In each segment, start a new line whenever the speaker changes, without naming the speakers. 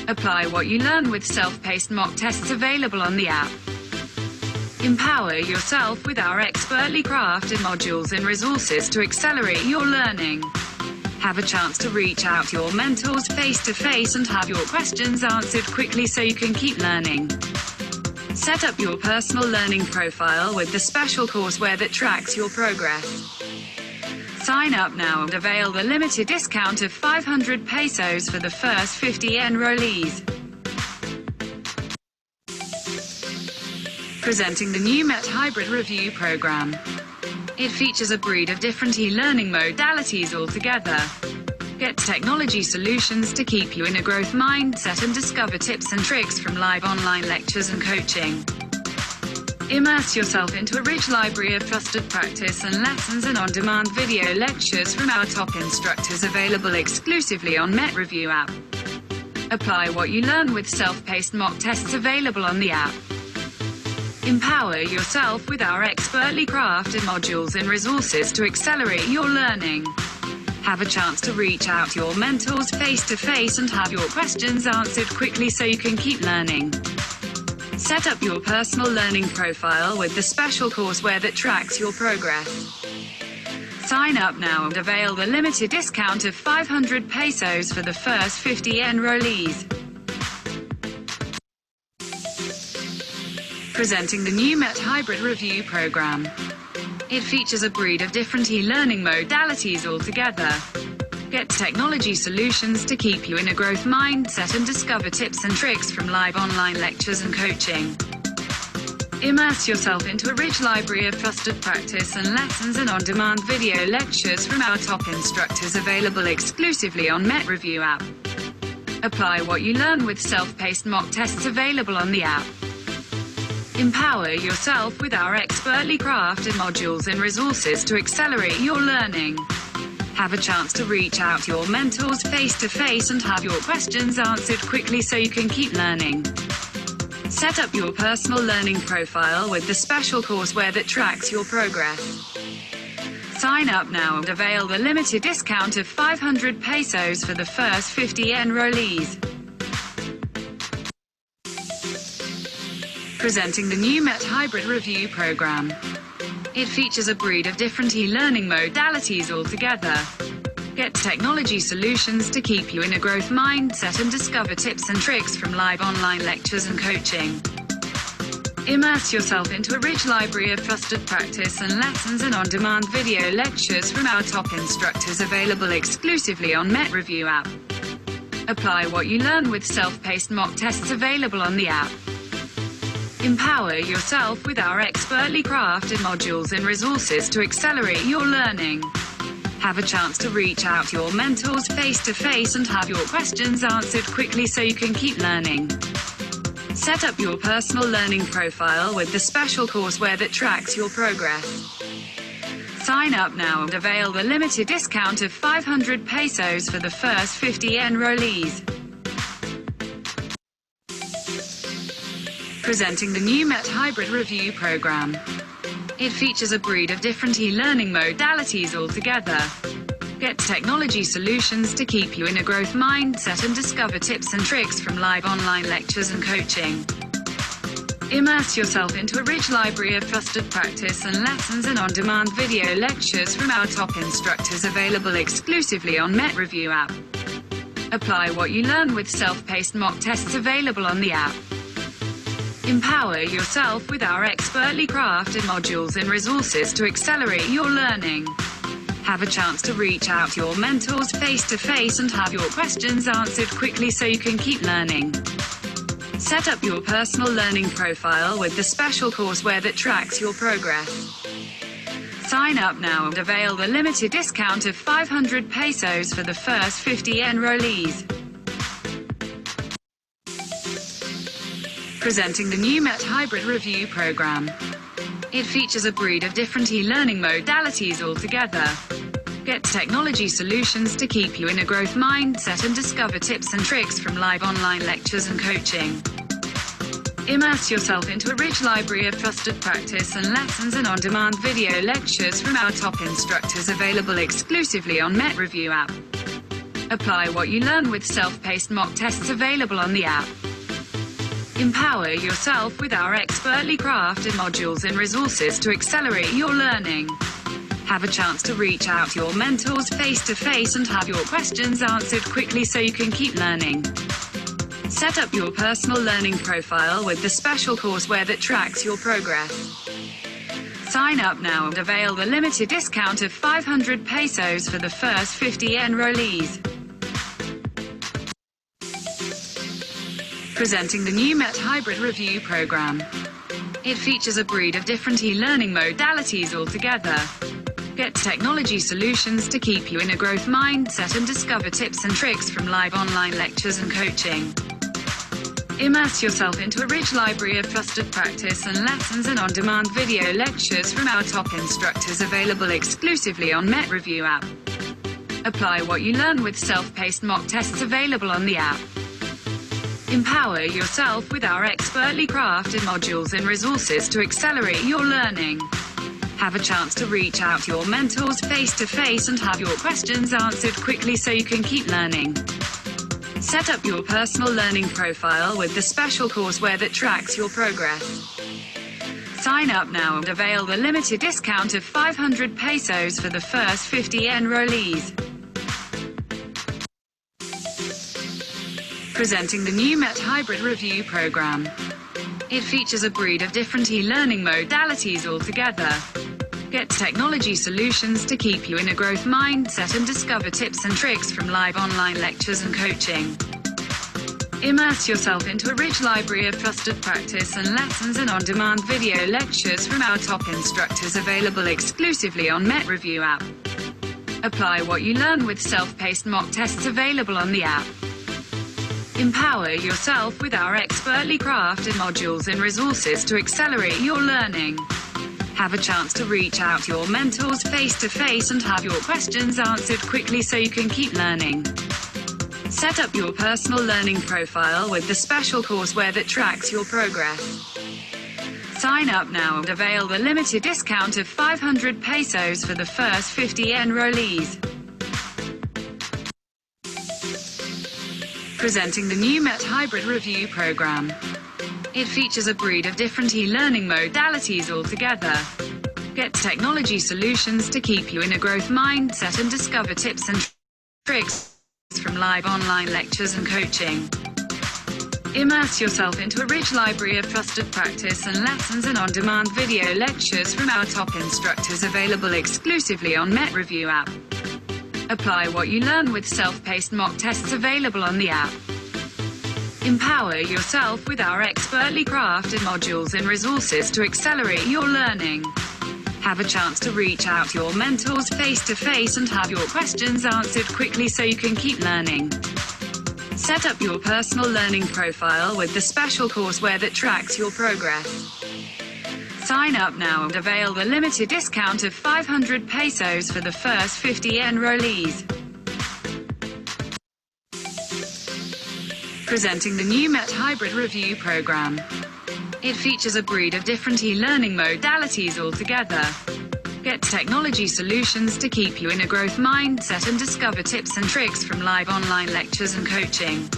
Apply what you learn with self-paced mock tests available on the app. Empower yourself with our expertly crafted modules and resources to accelerate your learning. Have a chance to reach out to your mentors face-to-face and have your questions answered quickly so you can keep learning. Set up your personal learning profile with the special courseware that tracks your progress. Sign up now and avail the limited discount of 500 pesos for the first 50 enrollees. Presenting the new MET Hybrid Review Program. It features a breed of different e-learning modalities altogether. Get technology solutions to keep you in a growth mindset and discover tips and tricks from live online lectures and coaching. Immerse yourself into a rich library of trusted practice and lessons and on-demand video lectures from our top instructors available exclusively on MET Review app. Apply what you learn with self-paced mock tests available on the app. Empower yourself with our expertly crafted modules and resources to accelerate your learning. Have a chance to reach out to your mentors face-to-face and have your questions answered quickly so you can keep learning. Set up your personal learning profile with the special courseware that tracks your progress. Sign up now and avail the limited discount of 500 pesos for the first 50 enrollees. Presenting the new MET Hybrid Review Program. It features a breed of different e-learning modalities altogether. Get technology solutions to keep you in a growth mindset and discover tips and tricks from live online lectures and coaching. Immerse yourself into a rich library of trusted practice and lessons and on-demand video lectures from our top instructors available exclusively on MET Review app. Apply what you learn with self-paced mock tests available on the app. Empower yourself with our expertly crafted modules and resources to accelerate your learning. Have a chance to reach out to your mentors face-to-face and have your questions answered quickly so you can keep learning. Set up your personal learning profile with the special courseware that tracks your progress. Sign up now and avail the limited discount of 500 pesos for the first 50 enrollees. Presenting the new MET Hybrid Review Program. It features a breed of different e-learning modalities altogether. Get technology solutions to keep you in a growth mindset and discover tips and tricks from live online lectures and coaching. Immerse yourself into a rich library of trusted practice and lessons and on-demand video lectures from our top instructors available exclusively on MET Review app. Apply what you learn with self-paced mock tests available on the app. Empower yourself with our expertly crafted modules and resources to accelerate your learning. Have a chance to reach out to your mentors face-to-face and have your questions answered quickly so you can keep learning. Set up your personal learning profile with the special courseware that tracks your progress. Sign up now and avail the limited discount of 500 pesos for the first 50 enrollees. Presenting the new MET Hybrid Review Program. It features a breed of different e-learning modalities altogether. Get technology solutions to keep you in a growth mindset and discover tips and tricks from live online lectures and coaching. Immerse yourself into a rich library of trusted practice and lessons and on-demand video lectures from our top instructors available exclusively on MET Review app. Apply what you learn with self-paced mock tests available on the app. Empower yourself with our expertly crafted modules and resources to accelerate your learning. Have a chance to reach out to your mentors face-to-face and have your questions answered quickly so you can keep learning. Set up your personal learning profile with the special courseware that tracks your progress. Sign up now and avail the limited discount of 500 pesos for the first 50 enrollees. Presenting the new MET Hybrid Review Program. It features a breed of different e-learning modalities altogether. Get technology solutions to keep you in a growth mindset and discover tips and tricks from live online lectures and coaching. Immerse yourself into a rich library of trusted practice and lessons and on-demand video lectures from our top instructors available exclusively on MET Review app. Apply what you learn with self-paced mock tests available on the app. Empower yourself with our expertly crafted modules and resources to accelerate your learning. Have a chance to reach out to your mentors face-to-face and have your questions answered quickly so you can keep learning. Set up your personal learning profile with the special courseware that tracks your progress. Sign up now and avail the limited discount of 500 pesos for the first 50 enrollees. Presenting the new MET Hybrid Review Program. It features a breed of different e-learning modalities altogether. Get technology solutions to keep you in a growth mindset and discover tips and tricks from live online lectures and coaching. Immerse yourself into a rich library of trusted practice and lessons and on-demand video lectures from our top instructors available exclusively on MET Review app. Apply what you learn with self-paced mock tests available on the app. Empower yourself with our expertly crafted modules and resources to accelerate your learning. Have a chance to reach out to your mentors face-to-face and have your questions answered quickly so you can keep learning. Set up your personal learning profile with the special courseware that tracks your progress. Sign up now and avail the limited discount of 500 pesos for the first 50 enrollees. Presenting the new MET Hybrid Review Program. It features a breed of different e-learning modalities altogether. Get technology solutions to keep you in a growth mindset and discover tips and tricks from live online lectures and coaching. Immerse yourself into a rich library of trusted practice and lessons and on-demand video lectures from our top instructors available exclusively on MET Review app. Apply what you learn with self-paced mock tests available on the app. Empower yourself with our expertly crafted modules and resources to accelerate your learning. Have a chance to reach out to your mentors face-to-face and have your questions answered quickly so you can keep learning. Set up your personal learning profile with the special courseware that tracks your progress. Sign up now and avail the limited discount of 500 pesos for the first 50 enrollees. Presenting the new MET Hybrid Review Program. It features a breed of different e-learning modalities altogether. Get technology solutions to keep you in a growth mindset and discover tips and tricks from live online lectures and coaching. Immerse yourself into a rich library of trusted practice and lessons and on-demand video lectures from our top instructors available exclusively on MET Review app. Apply what you learn with self-paced mock tests available on the app. Empower yourself with our expertly crafted modules and resources to accelerate your learning. Have a chance to reach out to your mentors face-to-face and have your questions answered quickly so you can keep learning. Set up your personal learning profile with the special courseware that tracks your progress. Sign up now and avail the limited discount of 500 pesos for the first 50 enrollees. Presenting the new MET Hybrid Review Program. It features a breed of different e-learning modalities altogether. Get technology solutions to keep you in a growth mindset and discover tips and tricks from live online lectures and coaching.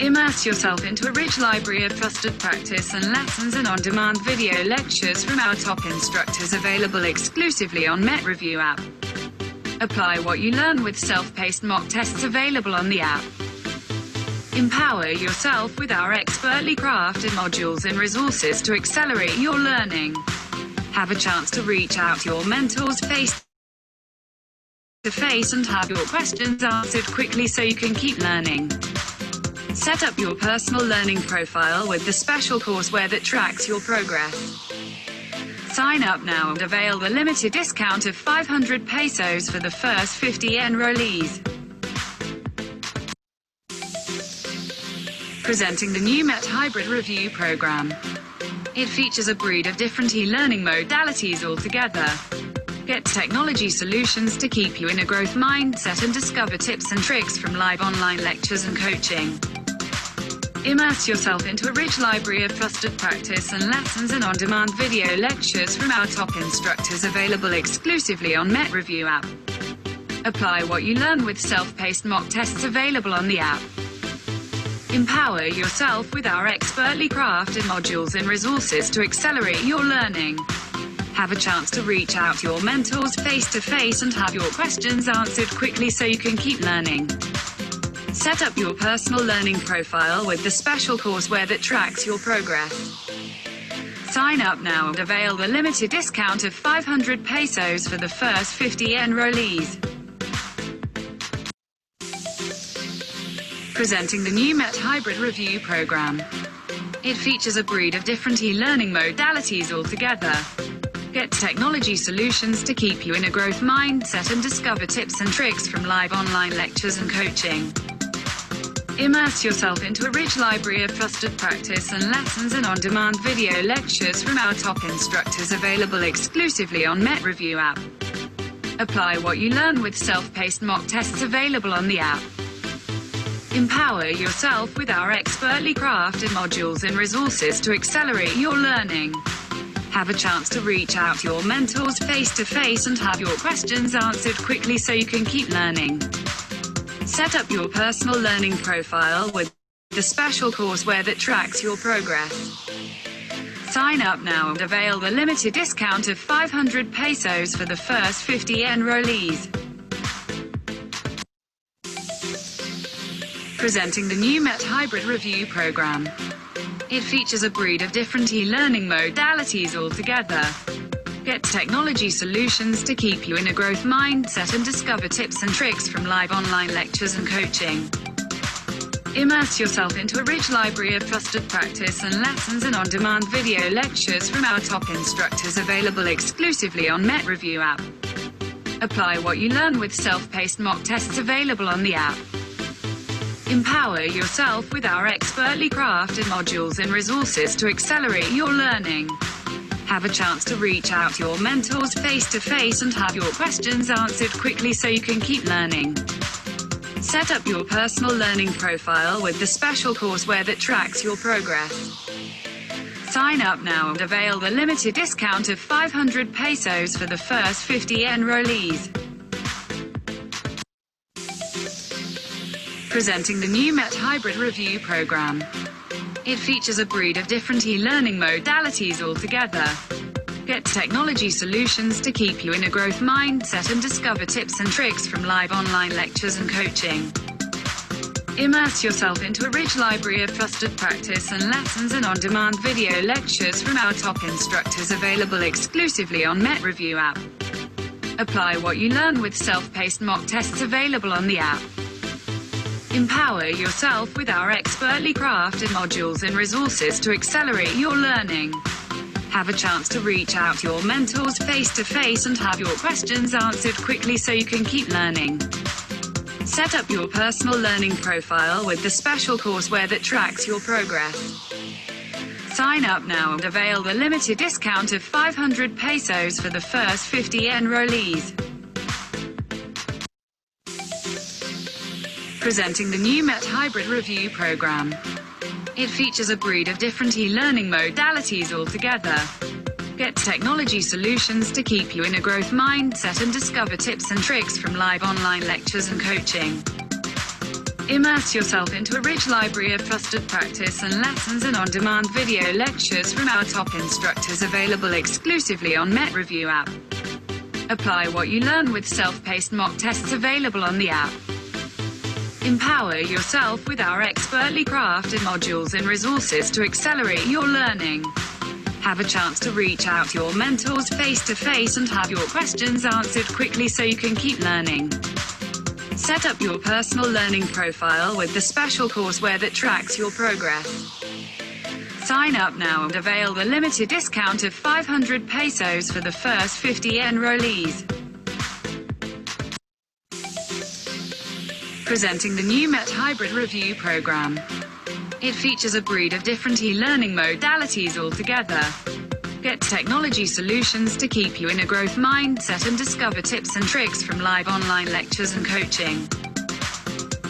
Immerse yourself into a rich library of trusted practice and lessons and on-demand video lectures from our top instructors available exclusively on MET Review app. Apply what you learn with self-paced mock tests available on the app. Empower yourself with our expertly crafted modules and resources to accelerate your learning. Have a chance to reach out to your mentors face-to-face and have your questions answered quickly so you can keep learning. Set up your personal learning profile with the special courseware that tracks your progress. Sign up now and avail the limited discount of 500 pesos for the first 50 enrollees. Presenting the new MET Hybrid Review Program. It features a breed of different e-learning modalities altogether. Get technology solutions to keep you in a growth mindset and discover tips and tricks from live online lectures and coaching. Immerse yourself into a rich library of trusted practice and lessons and on-demand video lectures from our top instructors available exclusively on MET Review app. Apply what you learn with self-paced mock tests available on the app. Empower yourself with our expertly crafted modules and resources to accelerate your learning. Have a chance to reach out to your mentors face-to-face and have your questions answered quickly so you can keep learning. Set up your personal learning profile with the special courseware that tracks your progress. Sign up now and avail the limited discount of 500 pesos for the first 50 enrollees. Presenting the new MET Hybrid Review Program. It features a breed of different e-learning modalities altogether. Get technology solutions to keep you in a growth mindset and discover tips and tricks from live online lectures and coaching. Immerse yourself into a rich library of trusted practice and lessons and on-demand video lectures from our top instructors available exclusively on MET Review app. Apply what you learn with self-paced mock tests available on the app. Empower yourself with our expertly crafted modules and resources to accelerate your learning. Have a chance to reach out to your mentors face-to-face and have your questions answered quickly so you can keep learning. Set up your personal learning profile with the special courseware that tracks your progress. Sign up now and avail the limited discount of 500 pesos for the first 50 enrollees. Presenting the new MET Hybrid Review Program. It features a breed of different e-learning modalities altogether. Get technology solutions to keep you in a growth mindset and discover tips and tricks from live online lectures and coaching. Immerse yourself into a rich library of trusted practice and lessons and on-demand video lectures from our top instructors available exclusively on MET Review app. Apply what you learn with self-paced mock tests available on the app. Empower yourself with our expertly crafted modules and resources to accelerate your learning. Have a chance to reach out to your mentors face-to-face and have your questions answered quickly so you can keep learning. Set up your personal learning profile with the special courseware that tracks your progress. Sign up now and avail the limited discount of 500 pesos for the first 50 enrollees. Presenting the new MET Hybrid Review Program. It features a breed of different e-learning modalities altogether. Get technology solutions to keep you in a growth mindset and discover tips and tricks from live online lectures and coaching. Immerse yourself into a rich library of trusted practice and lessons and on-demand video lectures from our top instructors available exclusively on MET Review app. Apply what you learn with self-paced mock tests available on the app. Empower yourself with our expertly crafted modules and resources to accelerate your learning. Have a chance to reach out to your mentors face-to-face and have your questions answered quickly so you can keep learning. Set up your personal learning profile with the special courseware that tracks your progress. Sign up now and avail the limited discount of 500 pesos for the first 50 enrollees. Presenting the new MET Hybrid Review Program. It features a breed of different e-learning modalities altogether. Get technology solutions to keep you in a growth mindset and discover tips and tricks from live online lectures and coaching. Immerse yourself into a rich library of trusted practice and lessons and on-demand video lectures from our top instructors available exclusively on MET Review app. Apply what you learn with self-paced mock tests available on the app. Empower yourself with our expertly crafted modules and resources to accelerate your learning. Have a chance to reach out to your mentors face-to-face and have your questions answered quickly so you can keep learning. Set up your personal learning profile with the special courseware that tracks your progress. Sign up now and avail the limited discount of 500 pesos for the first 50 enrollees. Presenting the new MET Hybrid Review Program. It features a breed of different e-learning modalities altogether. Get technology solutions to keep you in a growth mindset and discover tips and tricks from live online lectures and coaching.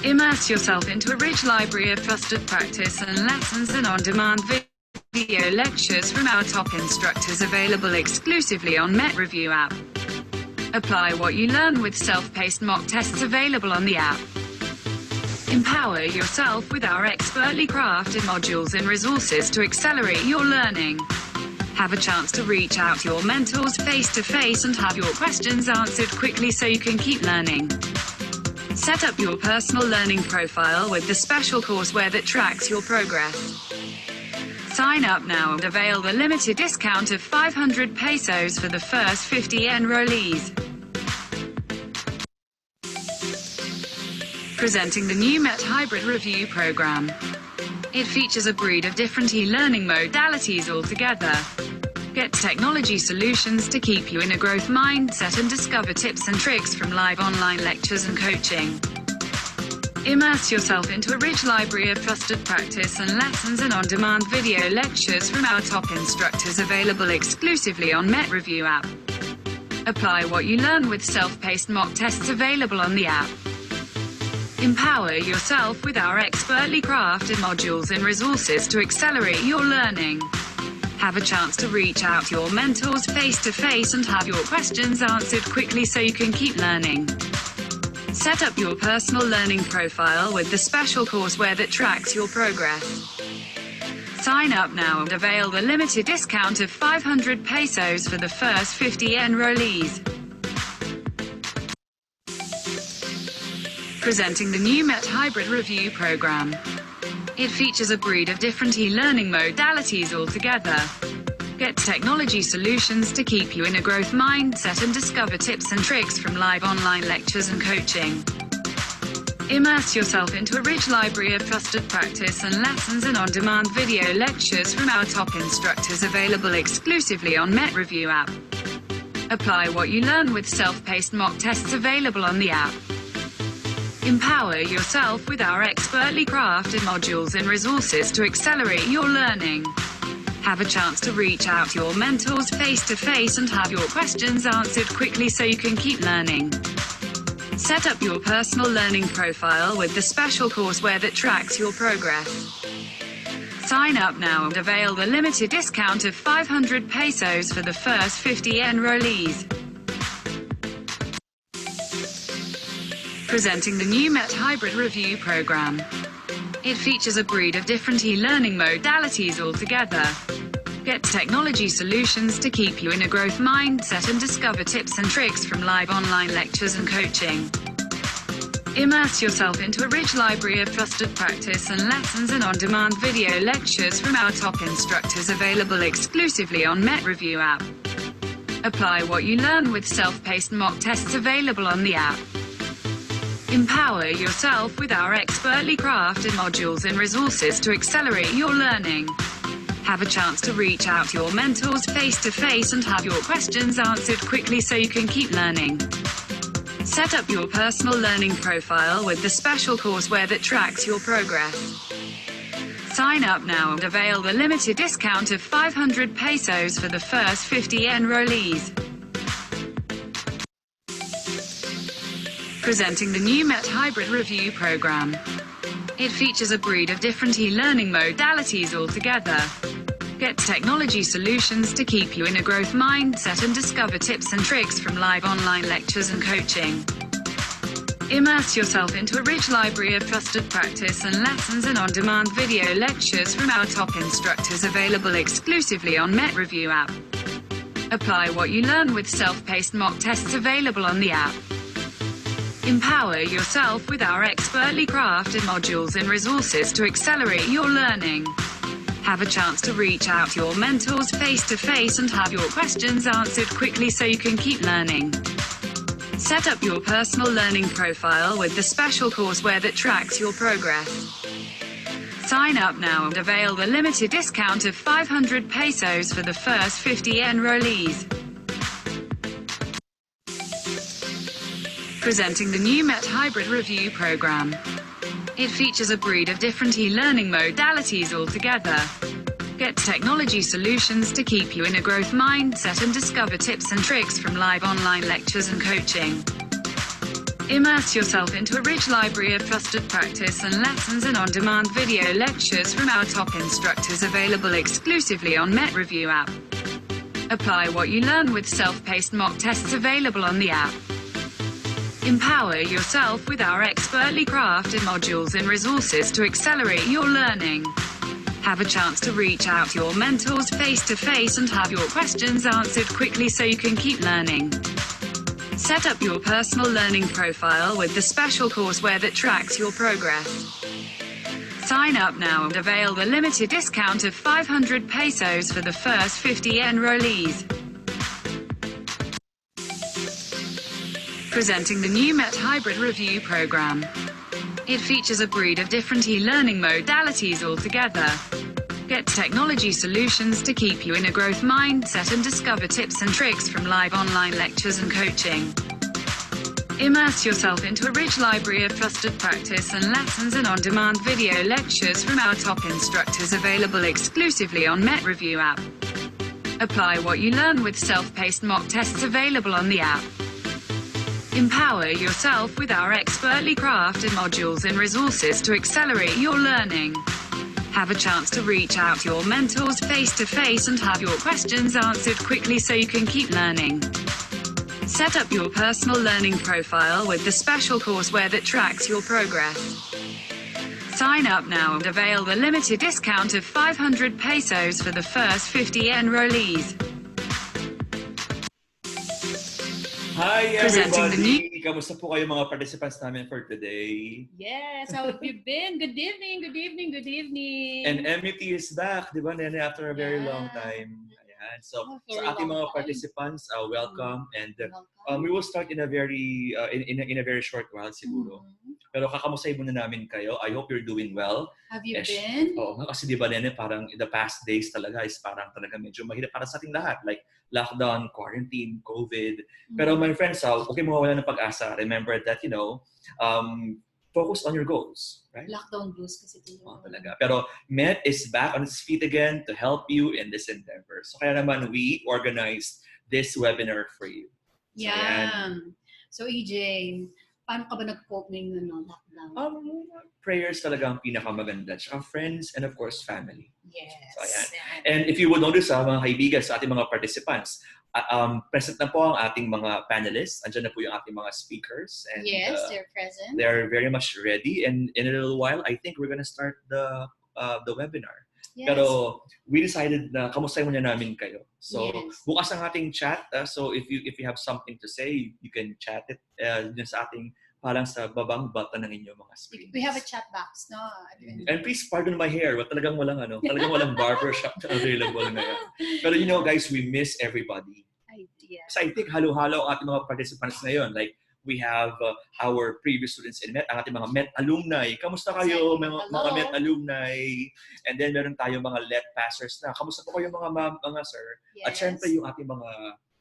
Immerse yourself into a rich library of trusted practice and lessons and on-demand video lectures from our top instructors available exclusively on MET Review app. Apply what you learn with self-paced mock tests available on the app. Empower yourself with our expertly crafted modules and resources to accelerate your learning. Have a chance to reach out to your mentors face-to-face and have your questions answered quickly so you can keep learning. Set up your personal learning profile with the special courseware that tracks your progress. Sign up now and avail the limited discount of 500 pesos for the first 50 enrollees. Presenting the new MET Hybrid Review Program. It features a breed of different e-learning modalities altogether. Get technology solutions to keep you in a growth mindset and discover tips and tricks from live online lectures and coaching. Immerse yourself into a rich library of trusted practice and lessons and on-demand video lectures from our top instructors available exclusively on MET Review app. Apply what you learn with self-paced mock tests available on the app. Empower yourself with our expertly crafted modules and resources to accelerate your learning. Have a chance to reach out to your mentors face-to-face and have your questions answered quickly so you can keep learning. Set up your personal learning profile with the special courseware that tracks your progress. Sign up now and avail the limited discount of 500 pesos for the first 50 enrollees. Presenting the new MET Hybrid Review Program. It features a breed of different e-learning modalities altogether. Get technology solutions to keep you in a growth mindset and discover tips and tricks from live online lectures and coaching. Immerse yourself into a rich library of trusted practice and lessons and on-demand video lectures from our top instructors available exclusively on MET Review app. Apply what you learn with self-paced mock tests available on the app. Empower yourself with our expertly crafted modules and resources to accelerate your learning. Have a chance to reach out to your mentors face-to-face and have your questions answered quickly so you can keep learning. Set up your personal learning profile with the special courseware that tracks your progress. Sign up now and avail the limited discount of 500 pesos for the first 50 enrollees. Presenting the new MET Hybrid Review Program. It features a breed of different e-learning modalities altogether. Get technology solutions to keep you in a growth mindset and discover tips and tricks from live online lectures and coaching. Immerse yourself into a rich library of trusted practice and lessons and on-demand video lectures from our top instructors available exclusively on MET Review app. Apply what you learn with self-paced mock tests available on the app. Empower yourself with our expertly crafted modules and resources to accelerate your learning. Have a chance to reach out to your mentors face-to-face and have your questions answered quickly so you can keep learning. Set up your personal learning profile with the special courseware that tracks your progress. Sign up now and avail the limited discount of 500 pesos for the first 50 enrollees. Presenting the new MET Hybrid Review Program. It features a breed of different e-learning modalities altogether. Get technology solutions to keep you in a growth mindset and discover tips and tricks from live online lectures and coaching. Immerse yourself into a rich library of trusted practice and lessons and on-demand video lectures from our top instructors available exclusively on MET Review app. Apply what you learn with self-paced mock tests available on the app. Empower yourself with our expertly crafted modules and resources to accelerate your learning. Have a chance to reach out to your mentors face-to-face and have your questions answered quickly so you can keep learning. Set up your personal learning profile with the special courseware that tracks your progress. Sign up now and avail the limited discount of 500 pesos for the first 50 enrollees. Presenting the new MET Hybrid Review Program. It features a breed of different e-learning modalities altogether. Get technology solutions to keep you in a growth mindset and discover tips and tricks from live online lectures and coaching. Immerse yourself into a rich library of trusted practice and lessons and on-demand video lectures from our top instructors available exclusively on MET Review app. Apply what you learn with self-paced mock tests available on the app. Empower yourself with our expertly crafted modules and resources to accelerate your learning. Have a chance to reach out to your mentors face-to-face and have your questions answered quickly so you can keep learning. Set up your personal learning profile with the special courseware that tracks your progress. Sign up now and avail the limited discount of 500 pesos for the first 50 enrollees. Presenting the new MET Hybrid Review Program. It features a breed of different e-learning modalities altogether. Get technology solutions to keep you in a growth mindset and discover tips and tricks from live online lectures and coaching. Immerse yourself into a rich library of trusted practice and lessons and on-demand video lectures from our top instructors available exclusively on MET Review app. Apply what you learn with self-paced mock tests available on the app. Empower yourself with our expertly crafted modules and resources to accelerate your learning. Have a chance to reach out to your mentors face-to-face and have your questions answered quickly so you can keep learning. Set up your personal learning profile with the special courseware that tracks your progress. Sign up now and avail the limited discount of 500 pesos for the first 50 enrollees.
Hi
Presenting the new-
everybody! Kamusta po kayo mga participants namin for today?
Yes, how have you been? Good evening, good evening, good evening.
And MUT is back, di ba, Nene, after a very
Yeah.
long time. Ayan. So,
Very
sa ating
long
mga
time.
participants, welcome. And
Welcome.
we will start in a very in a very short while siguro.
Mhm.
Pero kakamustahin muna namin kayo. I hope you're doing well.
Have you
Yes.
been?
Oo nga, kasi di ba, Nene, parang in the past days talaga is parang talaga medyo mahirap para sa ating lahat. Like lockdown, quarantine, COVID. Pero my friends, huwag kayong mawawala ng pag-asa. Remember that, focus on your goals, right?
Lockdown blues kasi ito yun.
Oo, talaga. Pero MET is back on its feet again to help you in this endeavor. So kaya naman we organized this webinar for you. So, ayan.
Yeah. So EJ, paano ka ba nag-cope ngayong lockdown?
Prayers talaga ang pinakamaganda. Tsaka friends and of course family.
Yes.
So, ayan. And if you would notice, mga kaibigan, sa ating mga participants, present na po ang ating mga panelists. Andiyan na po yung ating mga speakers. And,
Yes, they're present.
they're very much ready. And in a little while, I think we're gonna start the webinar.
Yes.
Pero we decided na kamustahin muna namin kayo. So
Yes.
bukas ang ating chat. So if you have something to say, you can chat it dun sa ating parang sa babang button ng inyong mga screens.
We have a chat box, no?
And please pardon my hair. Talagang walang barbershop na available ngayon. Pero guys, we miss everybody.
Yeah.
So I think halo-halo ang ating mga participants ngayon. Like, we have our previous students in MET, ang ating mga MET alumni. Kamusta kayo, mga MET alumni? And then meron tayo mga LET passers na. Kamusta po kayo mga sir?
Yes.
At syempre yung ating mga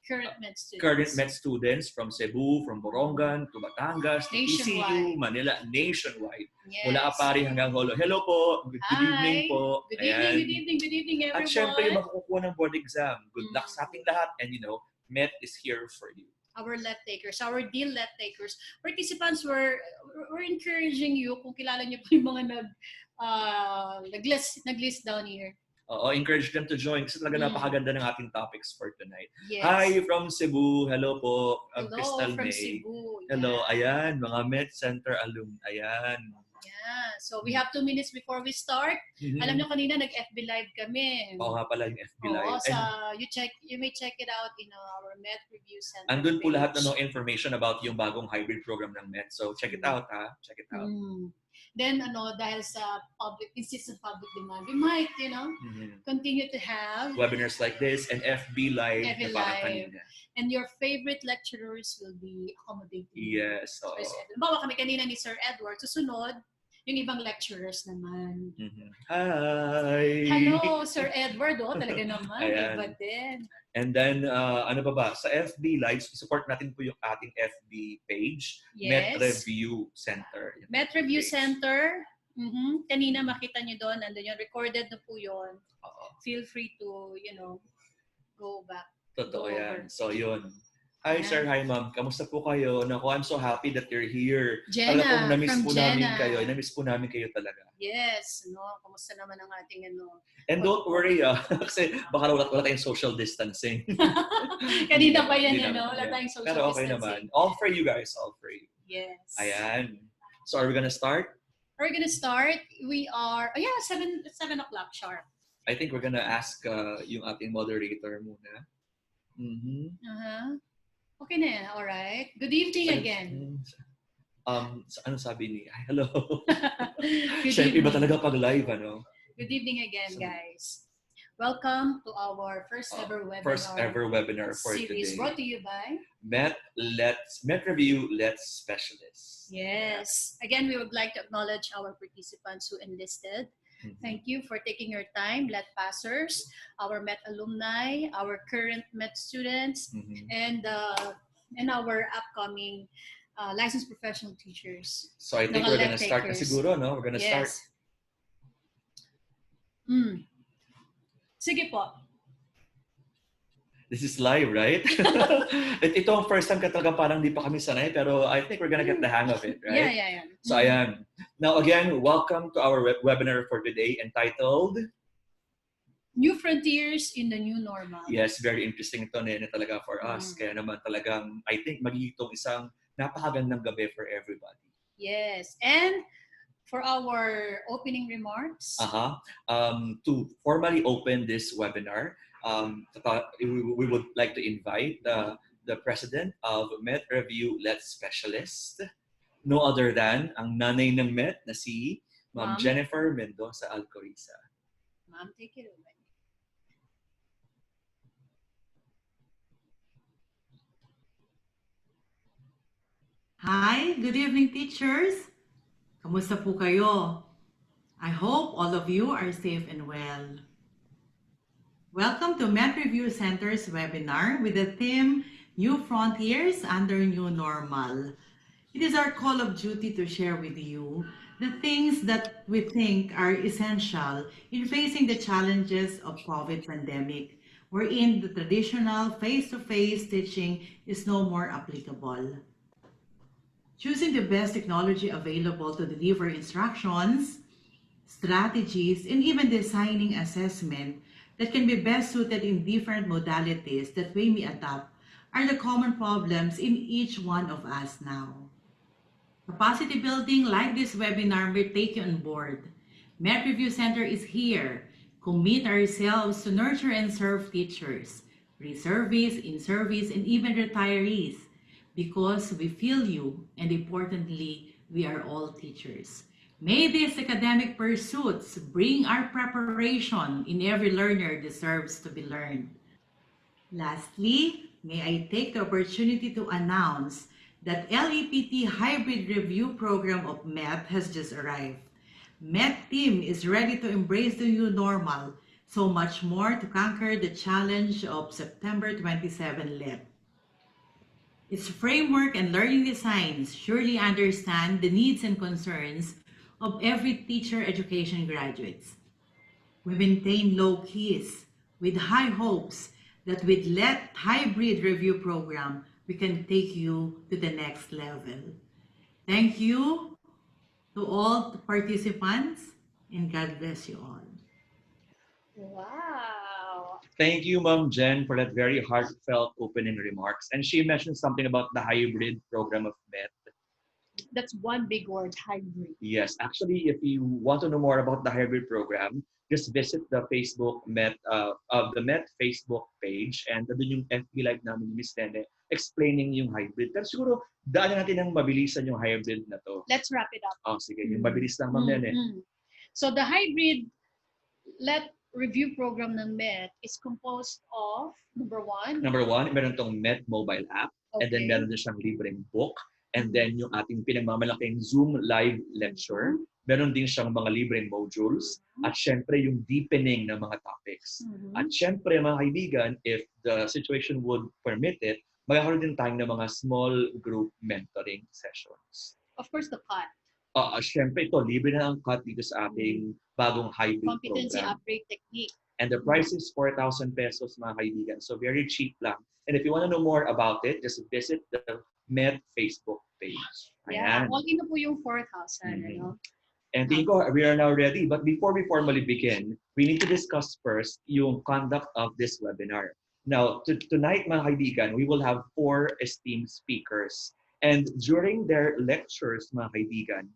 current
MET students from Cebu, from Borongan, to Batangas, to
Nationwide.
TCU, Manila, nationwide.
Yes.
Mula Apari hanggang Holo. Hello po. Good evening po.
Good evening, good evening, everyone.
At syempre yung makukuha ng board exam. Good luck sa ating lahat. And MET is here for you.
Our let takers, our deal let takers, participants we're encouraging you kung kilala niyo po yung mga nag-list down here.
Encourage them to join kasi talaga napakaganda ng ating topics for tonight.
Yes.
Hi from Cebu. Hello po.
Hello
Crystal
from
May.
Cebu.
Hello.
Yeah.
Ayan, mga MET Center alum. Ayan.
Yeah. So we have 2 minutes before we start. Alam niyo kanina nag-FB live kami.
Oo nga pala yung FB Live.
Oo, you may check it out in our MET Review Center.
Andun po
page.
lahat ng information about yung bagong hybrid program ng MET. So check it out, ha? Check it out.
Then, dahil sa insistent public demand, we might, continue to have
Webinars like this and FB Live.
FB
na parang
Live.
kanina.
And your favorite lecturers will be accommodating.
Yes.
So, bawa kami kanina ni Sir Edward. Susunod, yung ibang lecturers naman.
Hi!
Hello, Sir Edward. Talaga naman.
Ayan.
Iba din.
And then, ano pa ba? Sa FB Live, support natin po yung ating FB page,
Yes.
MET Review Center. Yan
MET
ang
Review
page.
Center. Kanina makita nyo doon. Nandun yun. Recorded na po yun.
Oo.
Feel free to, go back.
Totoo
Go
yan.
over.
So, yun. Hi,
Ayan.
sir. Hi, ma'am. Kamusta po kayo? Naku, I'm so happy that you're here.
Jenna,
Talaga pong na-miss
from
po namin
Jenna.
kayo. Na-miss po namin kayo talaga.
Yes, no? Kamusta naman ang ating ano?
And don't worry, kasi baka wala tayong social distancing.
Kanina pa yan,
Hindi
no?
naman,
Wala
yeah.
tayong social
Pero okay
distancing.
naman. All for you guys. All for you.
Yes.
Ayan. So are we gonna start?
We're gonna start. We are, 7 o'clock sharp.
I think we're gonna ask yung ating moderator muna. Mm-hmm.
Okay na yan. Alright. Good evening again.
Ano sabi ni? Ay, hello.
Good
Siyempre, iba
evening.
talaga pag live, ano?
Good evening again, guys. Welcome to our first ever
webinar for
series
today.
brought to you by
Met Review Let's Specialists.
Yes. Again, we would like to acknowledge our participants who enlisted.
Mhm.
Thank you for taking your time, Let Passers, our Met alumni, our current Met students,
Mhm.
and our upcoming licensed professional teachers.
So I think
Mga
we're gonna
let
start na
takers.
siguro, no? We're gonna start.
Yes. Sige po.
This is live, right? Ito ang first time ka talaga parang di pa kami sanay, pero I think we're gonna get the hang of it, right?
Yeah.
So ayan. Now again, welcome to our webinar for today entitled
New Frontiers in the New Normal.
Yes, very interesting ito na talaga for us. Kaya naman talagang, I think, magiging isang napakagandang gabi for everybody.
Yes. And for our opening remarks,
to formally open this webinar, we would like to invite the president of Met Review Let's Specialist, no other than ang nanay ng Met na si Ma'am
Ma'am.
Jennifer Mendoza Alcoriza.
Ma'am, take it away.
Hi, good evening teachers. Kamusta po kayo? I hope all of you are safe and well. Welcome to Met Review Center's webinar with the theme New Frontiers Under New Normal. It is our call of duty to share with you the things that we think are essential in facing the challenges of COVID pandemic, wherein the traditional face-to-face teaching is no more applicable. Choosing the best technology available to deliver instructions, strategies, and even designing assessment that can be best suited in different modalities that we may adopt are the common problems in each one of us now. Capacity building like this webinar may take you on board. Met Review Center is here. Commit ourselves to nurture and serve teachers, reservists, in-service, and even retirees, because we feel you, and importantly, we are all teachers. May these academic pursuits bring our preparation in every learner deserves to be learned. Lastly, may I take the opportunity to announce that LEPT Hybrid Review Program of MET has just arrived. MET team is ready to embrace the new normal, so much more to conquer the challenge of September 27 LEP. Its framework and learning designs surely understand the needs and concerns of every teacher education graduates. We maintain low keys with high hopes that with LET Hybrid Review Program, we can take you to the next level. Thank you to all the participants, and God bless you all.
Wow.
Thank you, Ma'am Jen, for that very heartfelt opening remarks. And she mentioned something about the hybrid program of MET.
That's one big word, hybrid.
Yes, actually, if you want to know more about the hybrid program, just visit the Facebook Met the Met Facebook page, and doon yung FB Live namin ni Miss Nene explaining yung hybrid. Pero siguro daanan natin ng mabilisan yung hybrid na to.
Let's wrap it up.
Oh, sige, yung mabilis lang, Ma'am Nene.
So the hybrid LET review program ng MET is composed of number one,
meron tong Met mobile app, and then meron din siyang libreng book, and then yung ating pinagmamalaking Zoom live lecture, meron din siyang mga libreng modules, at syempre yung deepening ng mga topics. At syempre mga kaibigan, if the situation would permit it, magkakaroon din tayo ng mga small group mentoring sessions.
of course, the CUT.
Syempre ito, libre na ang cut dito sa ating bagong hybrid
Competency
program.
upgrade technique.
And the price is 4,000 pesos, mga kaibigan. So very cheap lang. And if you want to know more about it, just visit the Met Facebook page.
Yeah,
Ayan.
all in na po yung 4,000,
Mhm.
ano?
And tingin ko, we are now ready. But before we formally begin, we need to discuss first yung conduct of this webinar. Now, tonight, mga kaibigan, we will have 4 esteemed speakers. And during their lectures, mga kaibigan,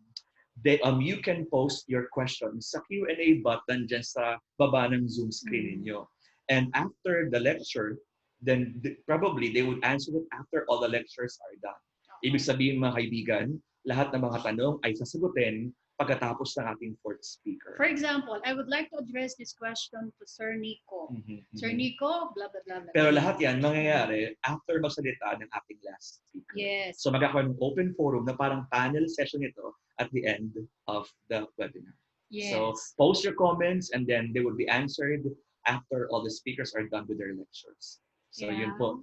you can post your questions sa Q&A button dyan sa baba ng Zoom screen ninyo. And after the lecture, then probably they would answer it after all the lectures are done. Ibig sabihin, mga kaibigan, lahat ng mga tanong ay sasagutin pagkatapos ng ating 4th speaker.
For example, I would like to address this question to Sir Nico. Sir Nico, blah, blah, blah, blah.
Pero lahat yan mangyayari after magsalita ng ating last speaker.
Yes.
So magkakaroon ng open forum na parang panel session ito at the end of the webinar.
Yes.
So post your comments and then they will be answered after all the speakers are done with their lectures. So yun po.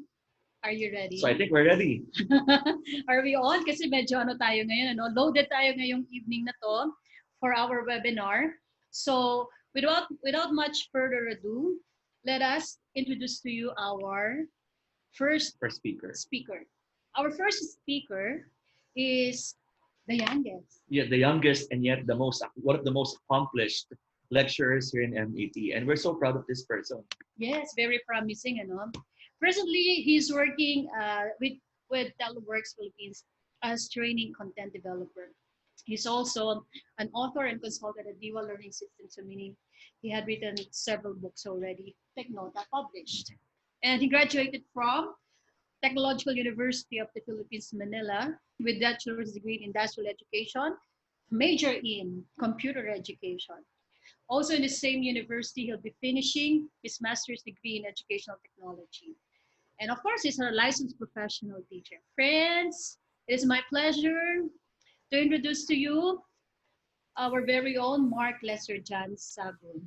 Are you ready?
So I think we're ready.
Are we on? Kasi medyo tayo ngayon, loaded tayo ngayong evening na to for our webinar. So without much further ado, let us introduce to you our first speaker. Our first speaker is the youngest.
Yeah, the youngest and yet one of the most accomplished lecturers here in MAT. And we're so proud of this person.
Yes, very promising, Presently, he's working with Teleworks Philippines as training content developer. He's also an author and consultant at Diwa Learning Systems, so meaning he had written several books already, take note, published. And he graduated from Technological University of the Philippines, Manila, with bachelor's degree in industrial education, major in computer education. Also in the same university, he'll be finishing his master's degree in educational technology. And of course, he's a licensed professional teacher. Friends, it is my pleasure to introduce to you our very own Mark Lesser Jan Sabun.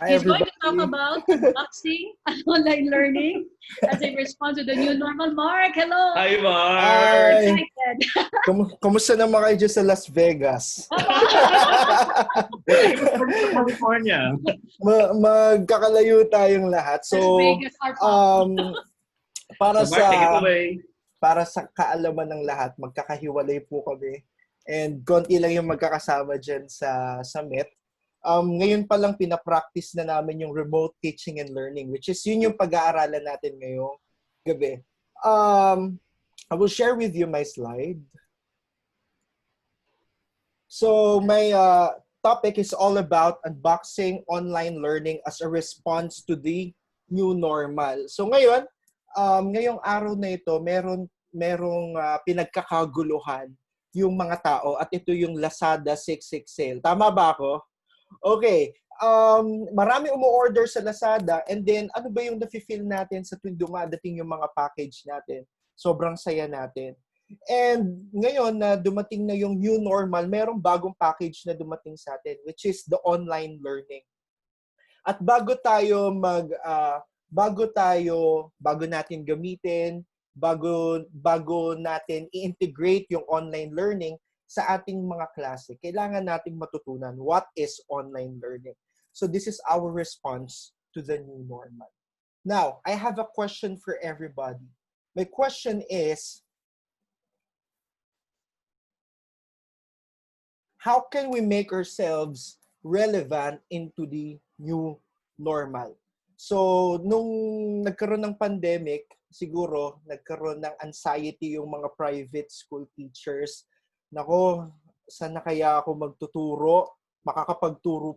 He's going to talk about unboxing and online learning as a response to the new normal. Mark, hello!
Hi, Mark!
Hi! Kumusta naman kayo dyan sa Las Vegas?
California.
Magkakalayo tayong lahat. So, para
so Mark, take it away.
Para sa kaalaman ng lahat, magkakahiwalay po kami. And konti lang yung magkakasama dyan sa Met. Ngayon pa lang pinapractice na namin yung remote teaching and learning, which is yun yung pag-aaralan natin ngayong gabi. I will share with you my slide. So my topic is all about unboxing online learning as a response to the new normal. So ngayon, ngayong araw na ito, merong pinagkakaguluhan yung mga tao at ito yung Lazada 6/6 sale. Tama ba ako? Okay. Marami umu-order sa Lazada and then ano ba yung nafe-feel natin sa tuwing dumadating yung mga package natin? Sobrang saya natin. And ngayon na dumating na yung new normal, merong bagong package na dumating sa atin, which is the online learning. At bago natin gamitin, bago natin i-integrate yung online learning sa ating mga klase, kailangan nating matutunan what is online learning. So this is our response to the new normal. Now, I have a question for everybody. My question is, how can we make ourselves relevant into the new normal? So, nung nagkaroon ng pandemic, siguro nagkaroon ng anxiety yung mga private school teachers. Nako, saan na kaya ako magtuturo? Makakapagturo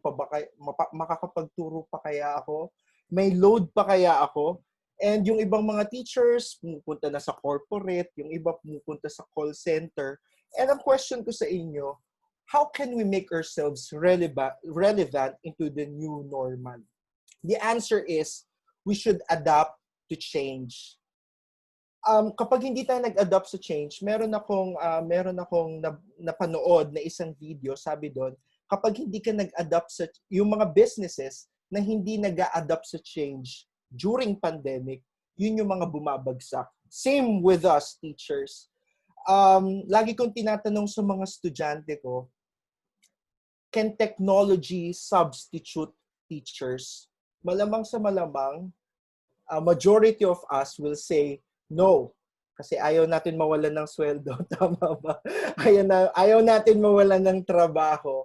pa kaya ako? May load pa kaya ako? And yung ibang mga teachers, pumupunta na sa corporate, yung iba pumupunta sa call center. And ang question ko sa inyo, how can we make ourselves relevant into the new normal? The answer is, we should adapt to change. Kapag hindi tayo nag-adapt sa change, meron akong napanood na isang video, sabi doon, kapag hindi ka nag-adapt sa yung mga businesses na hindi nag-adapt sa change during pandemic, yun yung mga bumabagsak. Same with us teachers. Lagi kong tinatanong sa mga estudyante ko, can technology substitute teachers? malamang sa malamang, majority of us will say no. Kasi ayaw natin mawalan ng sweldo. Tama ba? Ayaw natin mawalan ng trabaho.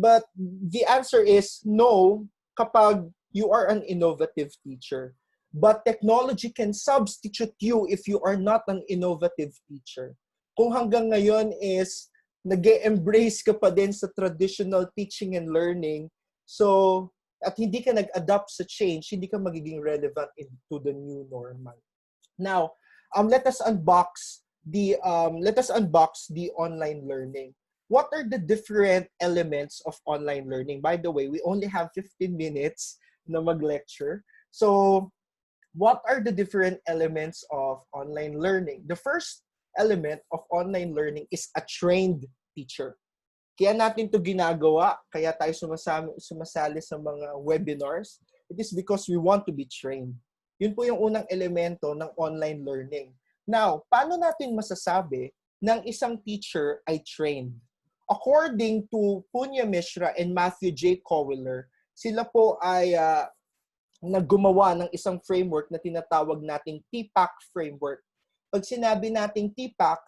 But the answer is no kapag you are an innovative teacher. But technology can substitute you if you are not an innovative teacher. Kung hanggang ngayon is nag-embrace ka pa din sa traditional teaching and learning, so at hindi ka nag-adapt sa change, hindi ka magiging relevant into the new normal. Now, let us unbox the online learning. What are the different elements of online learning? By the way, we only have 15 minutes na mag-lecture. So, what are the different elements of online learning? The first element of online learning is a trained teacher. Kaya natin to ginagawa, kaya tayo sumasali sa mga webinars. It is because we want to be trained. Yun po yung unang elemento ng online learning. Now, paano natin masasabi ng isang teacher ay trained? According to Punya Mishra and Matthew J. Cowler, sila po ay naggumawa ng isang framework na tinatawag nating TPACK framework. Pag sinabi nating TPACK,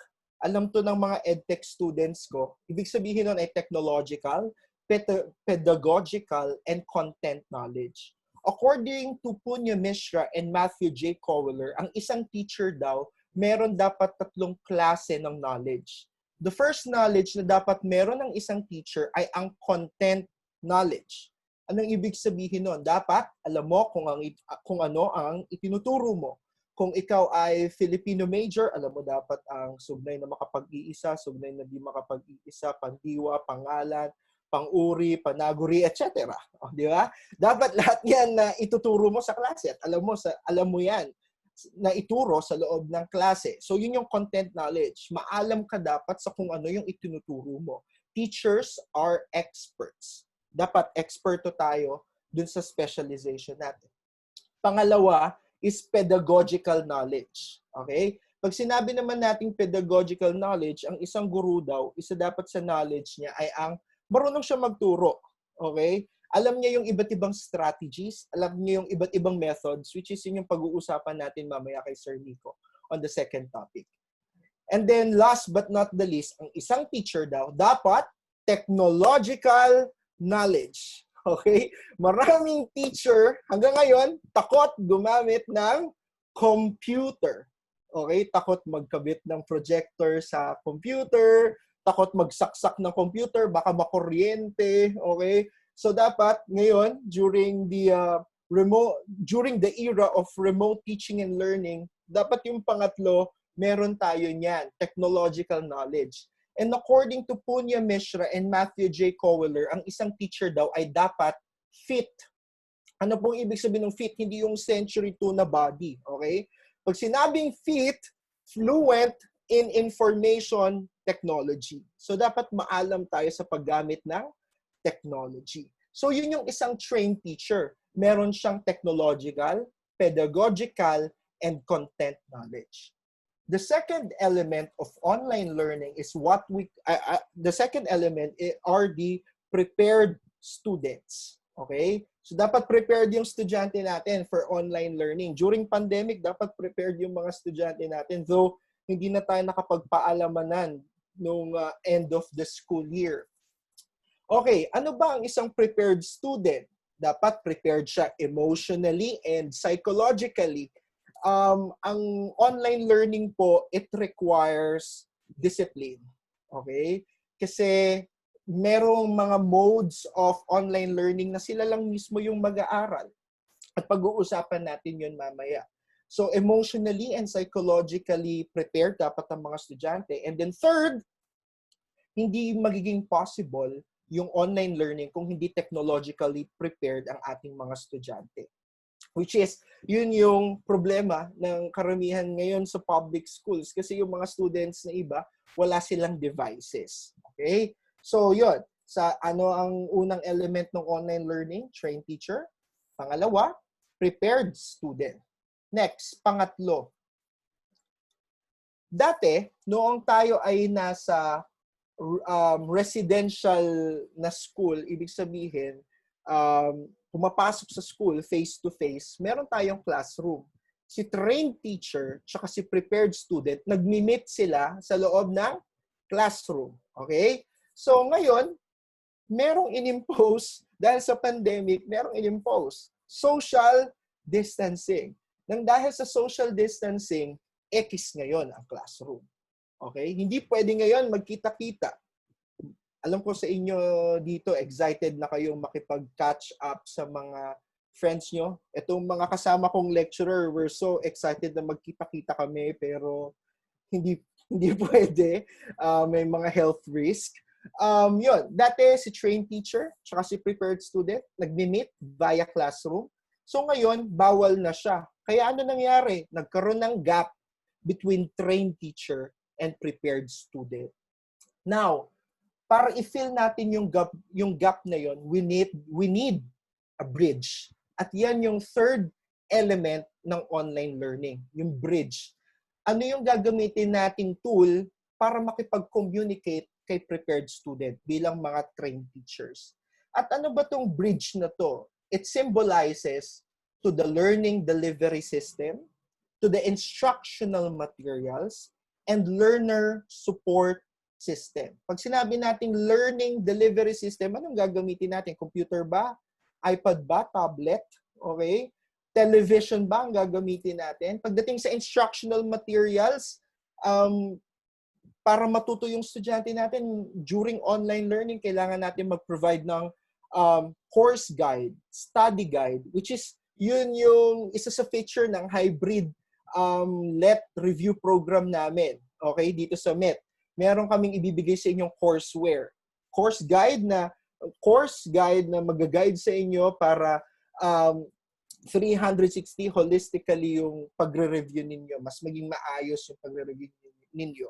alam to ng mga EdTech students ko, ibig sabihin nun ay technological, pedagogical, and content knowledge. According to Punya Mishra and Matthew J. Cowler, ang isang teacher daw, meron dapat 3 klase ng knowledge. The first knowledge na dapat meron ng isang teacher ay ang content knowledge. Anong ibig sabihin nun? Dapat alam mo kung ano ang itinuturo mo. Kung ikaw ay Filipino major, alam mo dapat ang sugnay na makapag-iisa, sugnay na di makapag-iisa, pandiwa, pangalan, pang-uri, panaguri, etc. O, di ba? Dapat lahat yan na ituturo mo sa klase at alam mo yan na ituro sa loob ng klase. So yun yung content knowledge. Maalam ka dapat sa kung ano yung itinuturo mo. Teachers are experts. Dapat eksperto tayo dun sa specialization natin. Pangalawa is pedagogical knowledge. Okay? Pag sinabi naman nating pedagogical knowledge, ang isang guru daw, isa dapat sa knowledge niya ay ang marunong siya magturo. Okay? Alam niya yung iba't ibang strategies, alam niya yung iba't ibang methods, which is yung pag-uusapan natin mamaya kay Sir Nico on the second topic. And then last but not the least, ang isang teacher daw, dapat technological knowledge. Okay? Maraming teacher hanggang ngayon takot gumamit ng computer. Okay? Takot magkabit ng projector sa computer, takot magsaksak ng computer, baka makuryente. Okay? So dapat ngayon during the era of remote teaching and learning, dapat yung pangatlo, meron tayo niyan, technological knowledge. And according to Punya Mishra and Matthew J. Cowler, ang isang teacher daw ay dapat fit. Ano pong ibig sabihin ng fit? Hindi yung century 2 na body. Okay? Pag sinabing fit, fluent in information technology. So dapat maalam tayo sa paggamit ng technology. So yun yung isang trained teacher. Meron siyang technological, pedagogical, and content knowledge. The second element of online learning is the second element are the prepared students. Okay? So dapat prepared yung estudyante natin for online learning. During pandemic, dapat prepared yung mga estudyante natin. Though hindi na tayo nakapagpaalamanan nung end of the school year. Okay, ano ba ang isang prepared student? Dapat prepared siya emotionally and psychologically. Ang online learning po, it requires discipline. Okay? Kasi merong mga modes of online learning na sila lang mismo yung mag-aaral. At pag-uusapan natin yun mamaya. So emotionally and psychologically prepared dapat ang mga estudyante. And then third, hindi magiging possible yung online learning kung hindi technologically prepared ang ating mga estudyante. Which is, yun yung problema ng karamihan ngayon sa public schools kasi yung mga students na iba, wala silang devices. Okay? So, yun. Ano ang unang element ng online learning? Trained teacher. Pangalawa, prepared student. Next, pangatlo. Dati, noong tayo ay nasa residential na school, ibig sabihin, pumapasok sa school face-to-face, meron tayong classroom. Si trained teacher tsaka si prepared student, nagmi-meet sila sa loob ng classroom. Okay? So ngayon, merong inimpose, dahil sa pandemic, merong inimpose. Social distancing. Nang dahil sa social distancing, X ngayon ang classroom. Okay? Hindi pwede ngayon magkita-kita. Alam ko sa inyo dito, excited na kayong makipag-catch up sa mga friends nyo. Itong mga kasama kong lecturer, we're so excited na magkita-kita kami, pero hindi pwede. May mga health risk. Yun, dati si trained teacher, tsaka si prepared student, nagmi-meet via classroom. So ngayon, bawal na siya. Kaya ano nangyari? Nagkaroon ng gap between trained teacher and prepared student. Now, para i-fill natin yung gap na yon, we need a bridge. At yan yung third element ng online learning, yung bridge. Ano yung gagamitin nating tool para makipag-communicate kay prepared student bilang mga trained teachers? At ano ba tong bridge na to? It symbolizes to the learning delivery system, to the instructional materials, and learner support system. Pag sinabi nating learning delivery system, anong gagamitin natin? Computer ba? iPad ba? Tablet? Okay? Television ba ang gagamitin natin? Pagdating sa instructional materials, para matuto yung estudyante natin during online learning, kailangan natin mag-provide ng course guide, study guide, which is yun yung isa sa feature ng hybrid LET review program namin. Okay? Dito sa MET. Meron kaming ibibigay sa inyong courseware. Course guide na mag-guide sa inyo para 360 holistically yung pagre-review ninyo. Mas maging maayos yung pagre-review ninyo.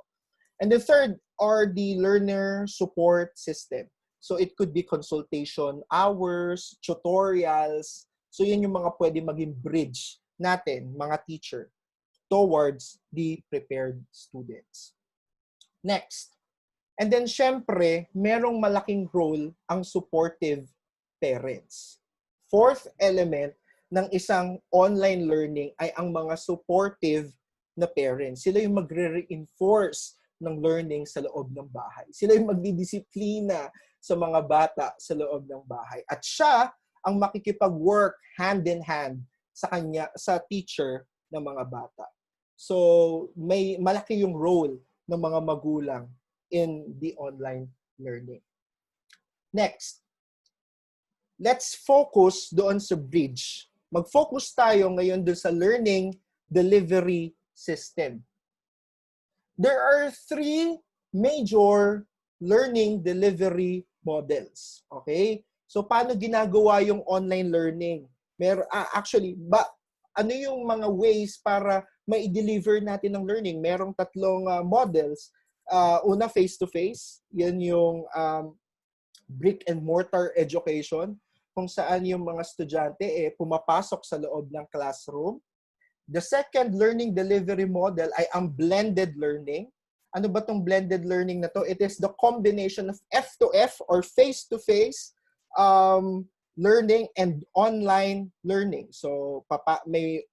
And the third are the learner support system. So it could be consultation hours, tutorials. So yun yung mga pwede maging bridge natin, mga teacher, towards the prepared students. Next. And then, syempre, merong malaking role ang supportive parents. Fourth element ng isang online learning ay ang mga supportive na parents. Sila yung magre-reinforce ng learning sa loob ng bahay. Sila yung magdidisiplina sa mga bata sa loob ng bahay. At siya ang makikipag-work hand in hand sa teacher ng mga bata. So, may malaki yung role ng mga magulang in the online learning. Next, let's focus doon sa bridge. Mag-focus tayo ngayon doon sa learning delivery system. There are three major learning delivery models. Okay? So, paano ginagawa yung online learning? Ano yung mga ways para ma-deliver natin ng learning? Merong tatlong models. Una, face-to-face. Yan yung brick and mortar education, kung saan yung mga estudyante pumapasok sa loob ng classroom. The second learning delivery model ay ang blended learning. Ano ba tong blended learning na to? It is the combination of F2F or face-to-face learning and online learning. So may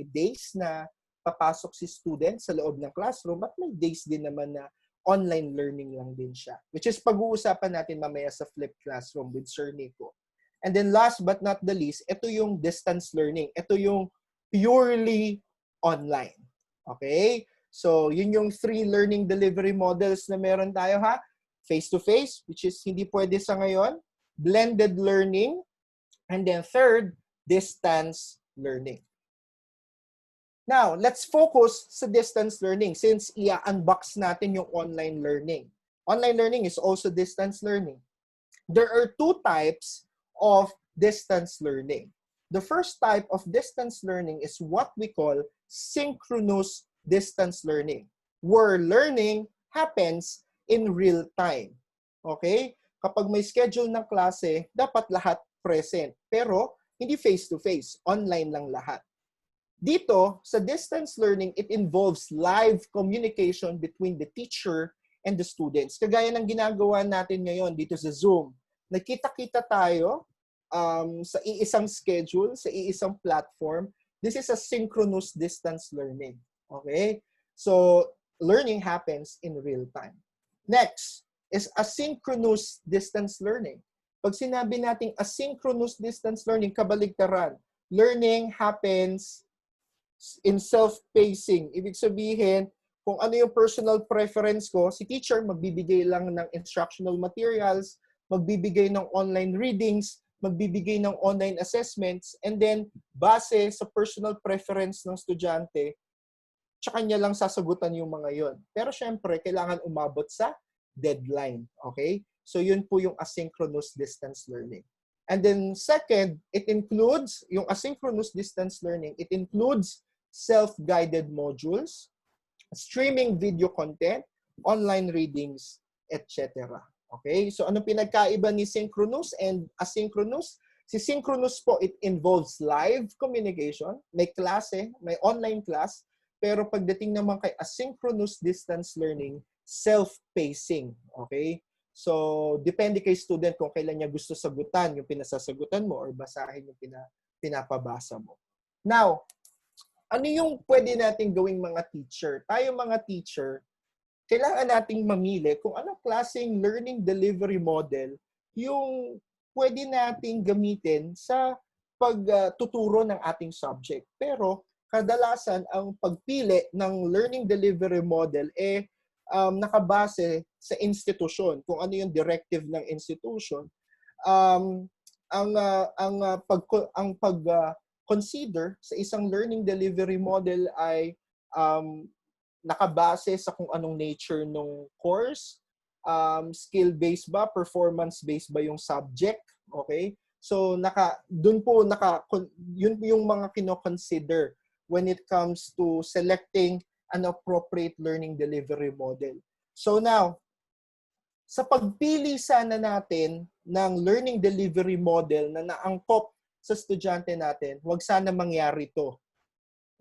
days na papasok si student sa loob ng classroom at may days din naman na online learning lang din siya. Which is pag-uusapan natin mamaya sa flipped classroom with Sir Nico. And then last but not the least, ito yung distance learning. Ito yung purely online. Okay? So, yun yung three learning delivery models na meron tayo ha. Face-to-face, which is hindi pwede sa ngayon. Blended learning. And then third, distance learning. Now, let's focus sa distance learning since i-unbox natin yung online learning. Online learning is also distance learning. There are two types of distance learning. The first type of distance learning is what we call synchronous distance learning, where learning happens in real time. Okay? Kapag may schedule ng klase, dapat lahat present. Pero, hindi face-to-face. Online lang lahat. Dito, sa distance learning, it involves live communication between the teacher and the students. Kagaya ng ginagawa natin ngayon dito sa Zoom. Nagkita-kita tayo, sa iisang schedule, sa iisang platform. This is a synchronous distance learning. Okay? So, learning happens in real time. Next is asynchronous distance learning. Pag sinabi nating asynchronous distance learning, kabaligtaran. Learning happens in self-pacing. Ibig sabihin, kung ano yung personal preference ko, si teacher magbibigay lang ng instructional materials, magbibigay ng online readings, magbibigay ng online assessments, and then base sa personal preference ng estudyante, tsaka niya lang sasagutan yung mga yon. Pero syempre, kailangan umabot sa deadline. Okay? So yun po yung asynchronous distance learning. And then second, it includes, yung asynchronous distance learning, it includes self-guided modules, streaming video content, online readings, etc. Okay? So ano pinagkaiba ni synchronous and asynchronous? Si synchronous po, it involves live communication, may klase, may online class, pero pagdating naman kay asynchronous distance learning, self-pacing. Okay? So, depende kay student kung kailan niya gusto sagutan yung pinasasagutan mo or basahin yung pinapabasa mo. Now, ano yung pwede nating gawing mga teacher? Tayo mga teacher, kailangan nating mamili kung anong klaseng learning delivery model yung pwede nating gamitin sa pagtuturo ng ating subject. Pero, kadalasan, ang pagpili ng learning delivery model nakabase sa institusyon, kung ano yung directive ng institution. Ang pag-consider sa isang learning delivery model ay nakabase sa kung anong nature ng course, skill-based ba, performance-based ba yung subject, okay? So yun yung mga kino-consider when it comes to selecting an appropriate learning delivery model. So now, sa pagpili sana natin ng learning delivery model na naangkop sa estudyante natin, huwag sana mangyari to.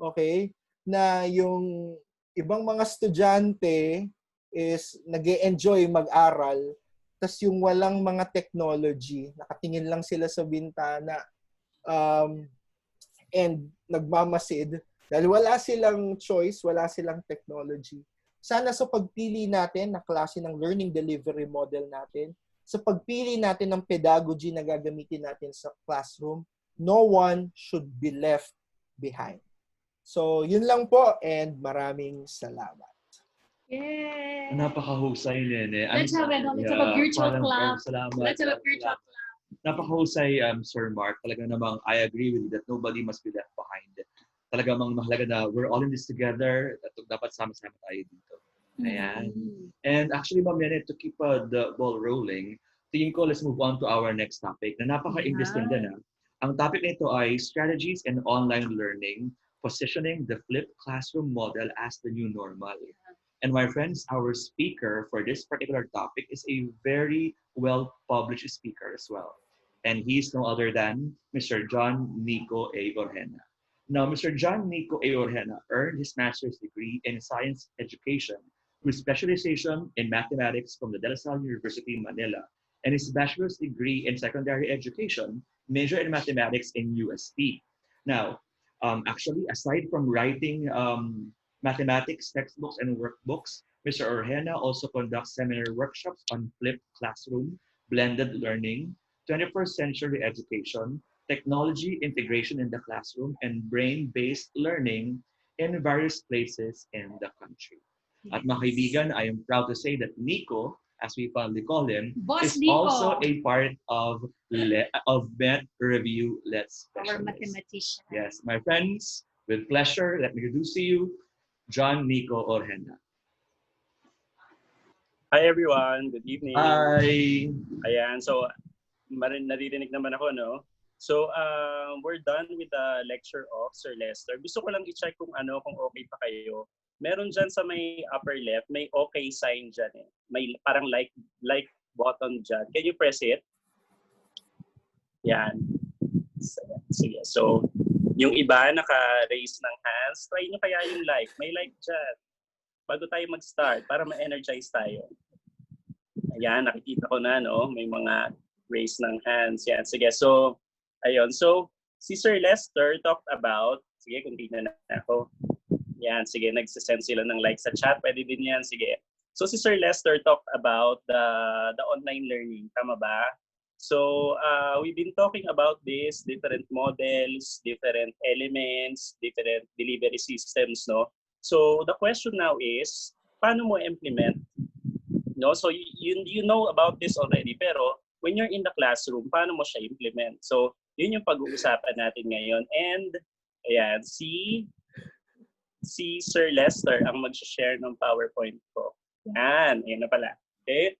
Okay? Na yung ibang mga estudyante is nag-e-enjoy mag-aral, tas yung walang mga technology, nakatingin lang sila sa bintana, and nagmamasid, dahil wala silang choice, wala silang technology. Sana sa pagpili natin na klase ng learning delivery model natin, sa pagpili natin ng pedagogy na gagamitin natin sa classroom, no one should be left behind. So, yun lang po and maraming salamat.
Yay!
Napakahusay, Nene.
Let's have a virtual clap.
Salamat.
Let's have a virtual clap.
Napakahusay, Sir Mark. Talaga namang I agree with you that nobody must be left behind. Talaga mang mahalaga na we're all in this together. Dapat sama-sama tayo dito. Ayan. And actually, Ma'am Nene, to keep the ball rolling, tingin ko, let's move on to our next topic na napaka-interesting din. Ang topic nito ay Strategies in Online Learning, Positioning the Flipped Classroom Model as the New Normal. And my friends, our speaker for this particular topic is a very well-published speaker as well. And he's no other than Mr. John Nico A. Orjena. Now, Mr. John Nico A. Orjena earned his master's degree in science education with specialization in mathematics from the De La Salle University, Manila, and his bachelor's degree in secondary education, major in mathematics in UST. Now, actually, aside from writing mathematics textbooks and workbooks, Mr. Orjena also conducts seminar workshops on flipped classroom, blended learning, 21st century education, technology integration in the classroom, and brain-based learning in various places in the country. At mga kaibigan, I am proud to say that Nico, as we fondly call him,
Boss
is
Nico.
also a part of Met Review Let's
Our
Specialist.
mathematician.
Yes, my friends, with pleasure, let me introduce to you John Nico Orjena.
Hi everyone, good evening.
Hi!
Ayan, so naririnig naman ako, no? So, we're done with the lecture of Sir Lester. Gusto ko lang i-check kung okay pa kayo. Meron dyan sa may upper left, may okay sign dyan eh. May parang like button dyan. Can you press it? Yan. Sige, so yung iba naka-raise ng hands, try nyo kaya yung like. May like dyan. Bago tayo mag-start, para ma-energize tayo. Ayan, nakikita ko na, no? May mga raise ng hands. Yan, sige. So, ayun. So, si Sir Lester talked about, sige, continue na ako. Yan, sige, nagsisend sila ng like sa chat. Pwede din yan, sige. So, si Sir Lester talked about the online learning. Tama ba? So, we've been talking about this, different models, different elements, different delivery systems, no? So, the question now is, paano mo implement? No? So, you know about this already, pero when you're in the classroom, paano mo siya implement? So, yun yung pag-uusapan natin ngayon. And, ayan, si Sir Lester ang mag-share ng PowerPoint ko. Yan, ayan na pala. Okay?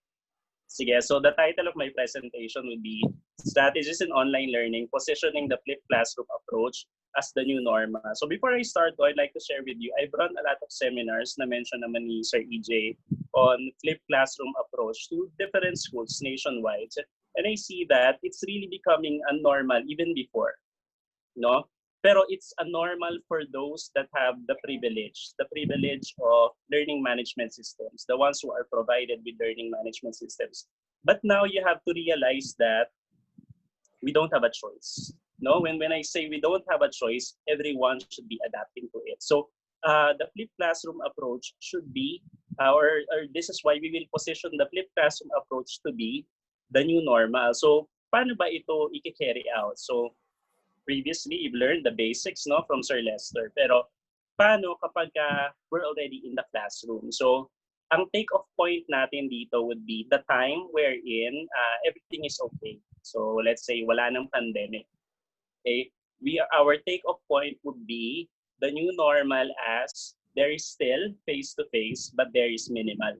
Sige, so the title of my presentation would be Strategies in Online Learning, Positioning the Flipped Classroom Approach as the New Normal. So before I start, I'd like to share with you, I've run a lot of seminars na mention naman ni Sir EJ on flipped classroom approach to different schools nationwide. And I see that it's really becoming a normal even before. No? Pero it's a normal for those that have the privilege of learning management systems, the ones who are provided with learning management systems. But now you have to realize that we don't have a choice. No, when I say we don't have a choice, everyone should be adapting to it. So the flipped classroom approach should be, or this is why we will position the flipped classroom approach to be the new normal. So paano ba ito i-carry out? So previously, you've learned the basics, no, from Sir Lester. Pero paano kapag we're already in the classroom? So ang take-off point natin dito would be the time wherein everything is okay. So let's say wala nang pandemic. Okay? Our take-off point would be the new normal as there is still face-to-face, but there is minimal.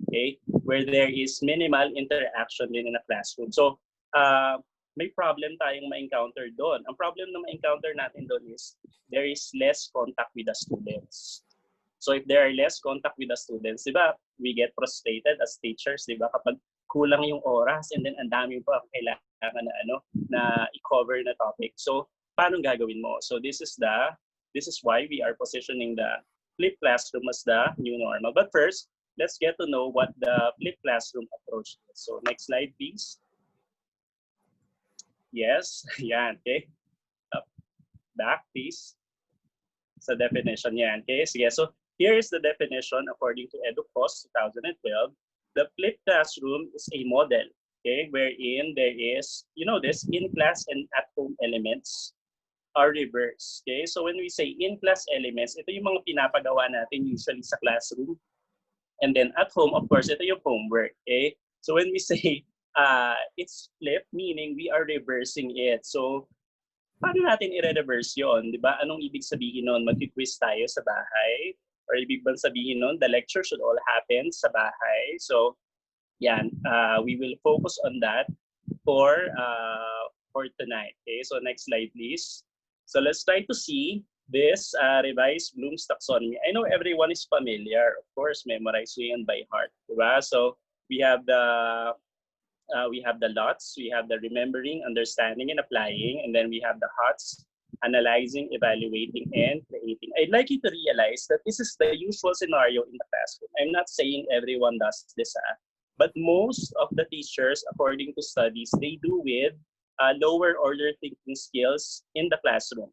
Okay? Where there is minimal interaction din in a classroom. So may problem tayong ma-encounter doon. Ang problem na ma-encounter natin doon is there is less contact with the students. So if there are less contact with the students, di ba, we get frustrated as teachers, di ba, kapag kulang yung oras and then ang dami pa kailangan na i-cover na topic. So paano gagawin mo? So this is why we are positioning the flipped classroom as the new normal. But first, let's get to know what the flipped classroom approach is. So next slide, please. Yes, yan, okay. Back, please. Sa definition yan, okay. Sige, so here is the definition according to EDUCAUSE 2012. The flipped classroom is a model, okay, wherein there is, you know this, in-class and at-home elements are reversed, okay. So when we say in-class elements, ito yung mga pinapagawa natin usually sa classroom. And then at home, of course, ito yung homework, okay. So when we say it's flipped, meaning we are reversing it. So, paano natin i-reverse yun? Di ba? Anong ibig sabihin nun? Mag-quiz tayo sa bahay? Or ibig bang sabihin nun, the lecture should all happen sa bahay? So, yan. We will focus on that for tonight. Okay? So, next slide, please. So, let's try to see this revised Bloom's taxonomy. I know everyone is familiar. Of course, memorize yun by heart. Di ba? So, we have the LOTS, we have the remembering, understanding, and applying, and then we have the HOTS, analyzing, evaluating, and creating. I'd like you to realize that this is the usual scenario in the classroom. I'm not saying everyone does this, but most of the teachers, according to studies, they do with lower order thinking skills in the classroom.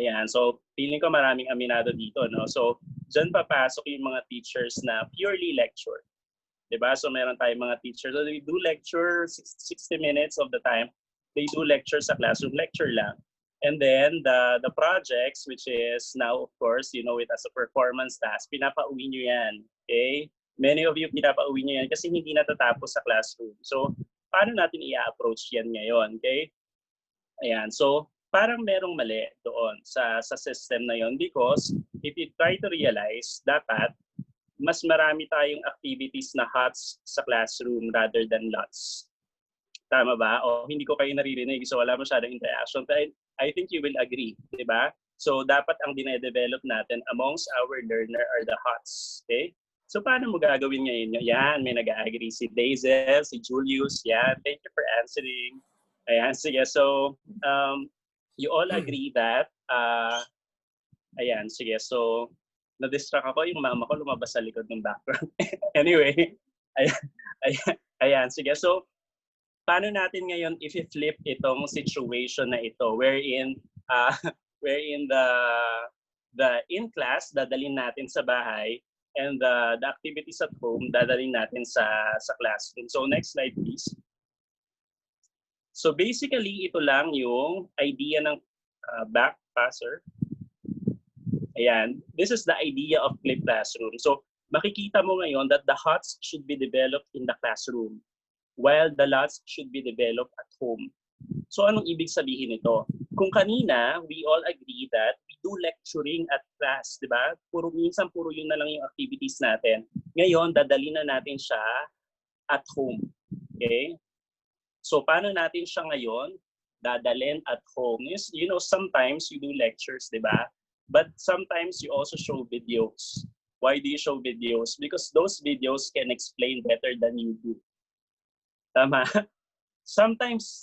Ayan, so feeling ko maraming aminado dito, no? So, dyan papasok yung mga teachers na purely lecture. Diba? So meron tayong mga teachers. So they do lecture 60 minutes of the time. They do lecture sa classroom, lecture lang. And then the projects, which is now, of course, you know it as a performance task, pinapauwi nyo yan. Okay? Many of you pinapauwi nyo yan kasi hindi natatapos sa classroom. So paano natin i-approach yan ngayon? Okay? Ayan. So parang merong mali doon sa system na yon, because if you try to realize, dapat mas marami tayong activities na HOTS sa classroom rather than LOTS. Tama ba? O hindi ko kayo naririnig, so wala masyadong interaction. But I think you will agree, di ba? So dapat ang dine-develop natin amongst our learner are the HOTS. Okay? So paano mo gagawin ngayon? Yan, may nag-agree si Daisel, si Julius. Yan, thank you for answering. Ayan, sige. So you all agree that, ayan, sige. So na-distract ako, yung mama ko lumabas sa likod ng background. Anyway, ayan, sige. So, paano natin ngayon if i-flip itong situation na ito wherein uh, wherein the in class dadalhin natin sa bahay and the activities at home dadalhin natin sa classroom. So next slide please. So basically ito lang yung idea ng back passer. Ayan, this is the idea of flipped classroom. So makikita mo ngayon that the HOTS should be developed in the classroom while the LOTS should be developed at home. So anong ibig sabihin nito? Kung kanina, we all agree that we do lecturing at class, di ba? Minsan puro yun na lang yung activities natin. Ngayon, dadalhin na natin siya at home. Okay? So paano natin siya ngayon dadalhin at home? You know, sometimes you do lectures, di ba? But sometimes you also show videos. Why do you show videos? Because those videos can explain better than you do. Tama? Sometimes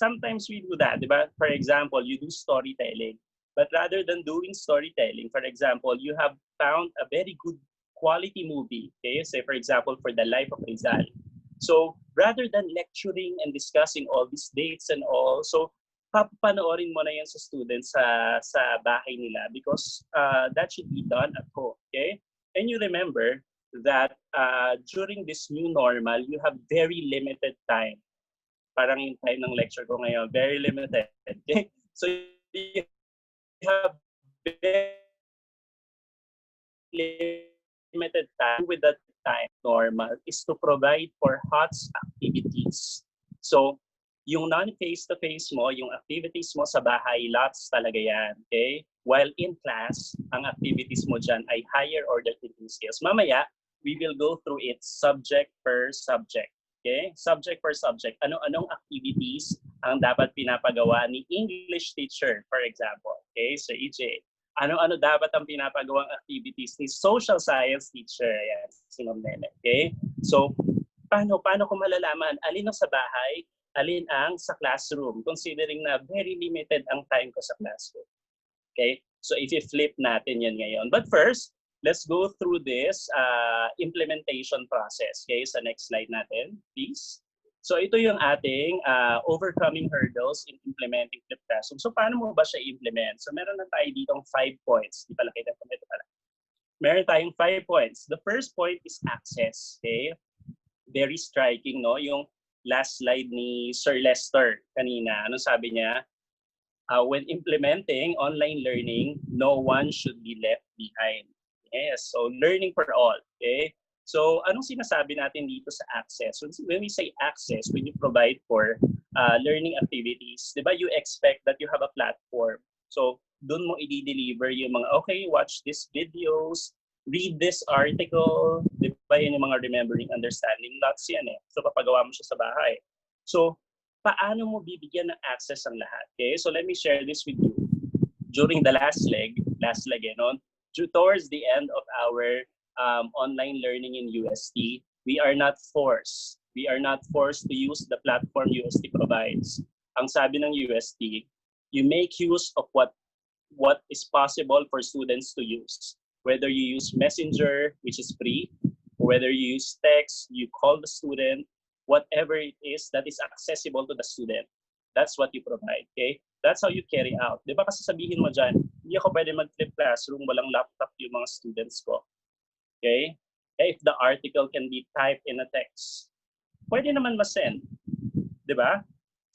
we do that, diba? For example, you do storytelling. But rather than doing storytelling, for example, you have found a very good quality movie. Okay? Say, for example, for the life of Rizal. So rather than lecturing and discussing all these dates and all, so papanoorin mo na yan sa students sa bahay nila because that should be done at home. Okay? And you remember that during this new normal, you have very limited time. Parang yung time ng lecture ko ngayon, very limited. Okay? So you have very limited time. With that time, normal is to provide for HOTS activities. So yung non-face-to-face mo, yung activities mo sa bahay, lots talaga yan. Okay? While in class, ang activities mo dyan ay higher order thinking skills. Mamaya, we will go through it subject per subject. Okay? Subject per subject. Ano-anong activities ang dapat pinapagawa ni English teacher, for example. Okay? So EJ, ano-ano dapat ang pinapagawang activities ni social science teacher? Ayan, si Ma'am Nene. Okay? So, paano ko malalaman alin ang sa bahay, alin ang sa classroom, considering na very limited ang time ko sa classroom. Okay? So if you flip natin yan ngayon. But first, let's go through this implementation process. Okay? Sa next slide natin, please. So ito yung ating overcoming hurdles in implementing flipped classroom. So paano mo ba siya i-implement? So meron na tayo ditong 5 points. Di pala kita ito pala. Meron tayong 5 points. The first point is access. Okay? Very striking, no? Yung last slide ni Sir Lester kanina. Ano sabi niya? When implementing online learning, no one should be left behind. Yes, so learning for all. Okay? So anong sinasabi natin dito sa access? When we say access, when you provide for learning activities, di ba you expect that you have a platform. So doon mo i-deliver yung mga, okay, watch these videos, read this article, di ba yun yung mga remembering, understanding, lots yan eh. So papagawa mo siya sa bahay. So paano mo bibigyan ng access ang lahat? Okay, so let me share this with you. During the last leg no? Towards the end of our online learning in UST, we are not forced to use the platform UST provides. Ang sabi ng UST, you make use of what is possible for students to use. Whether you use Messenger, which is free, or whether you use text, you call the student, whatever it is that is accessible to the student. That's what you provide, okay? That's how you carry out. Di ba kasi sabihin mo dyan, hindi ako pwede mag-flip classroom, walang laptop yung mga students ko. Okay? If the article can be typed in a text, pwede naman ma-send. Di ba?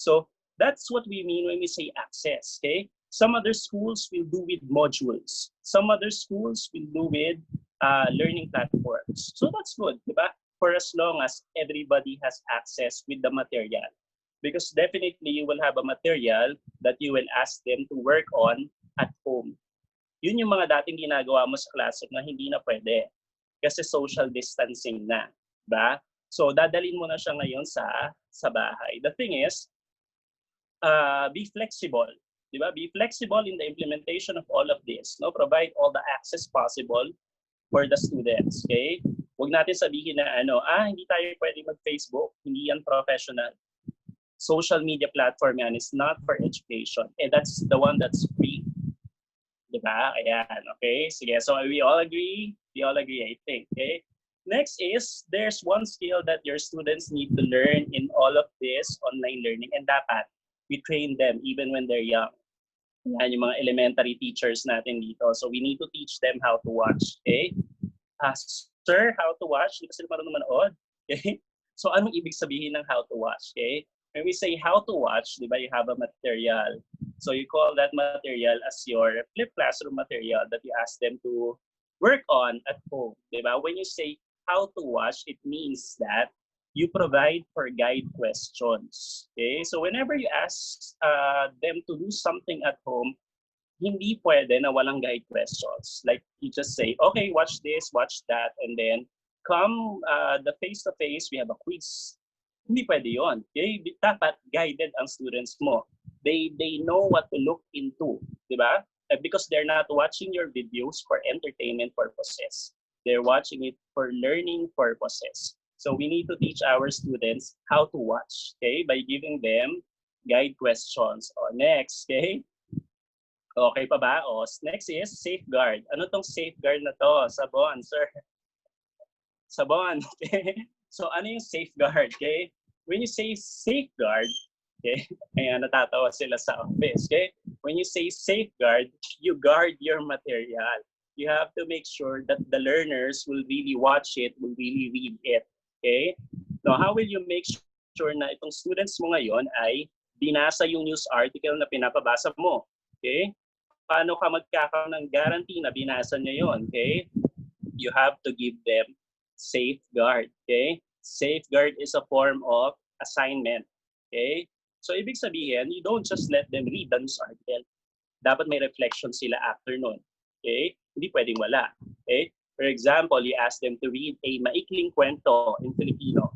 So, that's what we mean when we say access, okay? Some other schools will do with modules. Some other schools will do with learning platforms. So that's good, di ba? For as long as everybody has access with the material. Because definitely you will have a material that you will ask them to work on at home. Yun yung mga dating ginagawa mo sa classroom na hindi na pwede. Kasi social distancing na. Ba? So dadalhin mo na siya ngayon sa bahay. The thing is, be flexible. Diba? Be flexible in the implementation of all of this. No? Provide all the access possible for the students. Okay? Huwag natin sabihin na hindi tayo pwede mag-Facebook. Hindi yan professional. Social media platform yan is not for education. And that's the one that's free. Diba? Ayan. Okay? Sige. So we all agree? We all agree, I think. Okay? Next is, there's one skill that your students need to learn in all of this online learning, and dapat we train them even when they're young. Yan yung mga elementary teachers natin dito. So we need to teach them how to watch. Okay? Sir, how to watch? Hindi kasi marunong manood. Okay? So anong ibig sabihin ng how to watch? Okay? When we say how to watch, di ba, you have a material. So you call that material as your flipped classroom material that you ask them to work on at home. Di ba? When you say how to watch, it means that you provide for guide questions. Okay? So whenever you ask them to do something at home, hindi pwede na walang guide questions. Like you just say, okay, watch this, watch that, and then come the face-to-face, we have a quiz. Hindi pwede yun. Okay? Dapat guided ang students mo. They know what to look into. Di ba? Because they're not watching your videos for entertainment purposes. They're watching it for learning purposes. So we need to teach our students how to watch, okay, by giving them guide questions. O, next, okay? Okay pa ba? O, next is safeguard. Ano tong safeguard na to? Sabon, sir. Sabon, okay? So ano yung safeguard, okay? When you say safeguard, okay, kaya natatawa sila sa office, okay? When you say safeguard, you guard your material. You have to make sure that the learners will really watch it, will really read it, okay? Now, how will you make sure na itong students mo ngayon ay binasa yung news article na pinapabasa mo, okay? Paano ka magkakaroon ng guarantee na binasa niya yon, okay? You have to give them safeguard, okay? Safeguard is a form of assignment, okay? So, ibig sabihin, you don't just let them read the news article. Dapat may reflection sila after nun, okay? Hindi pwedeng wala, okay? For example, you ask them to read a maikling kwento in Filipino.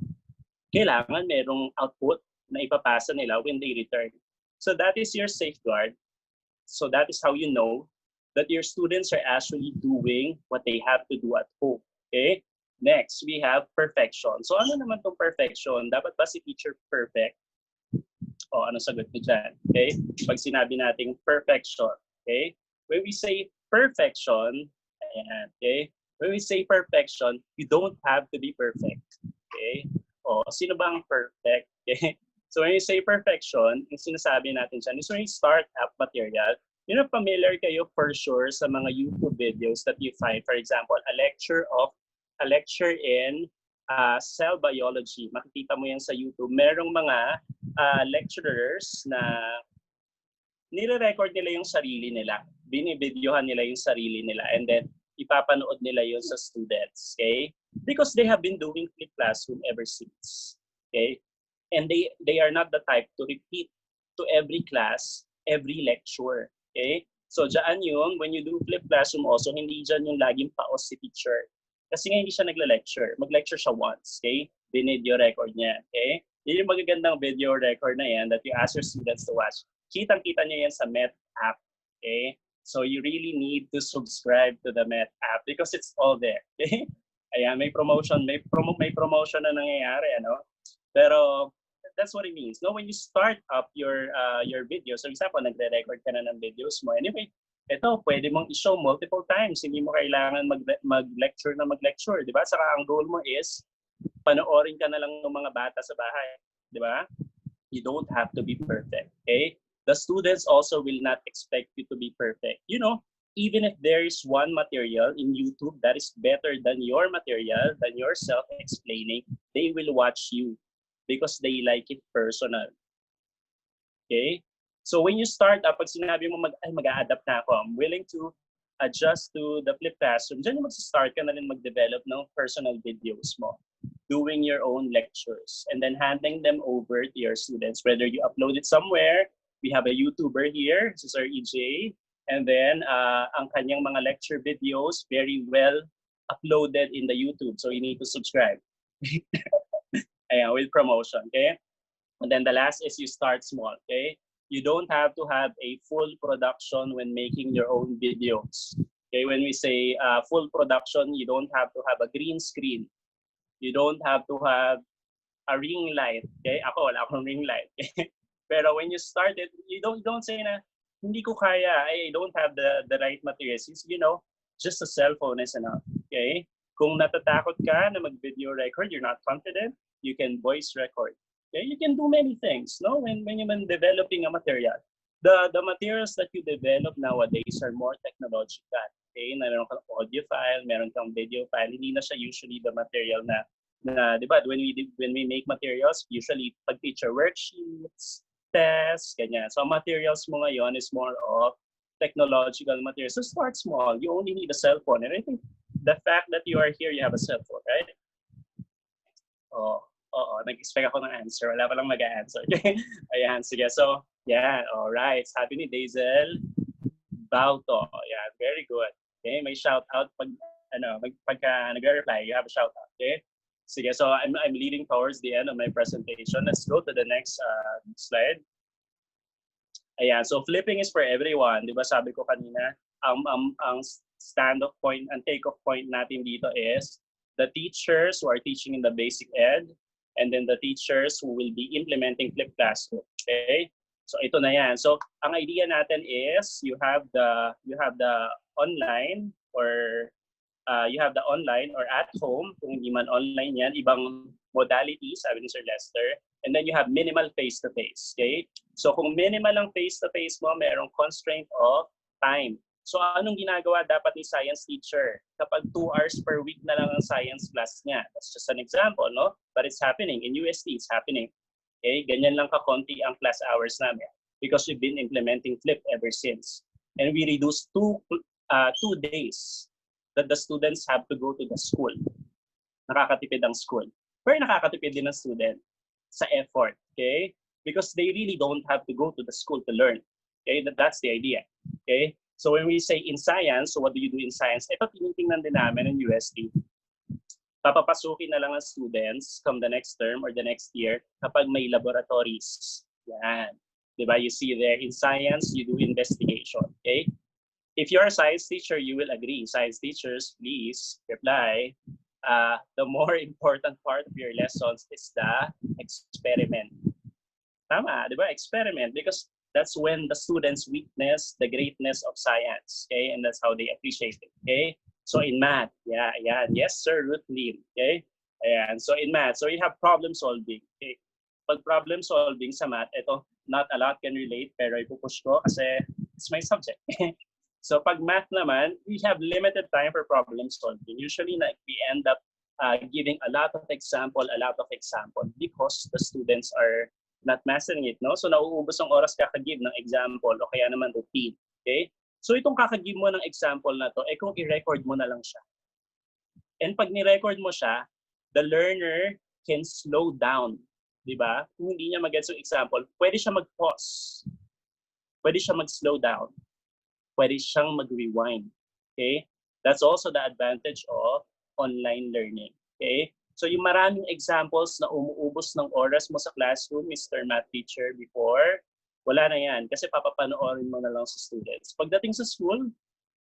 Kailangan merong output na ipapasa nila when they return. So, that is your safeguard. So, that is how you know that your students are actually doing what they have to do at home, okay? Next, we have perfection. So ano naman tong perfection? Dapat ba si teacher perfect? O ano sagot mo dyan? Okay? Pag sinabi nating perfection, okay? When we say perfection, ayan, okay? When we say perfection, you don't have to be perfect. Okay? O sino bang perfect? Okay? So when you say perfection, yung sinasabi natin dyan is when you start up material, you know, familiar kayo for sure sa mga YouTube videos that you find. For example, a lecture in cell biology. Makikita mo yan sa YouTube. Merong mga lecturers na nire-record nila yung sarili nila. Binibidyohan nila yung sarili nila. And then, ipapanood nila yun sa students. Okay? Because they have been doing flipped classroom ever since. Okay? And they are not the type to repeat to every class, every lecture. Okay? So, dyan yung, when you do flipped classroom also, hindi dyan yung laging paos si teacher. Kasi nga hindi siya nagla-lecture. Mag-lecture siya once, okay? Binidyo record niya, okay? Yun yung magagandang video record na yan that you ask your students to watch. Kitang-kita niya yan sa Met app, okay? So you really need to subscribe to the Met app because it's all there, okay? Ayan, may promotion na nangyayari, ano? Pero that's what it means. No, when you start up your videos, for example, nagre-record ka na ng videos mo. Anyway, ito, pwede mong i-show multiple times. Hindi mo kailangan mag-lecture na mag-lecture, di ba? Saka ang goal mo is, panoorin ka na lang ng mga bata sa bahay, di ba? You don't have to be perfect, okay? The students also will not expect you to be perfect. You know, even if there is one material in YouTube that is better than your material, than your self-explaining, they will watch you because they like it personal. Okay? So when you start up, pag sinabi mo mag-a-adapt na ako, I'm willing to adjust to the flipped classroom, dyan yung mag-start ka na rin mag-develop ng personal videos mo, doing your own lectures, and then handing them over to your students, whether you upload it somewhere. We have a YouTuber here, this is our EJ, and then ang kanyang mga lecture videos, very well uploaded in the YouTube, so you need to subscribe. Ayan, with promotion, okay? And then the last is you start small, okay? You don't have to have a full production when making your own videos. Okay, when we say full production, you don't have to have a green screen. You don't have to have a ring light. Okay, ako wala akong ring light. Pero when you start it, you don't say na hindi ko kaya, I don't have the right materials. You know, just a cell phone is enough. Okay, Kung natatakot ka na mag-video record, you're not confident, you can voice record. Okay? You can do many things, no? When you're developing a material. The materials that you develop nowadays are more technological. Okay? Meron kang audio file, meron kang video file. Hindi na siya usually the material na di ba, when we make materials, usually pag-teacher worksheets, tests, ganyan. So materials mo ngayon is more of technological materials. So start small. You only need a cell phone. And I think the fact that you are here, you have a cell phone, right? Oo, nag-expect ako ng answer. Wala pa lang mag-answer. Ayan, sige. So, yeah, all right. Sabi ni Daisel Bauto. Yeah, very good. Okay, may shout out pagka nagre-reply, you have a shout out. Okay? Sige, so I'm leading towards the end of my presentation. Let's go to the next slide. Ayan, so flipping is for everyone. Di ba sabi ko kanina, ang stand-off point, ang take-off point natin dito is the teachers who are teaching in the basic ed, and then the teachers who will be implementing flipped classroom. Okay? So ito na yan. So ang idea natin is you have the online or you have the online or at home, kung hindi man online yan, ibang modalities, sabi ni Sir Lester. And then you have minimal face-to-face, okay? So kung minimal ang face-to-face mo, merong constraint of time. So anong ginagawa dapat ni science teacher? Kapag 2 hours per week na lang ang science class niya. That's just an example, no? But it's happening. In UST, it's happening. Okay? Ganyan lang ka-konti ang class hours namin because we've been implementing Flip ever since. And we reduced 2 days that the students have to go to the school. Nakakatipid ang school. Pero nakakatipid din ang student sa effort, okay? Because they really don't have to go to the school to learn. Okay? That's the idea. Okay? So when we say in science, so what do you do in science? Ito tinitingnan din namin in UST. Papapasukin na lang ang students come the next term or the next year kapag may laboratories. Yan. Diba? You see there, in science, you do investigation. Okay? If you're a science teacher, you will agree. Science teachers, please reply. The more important part of your lessons is the experiment. Tama, di ba? Experiment, because that's when the students witness the greatness of science, okay? And that's how they appreciate it, okay? So in math, yeah, yes sir, Ruth Lim, okay? Ayan, so in math, so you have problem solving, okay? Pag problem solving sa math, ito, not a lot can relate, pero ipupush ko kasi it's my subject. So pag math naman, we have limited time for problem solving. Usually, we end up giving a lot of example because the students are not mastering it, no? So nauubos ang oras kaka-give ng example o kaya naman routine, okay? So itong kaka-give mo ng example na to, kung i-record mo na lang siya. And pag ni-record mo siya, the learner can slow down, di ba? Kung hindi niya mag-gets yung example, pwede siya mag-pause. Pwede siya mag-slow down. Pwede siyang mag-rewind. Okay? That's also the advantage of online learning. Okay? So yung maraming examples na umuubos ng oras mo sa classroom, Mr. Math Teacher, before, wala na yan. Kasi papapanoorin mo na lang sa students. Pagdating sa school,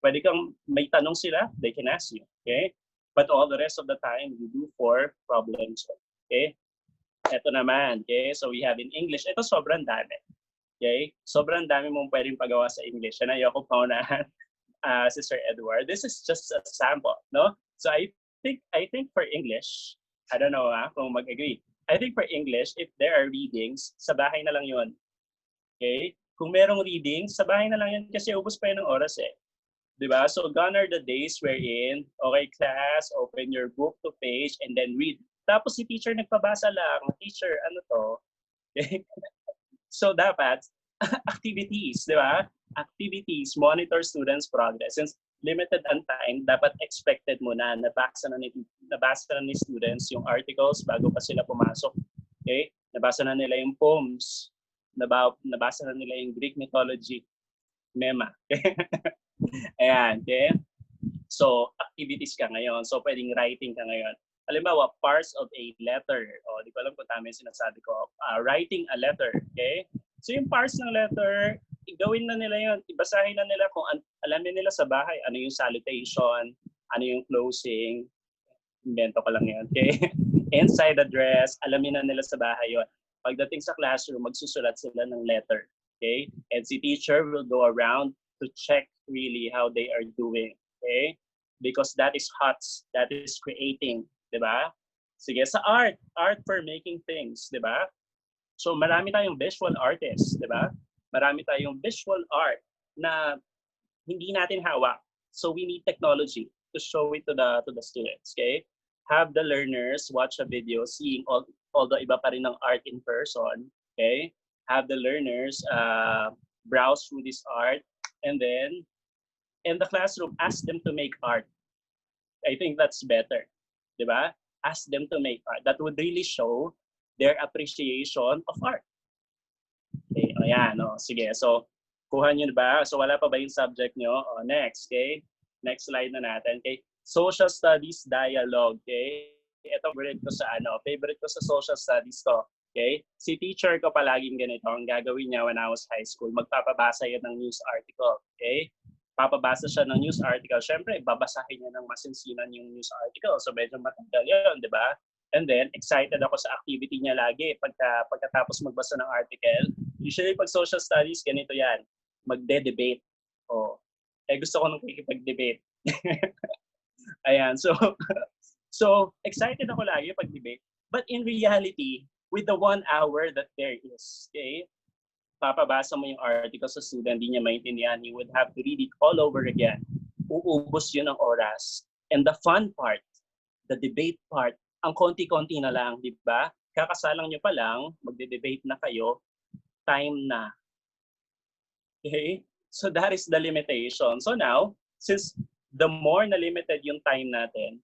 pwede kang may tanong sila, they can ask you. Okay? But all the rest of the time, you do for problems. Okay? Ito naman. Okay? So we have in English. Ito sobrang dami. Okay? Sobrang dami mong pwedeng pagawa sa English. And ayoko paunahan si Sir Edward. This is just a sample, no? So I think for English, I don't know kung mag-agree. I think for English, if there are readings, sa bahay na lang yun. Okay? Kung merong readings, sa bahay na lang yun kasi ubos pa yun ng oras eh. Diba? So gone are the days wherein, okay class, open your book to page and then read. Tapos si teacher nagpabasa lang. Teacher, ano to? Okay? So dapat, activities, di ba? Activities, monitor students' progress. Since limited ang time, dapat expected mo na nabasa na ni students yung articles bago pa sila pumasok. Okay? Nabasa na nila yung poems. Nabasa na nila yung Greek mythology. Mema. Ayan. Okay? So, activities ka ngayon. So, pwedeng writing ka ngayon. Halimbawa, parts of a letter. O, di ko alam kung tama yung sinasabi ko. Writing a letter. Okay? So, yung parts ng letter, gawin na nila yun. Ibasahin na nila kung alamin nila sa bahay. Ano yung salutation, ano yung closing. Invento ko lang yun. Okay? Inside address, alamin na nila sa bahay yun. Pagdating sa classroom, magsusulat sila ng letter. Okay? And si teacher will go around to check really how they are doing. Okay? because that is HOTS, that is creating, di ba? Sige, sa art for making things, di ba? So marami tayong visual artists, di ba? Marami tayong visual art na hindi natin hawak. So we need technology to show it to the students, okay? Have the learners watch a video seeing all the iba pa rin ng art in person, okay? Have the learners browse through this art, and then in the classroom, ask them to make art. I think that's better, di ba? Ask them to make art. That would really show their appreciation of art. Okay, ayan, sige. So, kuha nyo ba? So, wala pa ba yung subject nyo? Next, okay? Next slide na natin, okay? Social Studies Dialogue, okay? Ito, favorite ko sa Social Studies to, okay? Si teacher ko palaging ganito, ang gagawin niya when I was high school, magpapabasa yan ng news article, okay? Papabasa siya ng news article. Siyempre, babasahin niya ng masinsinan yung news article. So, medyo matagal yun, di ba? And then, excited ako sa activity niya lagi. Pagkatapos magbasa ng article, usually pag social studies, ganito yan. Magde-debate. Gusto ko nung kikipag-debate. Ayan, so excited ako lagi pag-debate. But in reality, with the 1 hour that there is, okay, papabasa mo yung article sa student, hindi niya maintindihan, he would have to read it all over again. Uubos yun ng oras. And the fun part, the debate part, ang konti-konti na lang, di ba? Kakasalang nyo pa lang, magde-debate na kayo, time na. Okay? So that is the limitation. So now, since the more na limited yung time natin,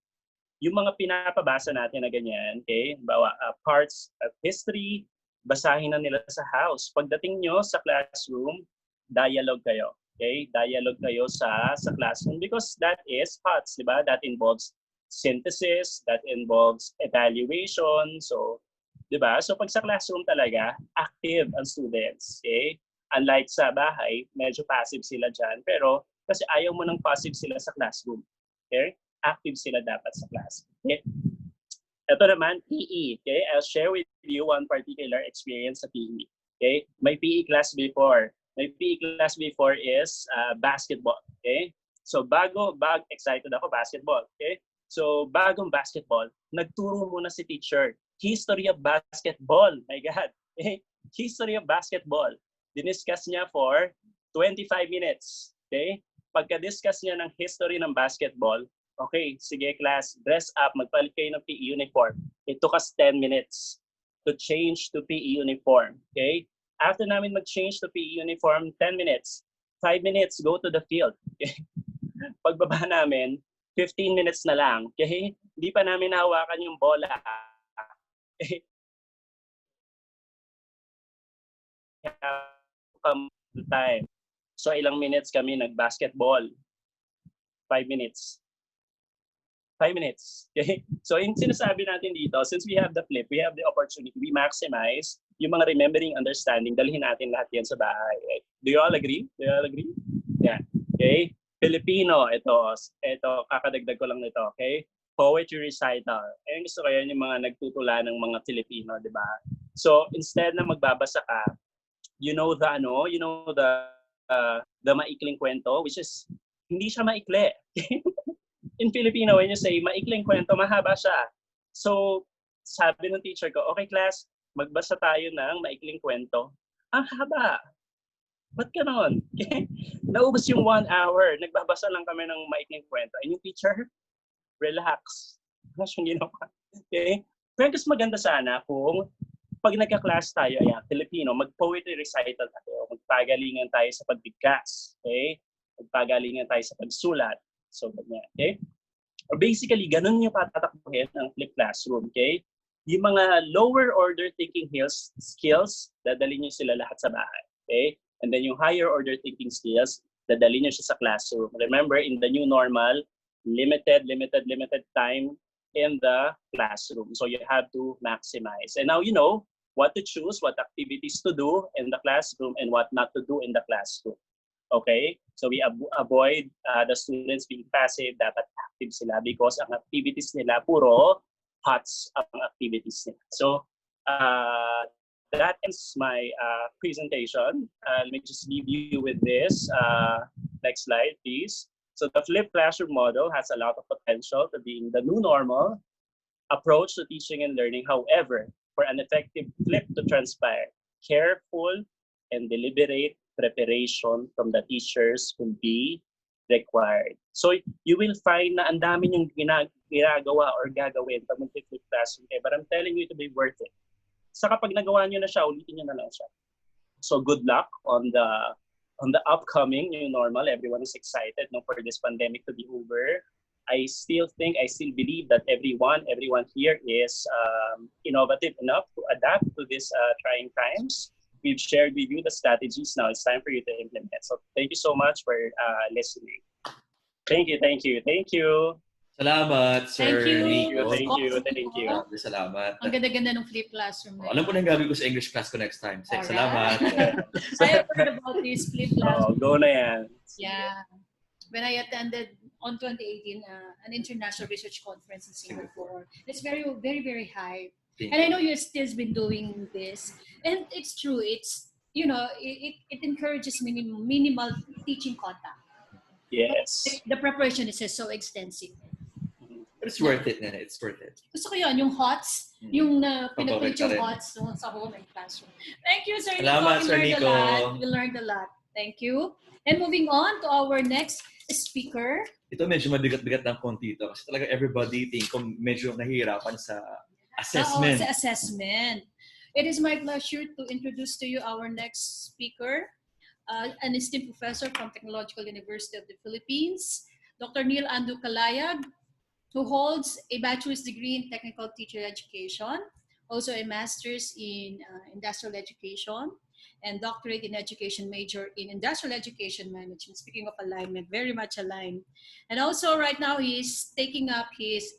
yung mga pinapabasa natin na ganyan, okay, bawa parts of history, basahin na nila sa house. Pagdating nyo sa classroom, dialogue kayo. Okay? Dialogue kayo sa classroom because that is HOTS, di ba? That involves synthesis, that involves evaluation. So, di ba? So, pag sa classroom talaga, active ang students. Okay? Unlike sa bahay, medyo passive sila dyan. Pero, kasi ayaw mo ng passive sila sa classroom. Okay? Active sila dapat sa class. Okay? Ito naman, PE. Okay? I'll share with you one particular experience sa PE. Okay? My PE class before. My PE class before is basketball. Okay? So, excited ako, basketball. Okay? So, bagong basketball, nagturo muna si teacher. History of basketball. My God. Okay? History of basketball. Diniscuss niya for 25 minutes. Okay? Pagka-discuss niya ng history ng basketball, okay, sige class, dress up, magpalit kayo ng PE uniform. It took us 10 minutes to change to PE uniform. Okay? After namin mag-change to PE uniform, 10 minutes. 5 minutes, go to the field. Okay? Pagbaba namin, 15 minutes na lang. Okay? Hindi pa namin nahawakan yung bola. Okay? Time. So, ilang minutes kami nag-basketball? 5 minutes. 5 minutes. Okay? So, yung sinasabi natin dito, since we have the flip, we have the opportunity, we maximize yung mga remembering, understanding, dalhin natin lahat yan sa bahay. Right? Do you all agree? Do you all agree? Yeah. Okay? Filipino, ito, kakadagdag ko lang nito, okay? Poetry recital. Gusto ko yan yung mga nagtutula ng mga Filipino, di ba? So, instead na magbabasa ka, you know the maikling kwento, which is, hindi siya maikli. In Filipino, when you say maikling kwento, mahaba siya. So, sabi ng teacher ko, okay class, magbasa tayo ng maikling kwento. Ang haba. Ba't ganon? Naubos yung 1 hour, nagbabasa lang kami ng maikling kwento. And yung teacher, relax. Ano siyang ginawa? Okay? Pero mas maganda sana kung pag nagka-class tayo, ayan, Filipino, mag-poetry recital tayo, magpagalingan tayo sa pagbigkas. Okay? Magpagalingan tayo sa pagsulat. So, ganyan. Okay? Or basically, ganun yung patatakbuhin ng flip classroom. Okay? Yung mga lower order thinking skills, dadalhin nyo sila lahat sa bahay. Okay? And then yung higher order thinking skills, dadalhin nyo siya sa classroom. Remember, in the new normal, limited time in the classroom. So you have to maximize. And now you know what to choose, what activities to do in the classroom and what not to do in the classroom. Okay? So we avoid the students being passive, dapat active sila because ang activities nila puro HOTS ang activities nila. So that is my presentation. Let me just leave you with this. Next slide, please. So the flipped classroom model has a lot of potential to being the new normal approach to teaching and learning. However, for an effective flip to transpire, careful and deliberate preparation from the teachers will be required. So you will find na ang dami yung ginagawa or gagawin pag mag-flip classroom kayo. But I'm telling you to be worth it. Sa kapag nagawa nyo na siya, ulitin nyo na lang siya. So good luck on the upcoming new normal. Everyone is excited for this pandemic to be over. I still believe that everyone here is innovative enough to adapt to these trying times. We've shared with you the strategies. Now it's time for you to implement. So thank you so much for listening. Thank you.
Salamat, Sir
Thank you.
Nico.
Thank you.
Salamat.
Ang ganda-ganda ng flip classroom na
Alam ko na yung gagawin ko sa English class ko next time.
Alright.
Salamat.
I have heard about this flip classroom.
Go na yan.
Yeah. When I attended on 2018 an international research conference in Singapore, it's very, very, very high. And I know you've still been doing this, and it's true. It's it encourages minimal teaching contact.
Yes.
The preparation is so extensive.
But it's worth it, Nene. It's worth it.
Gusto ko yun, yung HOTS, yung pinapalit yung
Paborito rin.
HOTS sa home and classroom. Thank you, Sir Nico.
Salamat, Sir Nico.
We learned a lot. Thank you. And moving on to our next speaker.
Ito medyo mabigat-bigat ng konti ito kasi talaga everybody think kung medyo nahihirapan sa assessment.
Sa assessment. It is my pleasure to introduce to you our next speaker, an esteemed professor from Technological University of the Philippines, Dr. Neil Andrew Calayag, who holds a bachelor's degree in technical teacher education, also a master's in industrial education, and doctorate in education major in industrial education management. Speaking of alignment, very much aligned. And also right now he is taking up his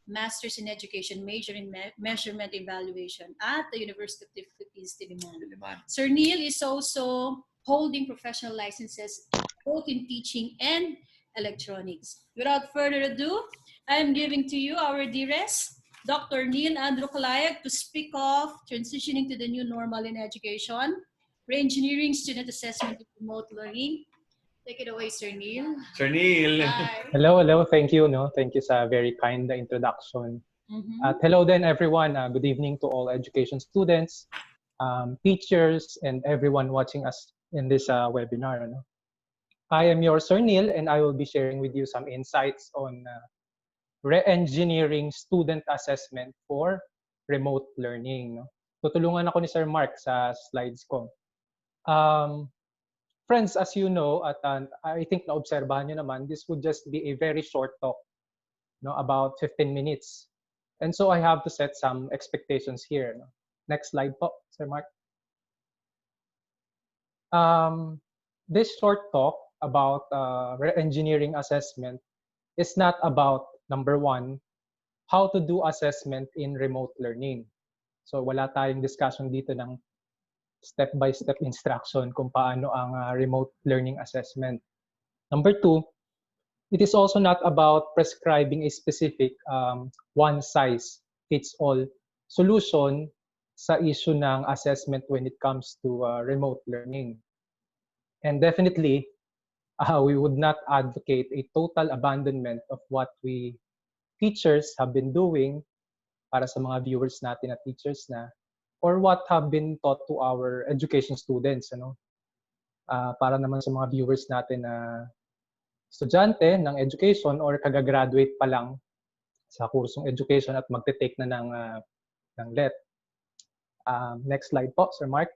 master's in education major in measurement evaluation at the University of the Philippines, Diliman. Sir Neil is also holding professional licenses both in teaching and electronics. Without further ado, I am giving to you our dearest Dr. Neil Andrew Calayag to speak of transitioning to the new normal in education, re-engineering student assessment and remote learning. Take it away, Sir Neil.
Sir Neil.
Hi.
Hello. Thank you. Thank you sa very kind introduction. At hello then everyone. Good evening to all education students, teachers, and everyone watching us in this webinar. I am your Sir Neil, and I will be sharing with you some insights on re-engineering student assessment for remote learning. Tutulungan ako ni Sir Mark sa slides ko. Friends, as you know, at I think naobserbahan nyo naman, this would just be a very short talk, about 15 minutes. And so I have to set some expectations here. Next slide po, Sir Mark. This short talk about re-engineering assessment is not about, number one, how to do assessment in remote learning. So wala tayong discussion dito ng step-by-step instruction kung paano ang remote learning assessment. Number two, it is also not about prescribing a specific one-size-fits-all solution sa issue ng assessment when it comes to remote learning. And definitely, we would not advocate a total abandonment of what we teachers have been doing para sa mga viewers natin at teachers na, or what have been taught to our education students, para naman sa mga viewers natin na estudyante ng education or kagagraduate pa lang sa kursong education at magte-take na ng LET. Next slide po, Sir Mark.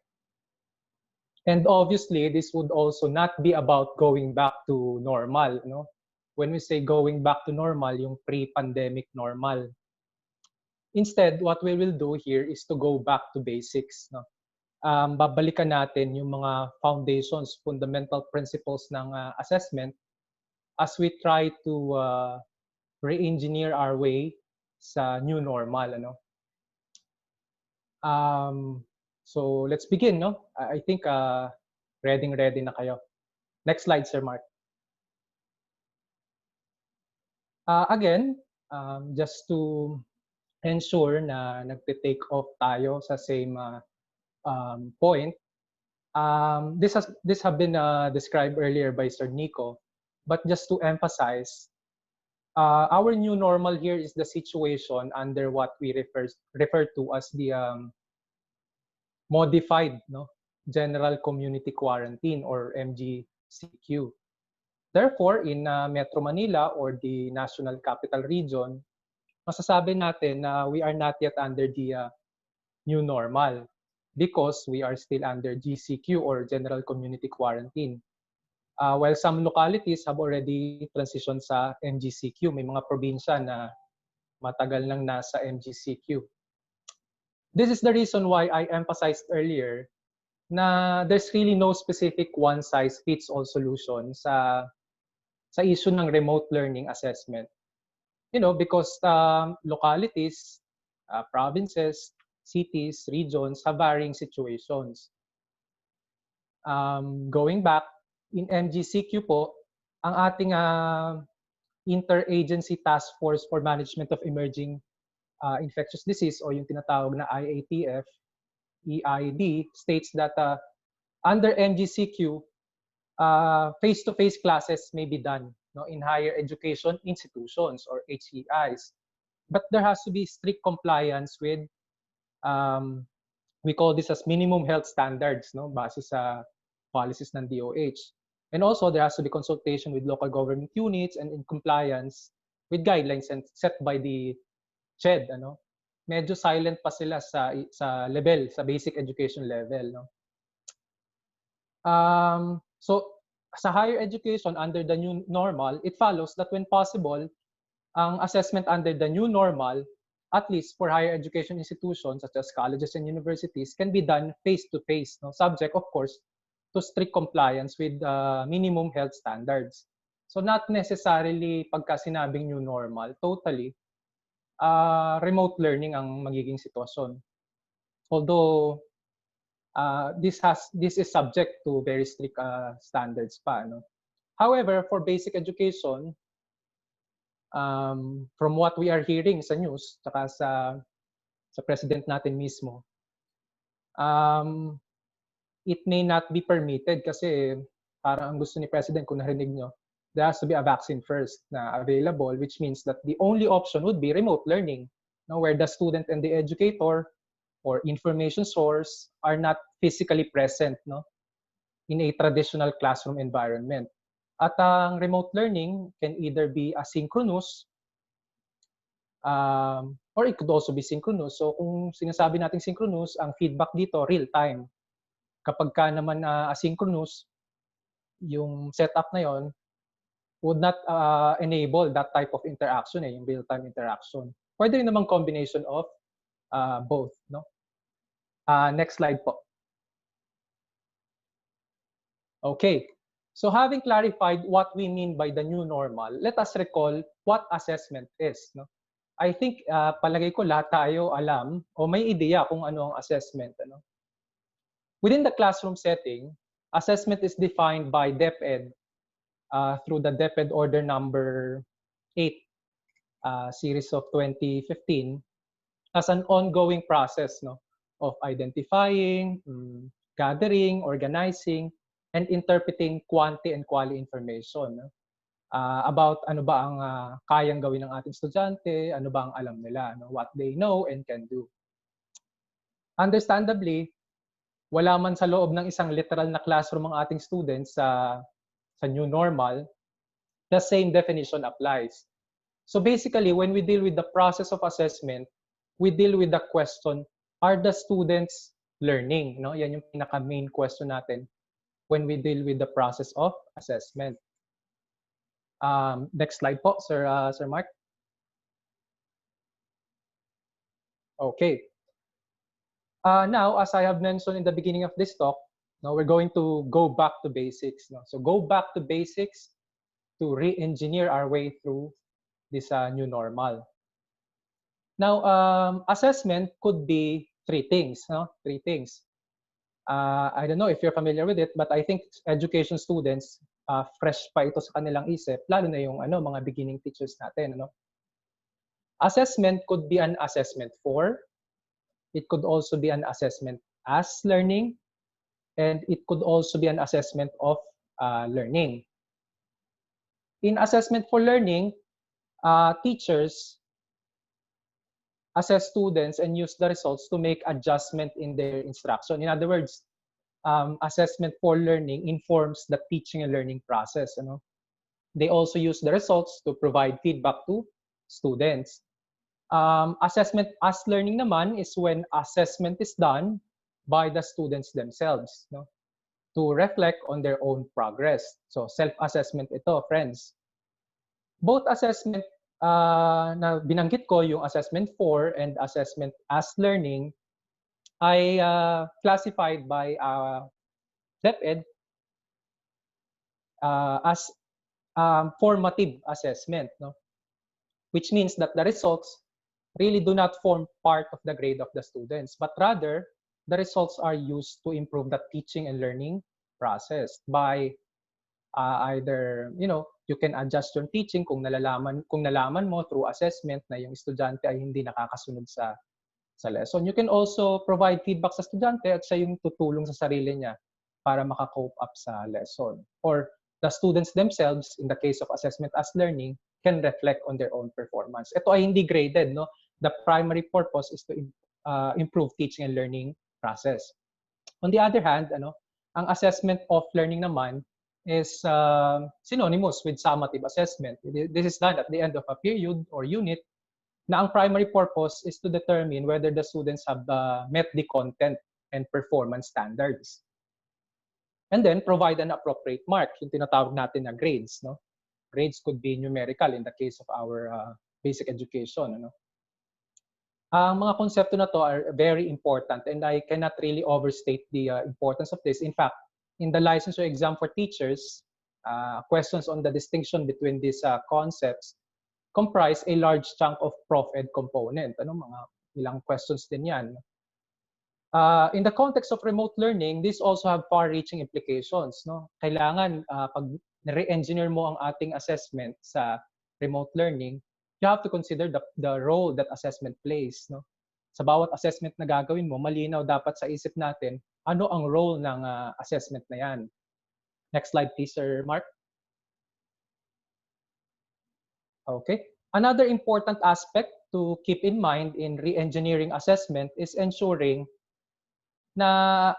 And obviously, this would also not be about going back to normal. When we say going back to normal, yung pre-pandemic normal. Instead, what we will do here is to go back to basics. Babalikan natin yung mga foundations, fundamental principles ng assessment as we try to re-engineer our way sa new normal. So let's begin. I think ready na kayo. Next slide, Sir Mark. Again, just to ensure na nagte-take off tayo sa same point. This have been described earlier by Sir Nico But just to emphasize, our new normal here is the situation under what we refer to as the modified, no, general community quarantine, or MGCQ. Therefore, in Metro Manila or the National Capital Region, masasabi natin na we are not yet under the new normal because we are still under GCQ or General Community Quarantine. While some localities have already transitioned sa MGCQ, may mga probinsya na matagal nang nasa MGCQ. This is the reason why I emphasized earlier na there's really no specific one-size-fits-all solution sa issue ng remote learning assessment. You know, because localities, provinces, cities, regions have varying situations. Going back, in MGCQ po, ang ating Interagency Task Force for Management of Emerging Infectious Disease, o yung tinatawag na IATF, EID, states that under MGCQ, face-to-face classes may be done, no, in higher education institutions or HEIs. But there has to be strict compliance with, we call this as minimum health standards, no, base sa policies ng DOH. And also, there has to be consultation with local government units and in compliance with guidelines set by the CHED. Ano? Medyo silent pa sila sa level, sa basic education level. No? So, sa higher education, under the new normal, it follows that when possible, ang assessment under the new normal, at least for higher education institutions such as colleges and universities, can be done face-to-face, no? Subject, of course, to strict compliance with minimum health standards. So not necessarily pagka sinabing new normal, totally, remote learning ang magiging sitwasyon. Although, this is subject to very strict standards pa. No? However, for basic education, from what we are hearing sa news, saka sa president natin mismo, it may not be permitted kasi parang ang gusto ni president, kung narinig nyo, there has to be a vaccine first na available, which means that the only option would be remote learning, no, where the student and the educator or information source are not physically present, no, in a traditional classroom environment. At ang remote learning can either be asynchronous or it could also be synchronous. So kung sinasabi natin synchronous, ang feedback dito real time. Kapag ka naman asynchronous, yung setup na yon would not enable that type of interaction, yung real-time interaction. Pwede rin namang combination of both. No? Next slide po. Okay. So having clarified what we mean by the new normal, let us recall what assessment is. No? I think palagay ko lahat tayo alam o may ideya kung ano ang assessment. Ano? Within the classroom setting, assessment is defined by DepEd through the DepEd Order Number 8, series of 2015, as an ongoing process, no, of identifying, gathering, organizing, and interpreting quanti and quali information about ano ba ang kayang gawin ng ating estudyante, ano ba ang alam nila, no, what they know and can do. Understandably, wala man sa loob ng isang literal na classroom ang ating students sa new normal, the same definition applies. So basically, when we deal with the process of assessment, we deal with the question, are the students learning? No? Yan yung pinaka-main question natin when we deal with the process of assessment. Next slide po, Sir Mark. Okay. Now, as I have mentioned in the beginning of this talk, now we're going to go back to basics. No? So go back to basics to re-engineer our way through this new normal. Now, assessment could be three things. No? Three things. I don't know if you're familiar with it, but I think education students, fresh pa ito sa kanilang isip, lalo na yung mga beginning teachers natin. Ano? Assessment could be an assessment for, it could also be an assessment as learning, and it could also be an assessment of learning. in assessment for learning, teachers assess students and use the results to make adjustment in their instruction. In other words, assessment for learning informs the teaching and learning process. They also use the results to provide feedback to students. Assessment as learning naman is when assessment is done by the students themselves, to reflect on their own progress. So self-assessment ito, friends. Both assessment na binanggit ko, yung assessment for and assessment as learning, ay classified by DepEd as formative assessment, which means that the results really do not form part of the grade of the students, but rather the results are used to improve the teaching and learning process by either, you can adjust your teaching kung nalaman mo through assessment na yung estudyante ay hindi nakakasunod sa lesson. You can also provide feedback sa estudyante at siya yung tutulong sa sarili niya para maka-cope up sa lesson. Or the students themselves, in the case of assessment as learning, can reflect on their own performance. Ito ay hindi graded, no? The primary purpose is to improve teaching and learning process. On the other hand, ang assessment of learning naman is synonymous with summative assessment. This is done at the end of a period or unit na ang primary purpose is to determine whether the students have met the content and performance standards. And then provide an appropriate mark, yung tinatawag natin na grades. Grades could be numerical in the case of our basic education. Ang mga konsepto na to are very important and I cannot really overstate the importance of this. In fact, in the licensure exam for teachers, questions on the distinction between these concepts comprise a large chunk of Prof Ed component. Mga ilang questions din yan. In the context of remote learning, these also have far-reaching implications. Kailangan, pag re-engineer mo ang ating assessment sa remote learning, you have to consider the role that assessment plays. Sa bawat assessment na gagawin mo, malinaw dapat sa isip natin ano ang role ng assessment na yan. Next slide, please, Sir Mark. Okay. Another important aspect to keep in mind in re-engineering assessment is ensuring na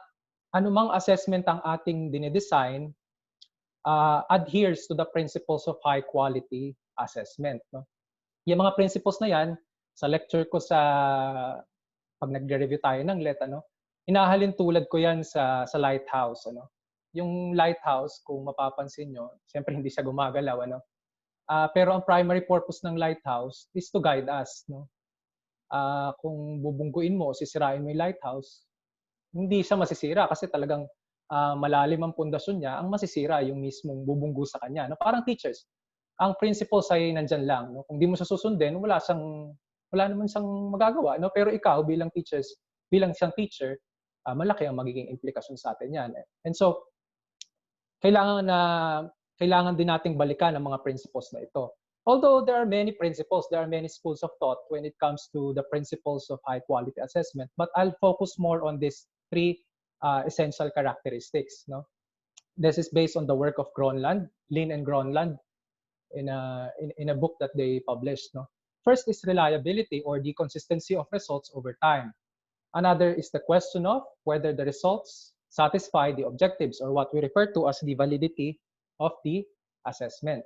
anumang assessment ang ating dinedesign adheres to the principles of high quality assessment. Yung mga principles na yan, sa lecture ko pag nagre-review tayo ng LET, inahalin tulad ko yan sa Lighthouse. Yung Lighthouse, kung mapapansin nyo, siyempre hindi siya gumagalaw. Pero ang primary purpose ng Lighthouse is to guide us. Kung bubungguin mo o sisirain mo yung Lighthouse, hindi siya masisira kasi talagang malalim ang pundasyon niya, ang masisira yung mismong bubunggu sa kanya. Parang teachers, ang principles ay nandyan lang. Kung di mo siya susundin, wala naman siyang magagawa. Pero ikaw bilang siyang teacher, malaki ang magiging implikasyon sa atin yan. And so, kailangan din nating balikan ang mga principles na ito. Although there are many principles, there are many schools of thought when it comes to the principles of high quality assessment, but I'll focus more on these three essential characteristics. This is based on the work of Lin and Gronland in a book that they published. First is reliability or the consistency of results over time. Another is the question of whether the results satisfy the objectives or what we refer to as the validity of the assessment.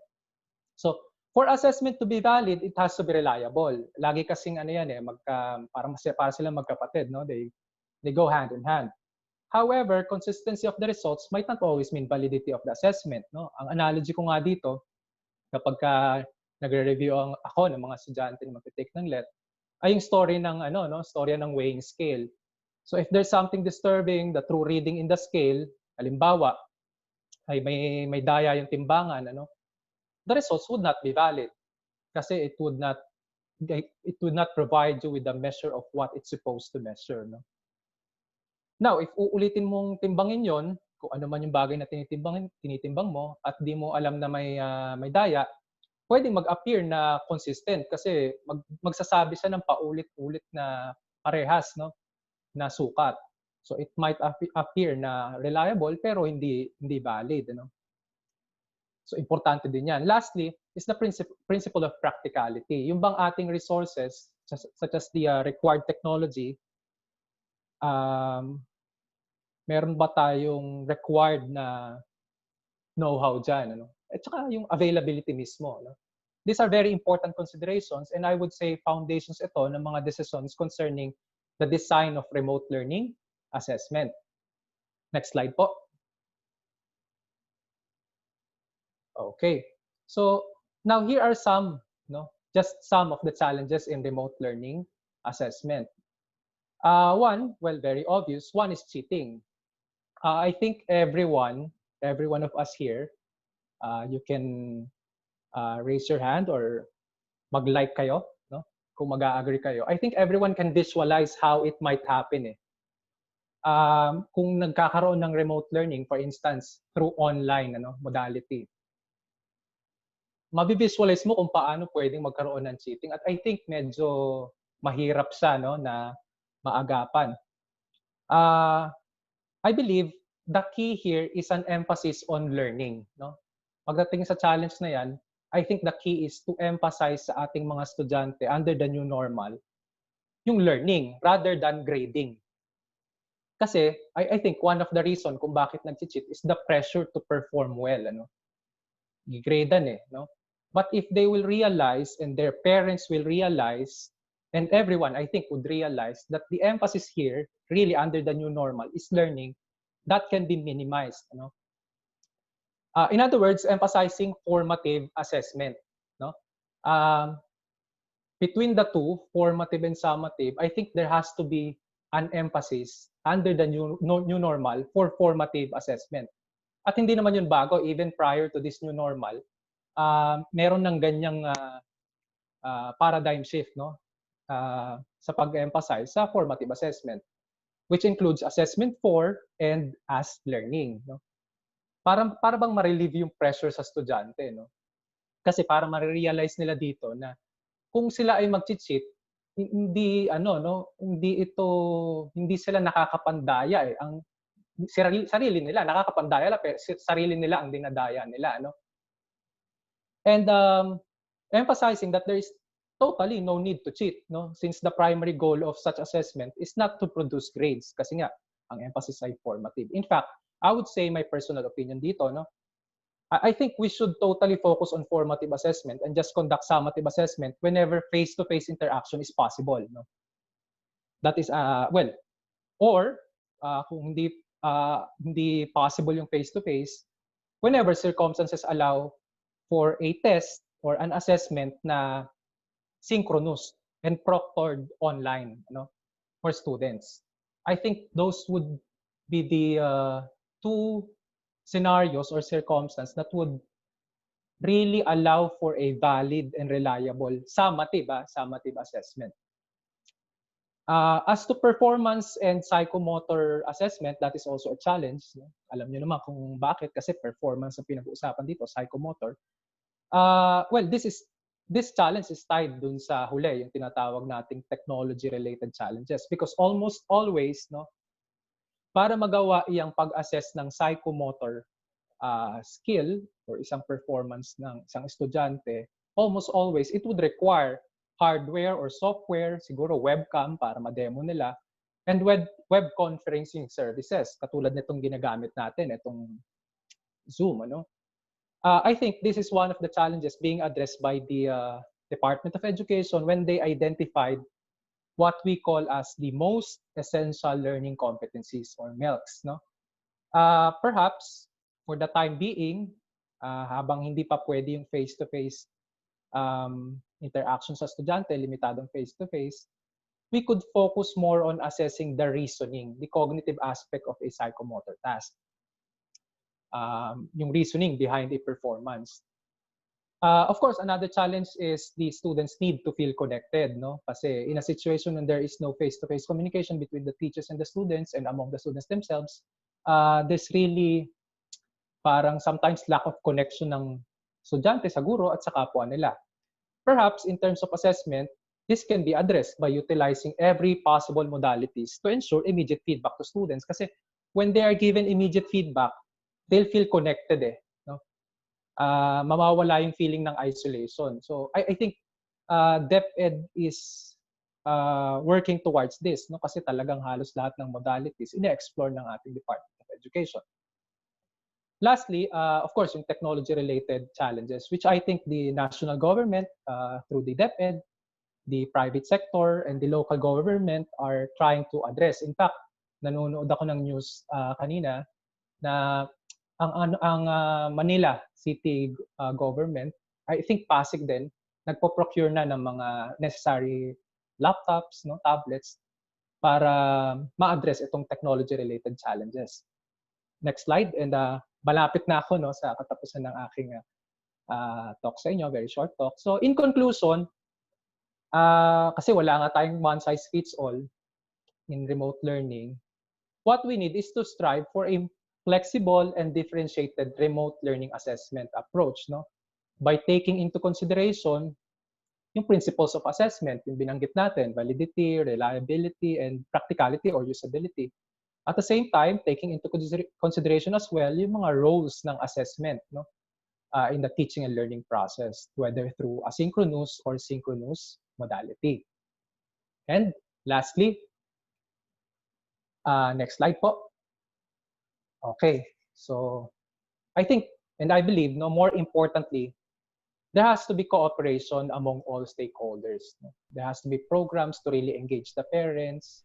So, for assessment to be valid, it has to be reliable. Lagi kasing para silang magkapatid, they go hand in hand. However, consistency of the results might not always mean validity of the assessment. Ang analogy ko nga dito, kapag nagre-review ako ng mga estudyante na mag-take ng LET, ay yung story ng weighing scale. So if there's something disturbing, the true reading in the scale, halimbawa, ay may daya yung timbangan, the results would not be valid kasi it would not provide you with the measure of what it's supposed to measure. Now, if uulitin mong timbangin yon, kung ano man yung bagay na tinitimbang mo at di mo alam na may daya, pwedeng mag-appear na consistent kasi magsasabi siya ng paulit-ulit na parehas na sukat. So it might appear na reliable pero hindi valid. So importante din yan. Lastly, is the principle of practicality. Yung bang ating resources, such as the required technology, meron ba tayong required na know-how dyan? Ano? At saka yung availability mismo. No? These are very important considerations, and I would say foundations ito ng mga decisions concerning the design of remote learning assessment. Next slide po. Okay. So now here are some, just some of the challenges in remote learning assessment. One, well, very obvious. One is cheating. I think every one of us here, you can raise your hand or mag-like kayo, no? Kung mag-agree kayo. I think everyone can visualize how it might happen. Kung nagkakaroon ng remote learning, for instance, through online modality, mabivisualize mo kung paano pwedeng magkaroon ng cheating. At I think medyo mahirap siya na maagapan. I believe the key here is an emphasis on learning. Pagdating sa challenge na yan, I think the key is to emphasize sa ating mga estudyante under the new normal yung learning rather than grading. Kasi I think one of the reason kung bakit nag-cheat is the pressure to perform well. Gigradean no? But if they will realize and their parents will realize and everyone, I think, would realize that the emphasis here, really under the new normal, is learning, that can be minimized. In other words, emphasizing formative assessment. Between the two, formative and summative, I think there has to be an emphasis under the new normal for formative assessment. At hindi naman yun bago, even prior to this new normal, meron ng ganyang paradigm shift sa pag-emphasize sa formative assessment, which includes assessment for and as learning. Para bang ma-relieve yung pressure sa estudyante. Kasi para ma-realize nila dito na kung sila ay mag-cheat, hindi sila nakakapandaya. Ang sarili nila nakakapandaya, pero sarili nila ang dinadaya nila. And emphasizing that there is totally no need to cheat, since the primary goal of such assessment is not to produce grades, kasi nga ang emphasis ay formative. In fact, I would say my personal opinion dito, I think we should totally focus on formative assessment and just conduct summative assessment whenever face-to-face interaction is possible. That is or kung hindi possible yung face-to-face, whenever circumstances allow for a test or an assessment na synchronous and proctored online for students. I think those would be the two scenarios or circumstances that would really allow for a valid and reliable summative assessment. As to performance and psychomotor assessment, that is also a challenge. Alam niyo naman kung bakit, kasi performance ang pinag-uusapan dito, psychomotor. Well, this challenge is tied dun sa huli, yung tinatawag nating technology-related challenges, because almost always, para magawa iyang pag-assess ng psychomotor skill or isang performance ng isang estudyante, almost always it would require hardware or software, siguro webcam para ma-demo nila, and web conferencing services, katulad nitong ginagamit natin, itong Zoom. I think this is one of the challenges being addressed by the Department of Education when they identified what we call as the most essential learning competencies, or MELCs. Perhaps for the time being, habang hindi pa pwede yung face-to-face interaction sa estudyante, limitadong face-to-face, we could focus more on assessing the reasoning, the cognitive aspect of a psychomotor task. Yung reasoning behind a performance. Of course, another challenge is the students need to feel connected, Kasi in a situation when there is no face-to-face communication between the teachers and the students and among the students themselves, there's really parang sometimes lack of connection ng estudyante sa guro at sa kapwa nila. Perhaps in terms of assessment, this can be addressed by utilizing every possible modalities to ensure immediate feedback to students. Kasi when they are given immediate feedback, they'll feel connected. mawawala yung feeling ng isolation. So I think DepEd is working towards this, no? Kasi talagang halos lahat ng modalities ina-explore ng ating Department of Education. Lastly, of course, yung technology-related challenges, which I think the national government, through the DepEd, the private sector, and the local government are trying to address. In fact, nanonood ako ng news kanina na ang Manila City government, I think Pasig din, nagpo-procure na ng mga necessary laptops, no, tablets, para ma-address itong technology-related challenges. Next slide, and malapit na ako, no, sa katapusan ng aking talk sa inyo, very short talk. So in conclusion, kasi wala nga tayong one size fits all in remote learning, what we need is to strive for a flexible and differentiated remote learning assessment approach, no? By taking into consideration yung principles of assessment, yung binanggit natin, validity, reliability, and practicality or usability. At the same time, taking into consideration as well yung mga roles ng assessment, no? In the teaching and learning process, whether through asynchronous or synchronous modality. And lastly, next slide po. Okay, so I think, and I believe, no, more importantly, there has to be cooperation among all stakeholders. No? There has to be programs to really engage the parents.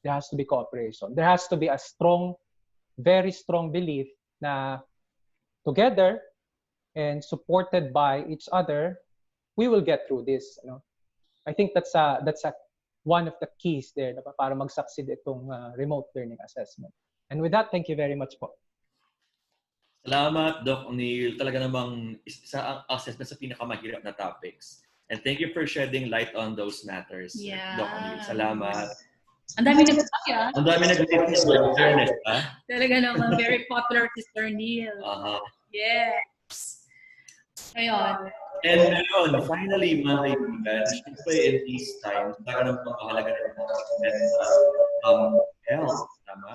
There has to be cooperation. There has to be a strong, very strong belief na together and supported by each other, we will get through this. You know? I think that's one of the keys there para mag-succeed itong remote learning assessment. And with that, thank you very much po.
Salamat, Doc Neil. Talaga namang isa ang assessment sa pinakamahirap na topics. And thank you for shedding light on those matters,
Yeah.
Doc Neil. Salamat.
Ang dami nagsasabi, ah.
Ang dami nag-witness with fairness, ha?
Talaga naman, very popular si Sir Neil. Yes. Ayun.
And ngayon, finally, mga kaibigan, syempre in these times, talaga namang mahalaga na health, tama?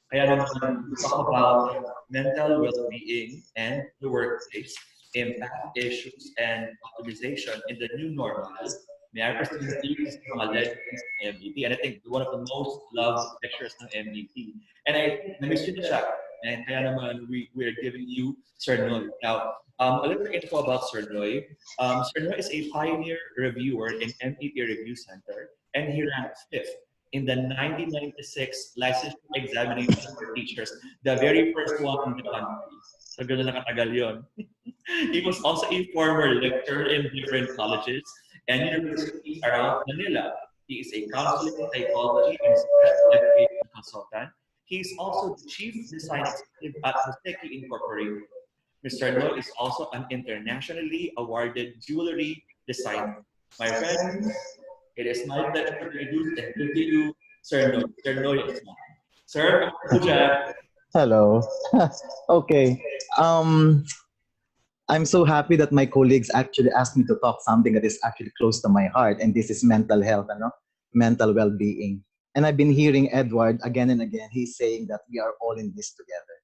Kaya naman, talk about mental well-being and the workplace, impact issues, and optimization in the new normal. May I present to you mga legends ng MBT, and I think one of the most loved lecturers ng MBT. And I think na-miss yun na siya. And kaya naman, we're giving you Sir Noy. Now, a little info about Sir Noy. Sir Noy is a pioneer reviewer in MBT Review Center, and he ranked 5th in the 1996 licensure examination for teachers, the very first one in the country. So, gano'n na katagal yun. He was also a former lecturer in different colleges and universities around Manila. He is a counseling, psychology, and special education consultant. He is also the chief design executive at Hoseki Incorporated. Mr. Noy is also an internationally awarded jewelry designer. My friends, it is my pleasure to introduce and give you Sir Noy. Sir Noy is mine. Sir, Puja.
Hello. Okay. I'm so happy that my colleagues actually asked me to talk something that is actually close to my heart, and this is mental health, mental well-being. And I've been hearing Edward again and again. He's saying that we are all in this together.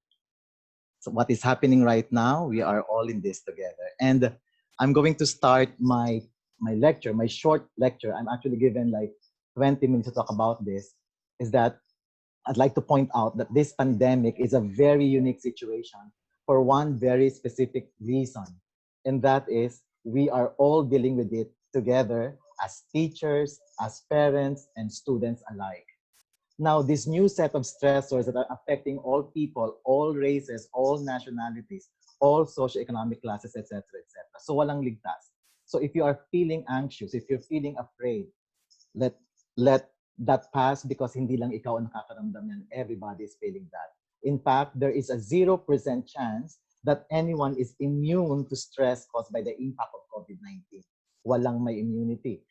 So what is happening right now, we are all in this together. And I'm going to start my lecture, my short lecture. I'm actually given like 20 minutes to talk about this. Is that I'd like to point out that this pandemic is a very unique situation for one very specific reason. And that is we are all dealing with it together as teachers, as parents, and students alike. Now, this new set of stressors that are affecting all people, all races, all nationalities, all socioeconomic classes, etc., etc. So walang ligtas. So if you are feeling anxious, if you're feeling afraid, let that pass, because hindi lang ikaw ang nakakaramdam yan. Everybody is feeling that. In fact, there is a 0% chance that anyone is immune to stress caused by the impact of COVID-19. Walang may immunity.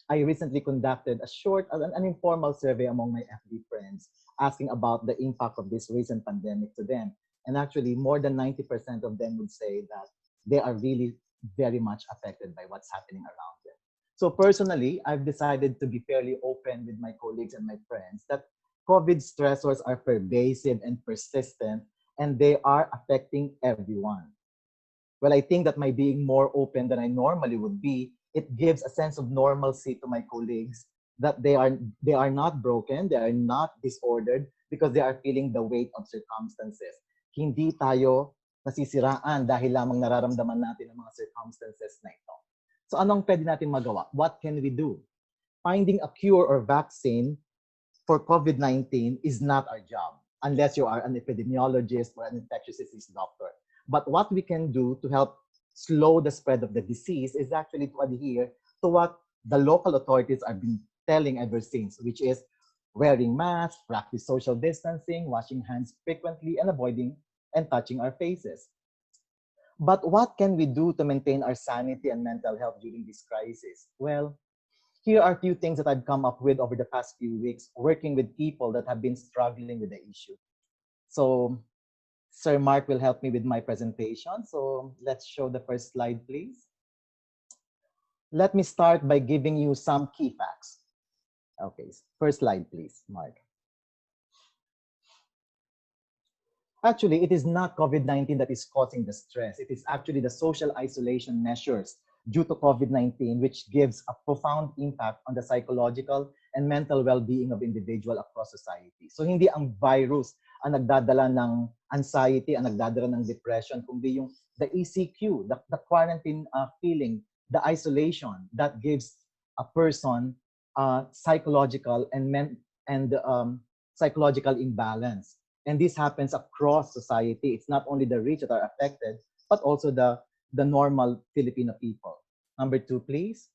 I recently conducted an informal survey among my FB friends asking about the impact of this recent pandemic to them. And actually, more than 90% of them would say that they are really very much affected by what's happening around them. So personally, I've decided to be fairly open with my colleagues and my friends that COVID stressors are pervasive and persistent, and they are affecting everyone. Well, I think that my being more open than I normally would be, it gives a sense of normalcy to my colleagues that they are not broken, they are not disordered because they are feeling the weight of circumstances. Hindi tayo nasisiraan dahil lamang nararamdaman natin ang mga circumstances na ito. So anong pwede natin magawa? What can we do? Finding a cure or vaccine for COVID-19 is not our job unless you are an epidemiologist or an infectious disease doctor. But what we can do to help slow the spread of the disease is actually to adhere to what the local authorities have been telling ever since, which is wearing masks, practice social distancing, washing hands frequently, and avoiding and touching our faces. But what can we do to maintain our sanity and mental health during this crisis? Well, here are a few things that I've come up with over the past few weeks, working with people that have been struggling with the issue. So, Sir Mark will help me with my presentation. So let's show the first slide, please. Let me start by giving you some key facts. Okay, first slide, please, Mark. Actually, it is not COVID-19 that is causing the stress. It is actually the social isolation measures due to COVID-19, which gives a profound impact on the psychological and mental well-being of individual across society. So hindi ang virus ang nagdadala ng anxiety, ang nagdadala ng depression, kundi yung the ECQ, the quarantine feeling, the isolation that gives a person psychological and psychological imbalance. And this happens across society. It's not only the rich that are affected, but also the normal Filipino people. Number 2, please.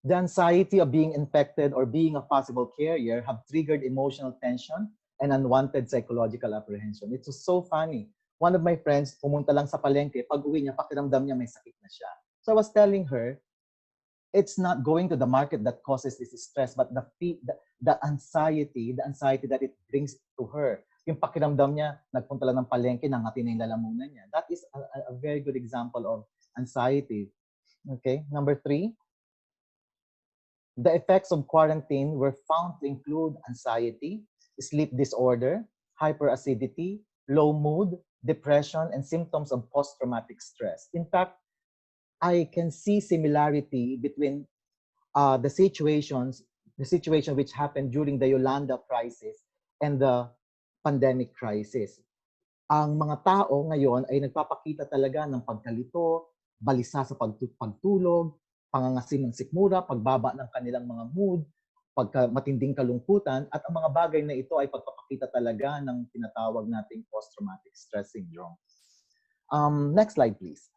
The anxiety of being infected or being a possible carrier have triggered emotional tension and unwanted psychological apprehension. It's so funny. One of my friends, pumunta lang sa palengke, pag uwi niya, pakiramdam niya may sakit na siya. So I was telling her, it's not going to the market that causes this stress, but the anxiety that it brings to her. Yung pakiramdam niya, nagpunta lang ng palengke, nangati na yung lalamunan niya. That is a very good example of anxiety. Okay, number 3. The effects of quarantine were found to include anxiety, sleep disorder, hyperacidity, low mood, depression, and symptoms of post-traumatic stress. In fact, I can see similarity between the situation which happened during the Yolanda crisis and the pandemic crisis. Ang mga tao ngayon ay nagpapakita talaga ng pagkalito, balisa sa pagtulog, pangangasim ng sikmura, pagbaba ng kanilang mga mood, matinding kalungkutan, at ang mga bagay na ito ay pagpapakita talaga ng tinatawag nating post-traumatic stress syndrome. Next slide, please.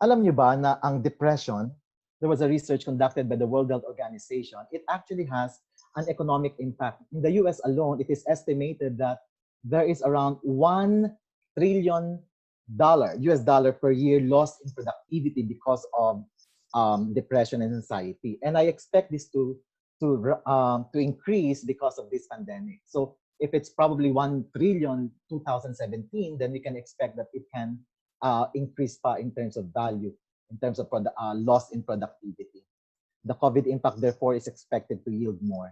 Alam niyo ba na ang depression, there was a research conducted by the World Health Organization, it actually has an economic impact. In the US alone, it is estimated that there is around $1 trillion US dollar per year lost in productivity because of depression and anxiety. And I expect this to increase because of this pandemic. So if it's probably 1 trillion 2017, then we can expect that it can increase pa in terms of value, in terms of loss in productivity. The COVID impact, therefore, is expected to yield more.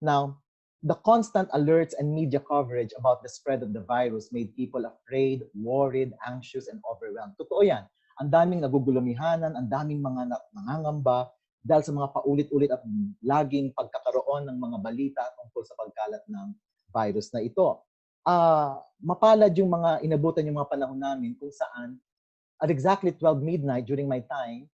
Now, the constant alerts and media coverage about the spread of the virus made people afraid, worried, anxious, and overwhelmed. Totoo yan. Ang daming nagugulumihanan, ang daming mga nangangamba dahil sa mga paulit-ulit at laging pagkakaroon ng mga balita tungkol sa pagkalat ng virus na ito. Mapalad yung mga inabutan yung mga panahon namin kung saan at exactly 12 midnight during my time,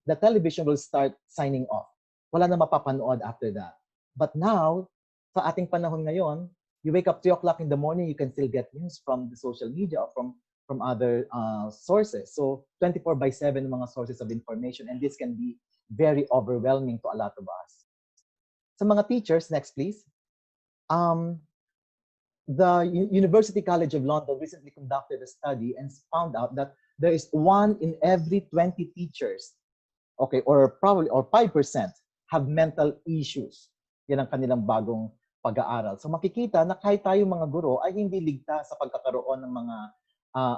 the television will start signing off. Wala na mapapanood after that. But now, sa ating panahon ngayon, you wake up 3 o'clock in the morning, you can still get news from the social media or from other sources. So 24/7 mga sources of information, and this can be very overwhelming to a lot of us. Sa mga teachers, next please. The University College of London recently conducted a study and found out that there is 1 in every 20 teachers, okay, or 5% have mental issues. Yan ang kanilang bagong pag-aaral. So makikita na kahit tayo mga guro ay hindi ligtas sa pagkakaroon ng mga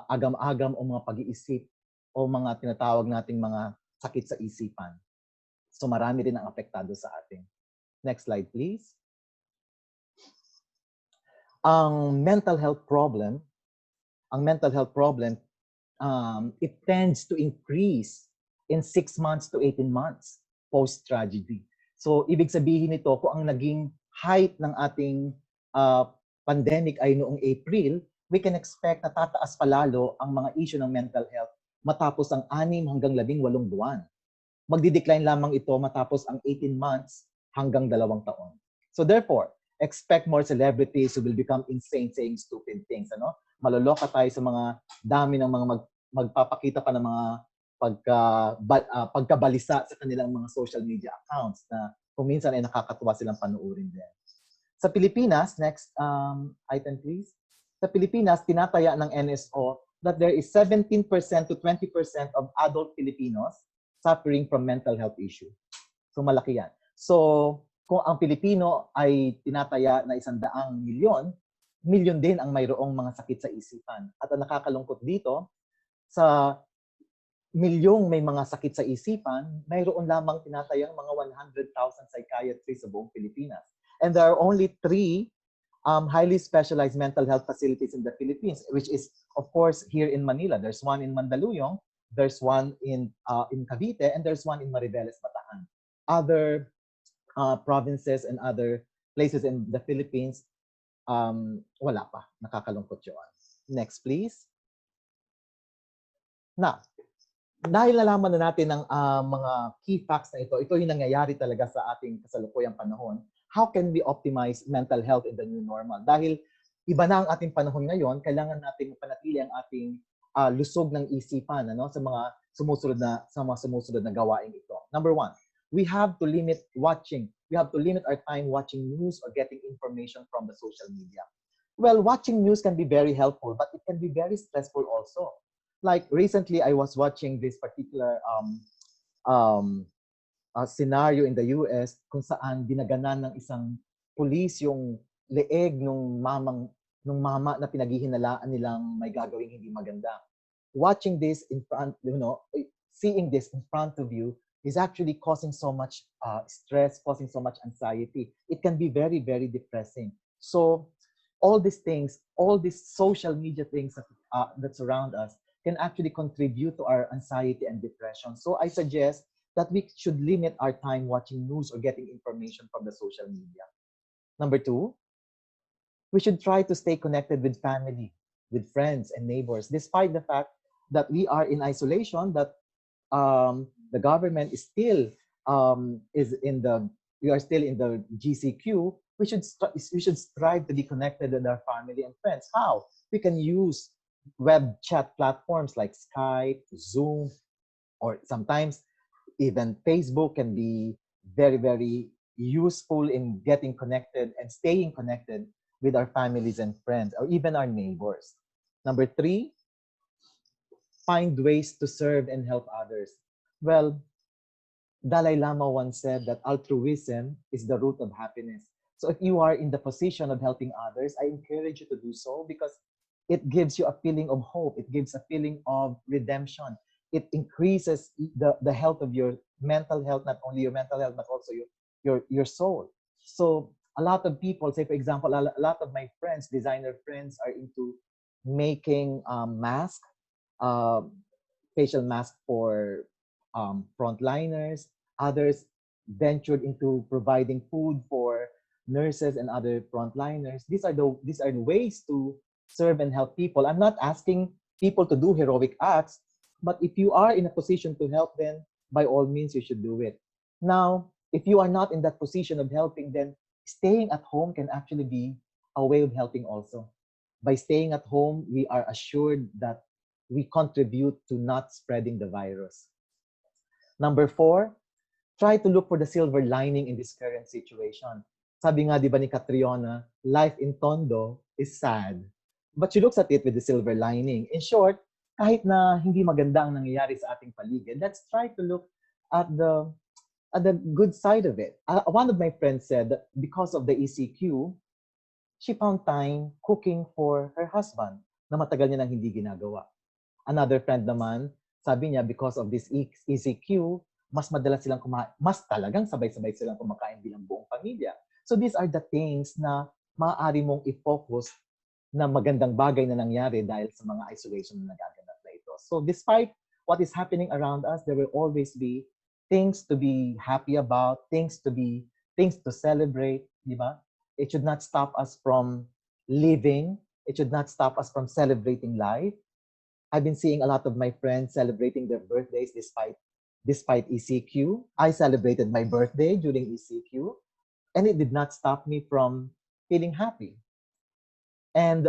agam-agam o mga pag-iisip o mga tinatawag nating mga sakit sa isipan. So marami rin ang apektado sa atin. Next slide, please. Ang mental health problem ang mental health problem, it tends to increase in 6 months to 18 months post-tragedy. So, ibig sabihin nito, kung ang naging height ng ating pandemic ay noong April, we can expect na tataas palalo ang mga issue ng mental health matapos ang 6 hanggang 18 buwan. Magdi-decline lamang ito matapos ang 18 months hanggang 2 taon. So therefore, expect more celebrities who will become insane saying stupid things. Ano? Maloloka tayo sa mga dami ng mga magpapakita pa ng mga pagkabalisa sa kanilang mga social media accounts na kung minsan ay nakakatuwa silang panuorin din. Sa Pilipinas, next item please. Sa Pilipinas, tinataya ng NSO that there is 17% to 20% of adult Filipinos suffering from mental health issue. So malaki yan. So kung ang Pilipino ay tinataya na 100 milyon din ang mayroong mga sakit sa isipan. At ang nakakalungkot dito, sa milyong may mga sakit sa isipan, mayroon lamang tinatayang mga 100,000 psychiatrists sa buong Pilipinas. And there are only 3 highly specialized mental health facilities in the Philippines, which is, of course, here in Manila. There's one in Mandaluyong, there's one in Cavite, and there's one in Mariveles, Bataan. Other provinces and other places in the Philippines, wala pa. Nakakalungkot yun. Next, please. Now, dahil nalaman na natin ang mga key facts na ito yung nangyayari talaga sa ating kasalukuyang panahon. How can we optimize mental health in the new normal? Dahil iba na ang ating panahon ngayon, kailangan natin panatili ang ating lusog ng isipan sa mga sumusunod na gawain ito. Number 1, we have to limit watching. We have to limit our time watching news or getting information from the social media. Well, watching news can be very helpful, but it can be very stressful also. Like recently, I was watching this particular scenario in the US kung saan dinaganan ng isang police yung leeg nung mama na pinaghihinalaan nilang may gagawing hindi maganda. Watching this in front, seeing this in front of you is actually causing so much stress, causing so much anxiety. It can be very, very depressing. So all these things, all these social media things that surround us can actually contribute to our anxiety and depression. So I suggest that we should limit our time watching news or getting information from the social media. Number 2, we should try to stay connected with family, with friends and neighbors, despite the fact that we are in isolation, that the government is still we are still in the GCQ. We should strive to be connected with our family and friends. How? We can use web chat platforms like Skype, Zoom, or sometimes even Facebook can be very, very useful in getting connected and staying connected with our families and friends, or even our neighbors. Number 3, find ways to serve and help others. Well, Dalai Lama once said that altruism is the root of happiness. So if you are in the position of helping others, I encourage you to do so because it gives you a feeling of hope. It gives a feeling of redemption. It increases the health of your mental health, not only your mental health, but also your soul. So a lot of people, say for example, a lot of my friends, designer friends, are into making masks, facial masks for frontliners. Others ventured into providing food for nurses and other frontliners. These are the ways to serve and help people. I'm not asking people to do heroic acts, but if you are in a position to help, then by all means you should do it. Now, if you are not in that position of helping, then staying at home can actually be a way of helping also. By staying at home, we are assured that we contribute to not spreading the virus. Number 4, try to look for the silver lining in this current situation. Sabi nga, di ba ni Catriona, life in Tondo is sad. But she looks at it with the silver lining. In short, kahit na hindi maganda ang nangyayari sa ating paligid, let's try to look at the good side of it. One of my friends said that because of the ECQ, she found time cooking for her husband na matagal niya nang hindi ginagawa. Another friend naman, sabi niya, because of this ECQ, mas madalas silang mas talagang sabay-sabay silang kumakain bilang buong pamilya. So these are the things na maaari mong i-focus na magandang bagay na nangyari dahil sa mga isolation na nagaganap na ito. So despite what is happening around us, there will always be things to be happy about, things to celebrate, di ba? It should not stop us from living. It should not stop us from celebrating life. I've been seeing a lot of my friends celebrating their birthdays despite ECQ. I celebrated my birthday during ECQ, and it did not stop me from feeling happy. And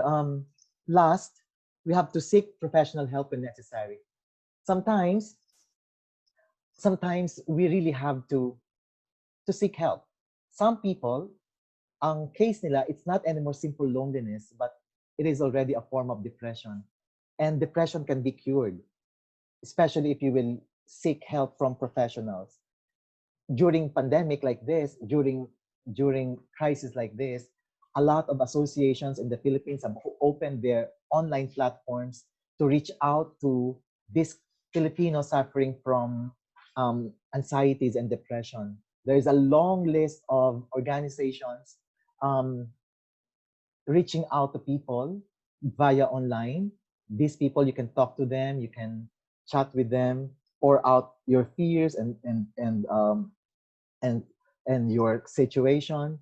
last, we have to seek professional help when necessary. Sometimes we really have to seek help. Some people, ang case nila, it's not anymore simple loneliness, but it is already a form of depression. And depression can be cured, especially if you will seek help from professionals. During pandemic like this, during crisis like this, a lot of associations in the Philippines have opened their online platforms to reach out to these Filipinos suffering from anxieties and depression. There is a long list of organizations reaching out to people via online. These people, you can talk to them, you can chat with them, pour out your fears and your situation.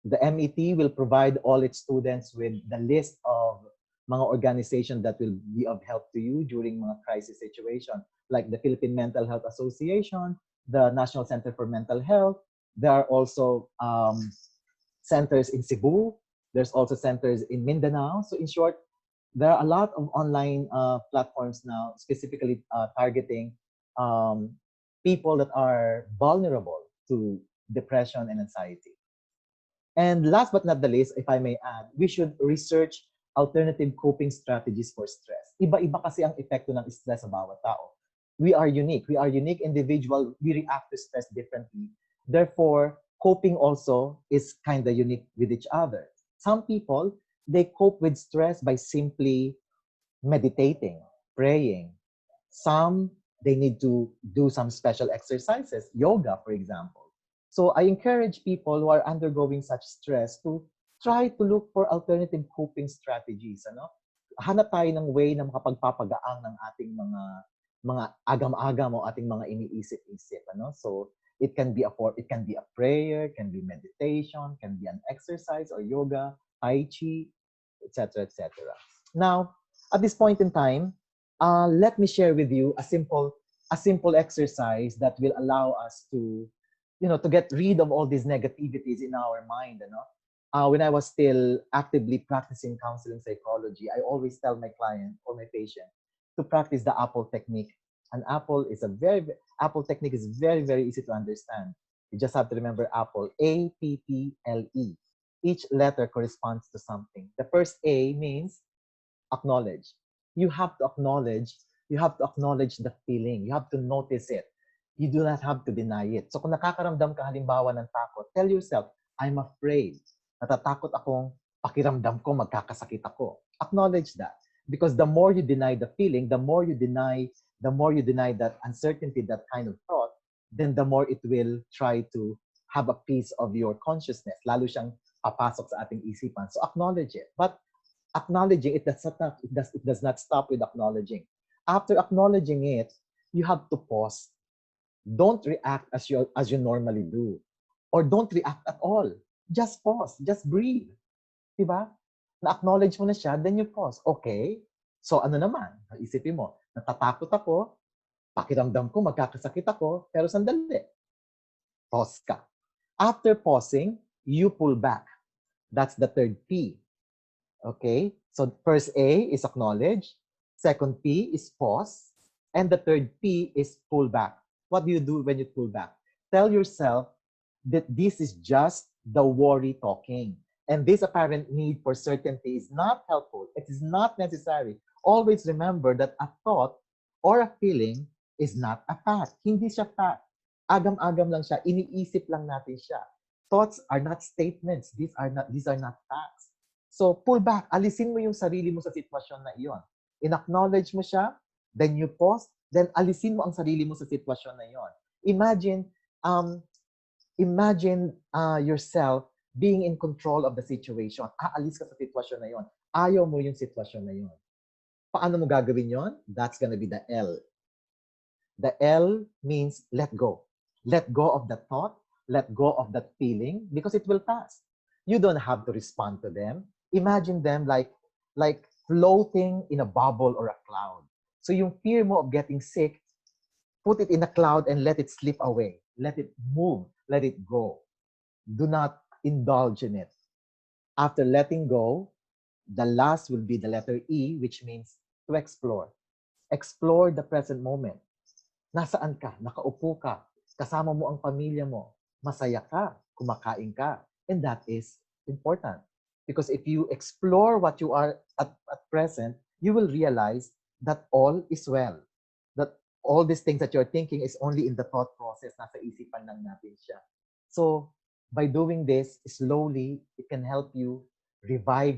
The MET will provide all its students with the list of mga organizations that will be of help to you during mga crisis situation, like the Philippine Mental Health Association, the National Center for Mental Health. There are also centers in Cebu. There's also centers in Mindanao. So in short, there are a lot of online platforms now specifically targeting people that are vulnerable to depression and anxiety. And last but not the least, if I may add, we should research alternative coping strategies for stress. Iba-iba kasi ang epekto ng stress sa bawat tao. We are unique. We are unique individual. We react to stress differently. Therefore, coping also is kind of unique with each other. Some people, they cope with stress by simply meditating, praying. Some, they need to do some special exercises, yoga, for example. So I encourage people who are undergoing such stress to try to look for alternative coping strategies. Ano? Hanap tayo ng way na makapagpapagaang ng ating mga agam-agam o ating mga iniisip-isip. Ano? So it can be a prayer, can be meditation, can be an exercise or yoga, tai chi, etc., etc. Now, at this point in time, let me share with you a simple exercise that will allow us to get rid of all these negativities in our mind. When I was still actively practicing counseling psychology, I always tell my client or my patient to practice the Apple technique. An Apple technique is very, very easy to understand. You just have to remember Apple, APPLE. Each letter corresponds to something. The first A means acknowledge. You have to acknowledge the feeling. You have to notice it. You do not have to deny it. So kung nakakaramdam ka halimbawa ng takot, tell yourself, I'm afraid. Natatakot akong pakiramdam ko, magkakasakit ako. Acknowledge that. Because the more you deny the feeling, the more you deny that uncertainty, that kind of thought, then the more it will try to have a piece of your consciousness. Lalo siyang papasok sa ating isipan. So acknowledge it. But acknowledging it does not stop with acknowledging. After acknowledging it, you have to pause. Don't react as you normally do. Or don't react at all. Just pause. Just breathe. Diba? Na-acknowledge mo na siya, then you pause. Okay. So ano naman? Isipin mo, natatakot ako, pakiramdam ko, magkakasakit ako, pero sandali. Pause ka. After pausing, you pull back. That's the third P. Okay? So first A is acknowledge. Second P is pause. And the third P is pull back. What do you do when you pull back? Tell yourself that this is just the worry talking. And this apparent need for certainty is not helpful. It is not necessary. Always remember that a thought or a feeling is not a fact. Hindi siya fact. Agam-agam lang siya. Iniisip lang natin siya. Thoughts are not statements. These are not facts. So pull back. Alisin mo yung sarili mo sa sitwasyon na iyon. In-acknowledge mo siya, then you pause, then alisin mo ang sarili mo sa sitwasyon na iyon. Imagine yourself being in control of the situation. Aalis ka sa sitwasyon na iyon. ayaw mo yung sitwasyon na yun. Paano mo gagawin yon? That's gonna be the L. The L means let go. Let go of the thought, let go of that feeling, because it will pass. You don't have to respond to them. Imagine them like floating in a bubble or a cloud. So yung fear mo of getting sick, put it in a cloud and let it slip away. Let it move. Let it go. Do not indulge in it. After letting go, the last will be the letter E, which means to explore. Explore the present moment. Nasaan ka? Nakaupo ka. Kasama mo ang pamilya mo. Masaya ka. Kumakain ka. And that is important. Because if you explore what you are at present, you will realize that all is well. That all these things that you're thinking is only in the thought process. Nasa isipan lang natin siya. So, by doing this, slowly, it can help you revive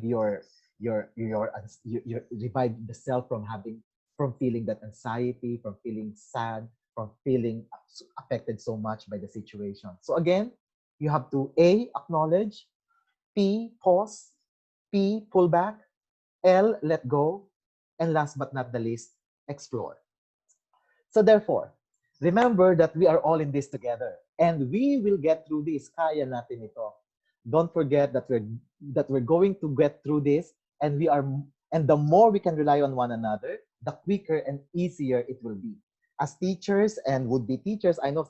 revive the self from feeling that anxiety, from feeling sad, from feeling affected so much by the situation. So again, you have to A, acknowledge, P, pause, P, pull back, L, let go, and last but not the least, explore. So therefore, remember that we are all in this together, and we will get through this. Kaya natin ito. Don't forget that we're going to get through this, and the more we can rely on one another, the quicker and easier it will be. As teachers and would-be teachers, I know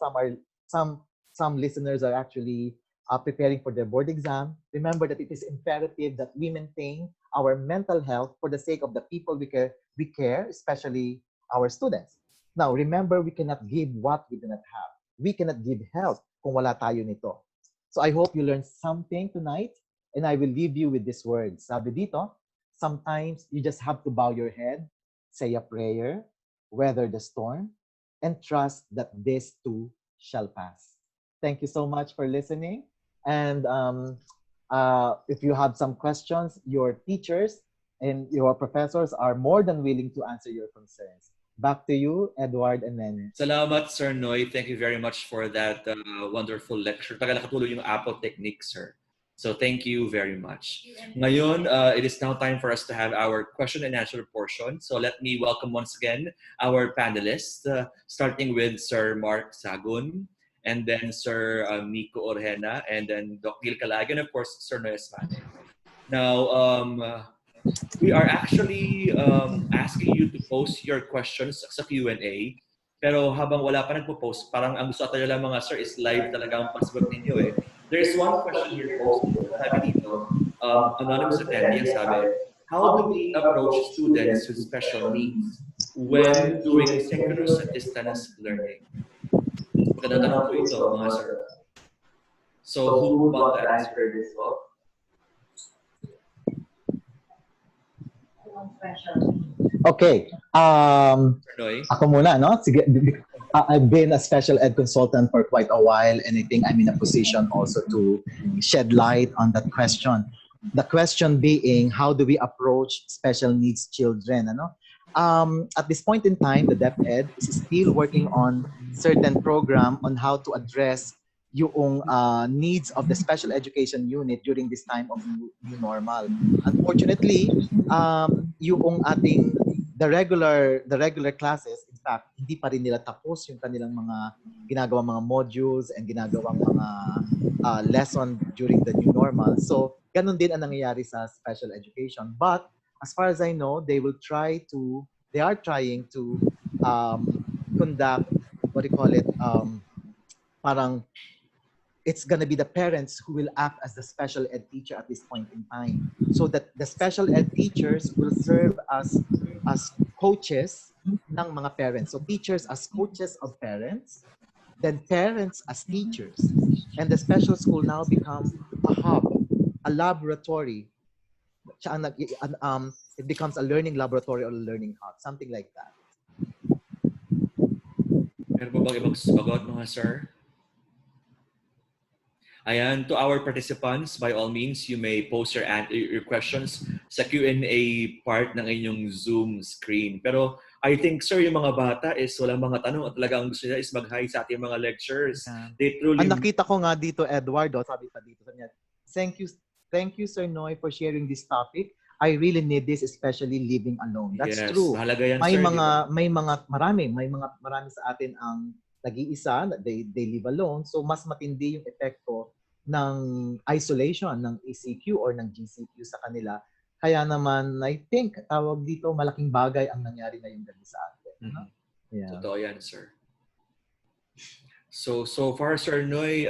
some listeners are actually preparing for their board exam. Remember that it is imperative that we maintain our mental health for the sake of the people we care, especially our students. Now, remember, we cannot give what we do not have. We cannot give health kung wala tayo nito. So I hope you learned something tonight, and I will leave you with these words. Sabi dito, sometimes you just have to bow your head, say a prayer, weather the storm, and trust that this too shall pass. Thank you so much for listening. And if you have some questions, your teachers and your professors are more than willing to answer your concerns. Back to you, Edward and Nene.
Salamat, Sir Noy. Thank you very much for that wonderful lecture. Taga nakatulong yung Apple technique, sir. So thank you very much. Ngayon, it is now time for us to have our question and answer portion. So let me welcome once again our panelists, starting with Sir Mark Sagun, and then Sir Miko Orhena, and then Doc Gil Calaga, and of course, Sir Noy Esmane. Now, we are actually asking you to post your questions sa Q&A. Pero habang wala pa nagpo-post, parang ang gusto tayo lang mga sir is live talaga ang password ninyo eh. There's one question here posted. Sabi dito, anonymous attendee sabi, how do we approach students with special needs when doing synchronous and distance learning? Magandang tanong po ito mga sir. So who would want to answer this one?
Okay. Ako muna, no? Sige, I've been a special ed consultant for quite a while, and I think I'm in a position also to shed light on that question. The question being, how do we approach special needs children? Ano? At this point in time, the DepEd is still working on certain program on how to address yung needs of the special education unit during this time of new normal. Unfortunately, yung ating the regular classes, in fact, hindi pa rin nila tapos yung kanilang mga ginagawang mga modules and ginagawang mga lesson during the new normal. So, ganun din ang nangyayari sa special education. But as far as I know, they are trying to conduct, what do you call it, parang it's going to be the parents who will act as the special ed teacher at this point in time. So that the special ed teachers will serve as coaches ng mga parents. So teachers as coaches of parents, then parents as teachers. And the special school now becomes a hub, a laboratory. It becomes a learning laboratory or a learning hub, something like that.
Meron ba bang ibang sagot, mga sir? Ayan, to our participants, by all means, you may post your questions sa Q&A part ng inyong Zoom screen. Pero I think, sir, yung mga bata is walang mga tanong at talagang gusto nila is mag-hi sa ating mga lectures. They truly...
nakita ko nga dito, Edward, sabi pa dito sa niya, thank you, Sir Noy, for sharing this topic. I really need this, especially living alone. That's
Yes,
true.
mahalaga yan,
May
sir, di
mga
ba?
marami sa atin ang nag-iisa, they live alone. So mas matindi yung epekto ng isolation ng ECQ or ng GCQ sa kanila. Kaya naman, I think, tawag dito, malaking bagay ang nangyari ngayong gabi sa atin.
Mhm.
Yeah.
Totoo yan, sir. So far, Sir Noy,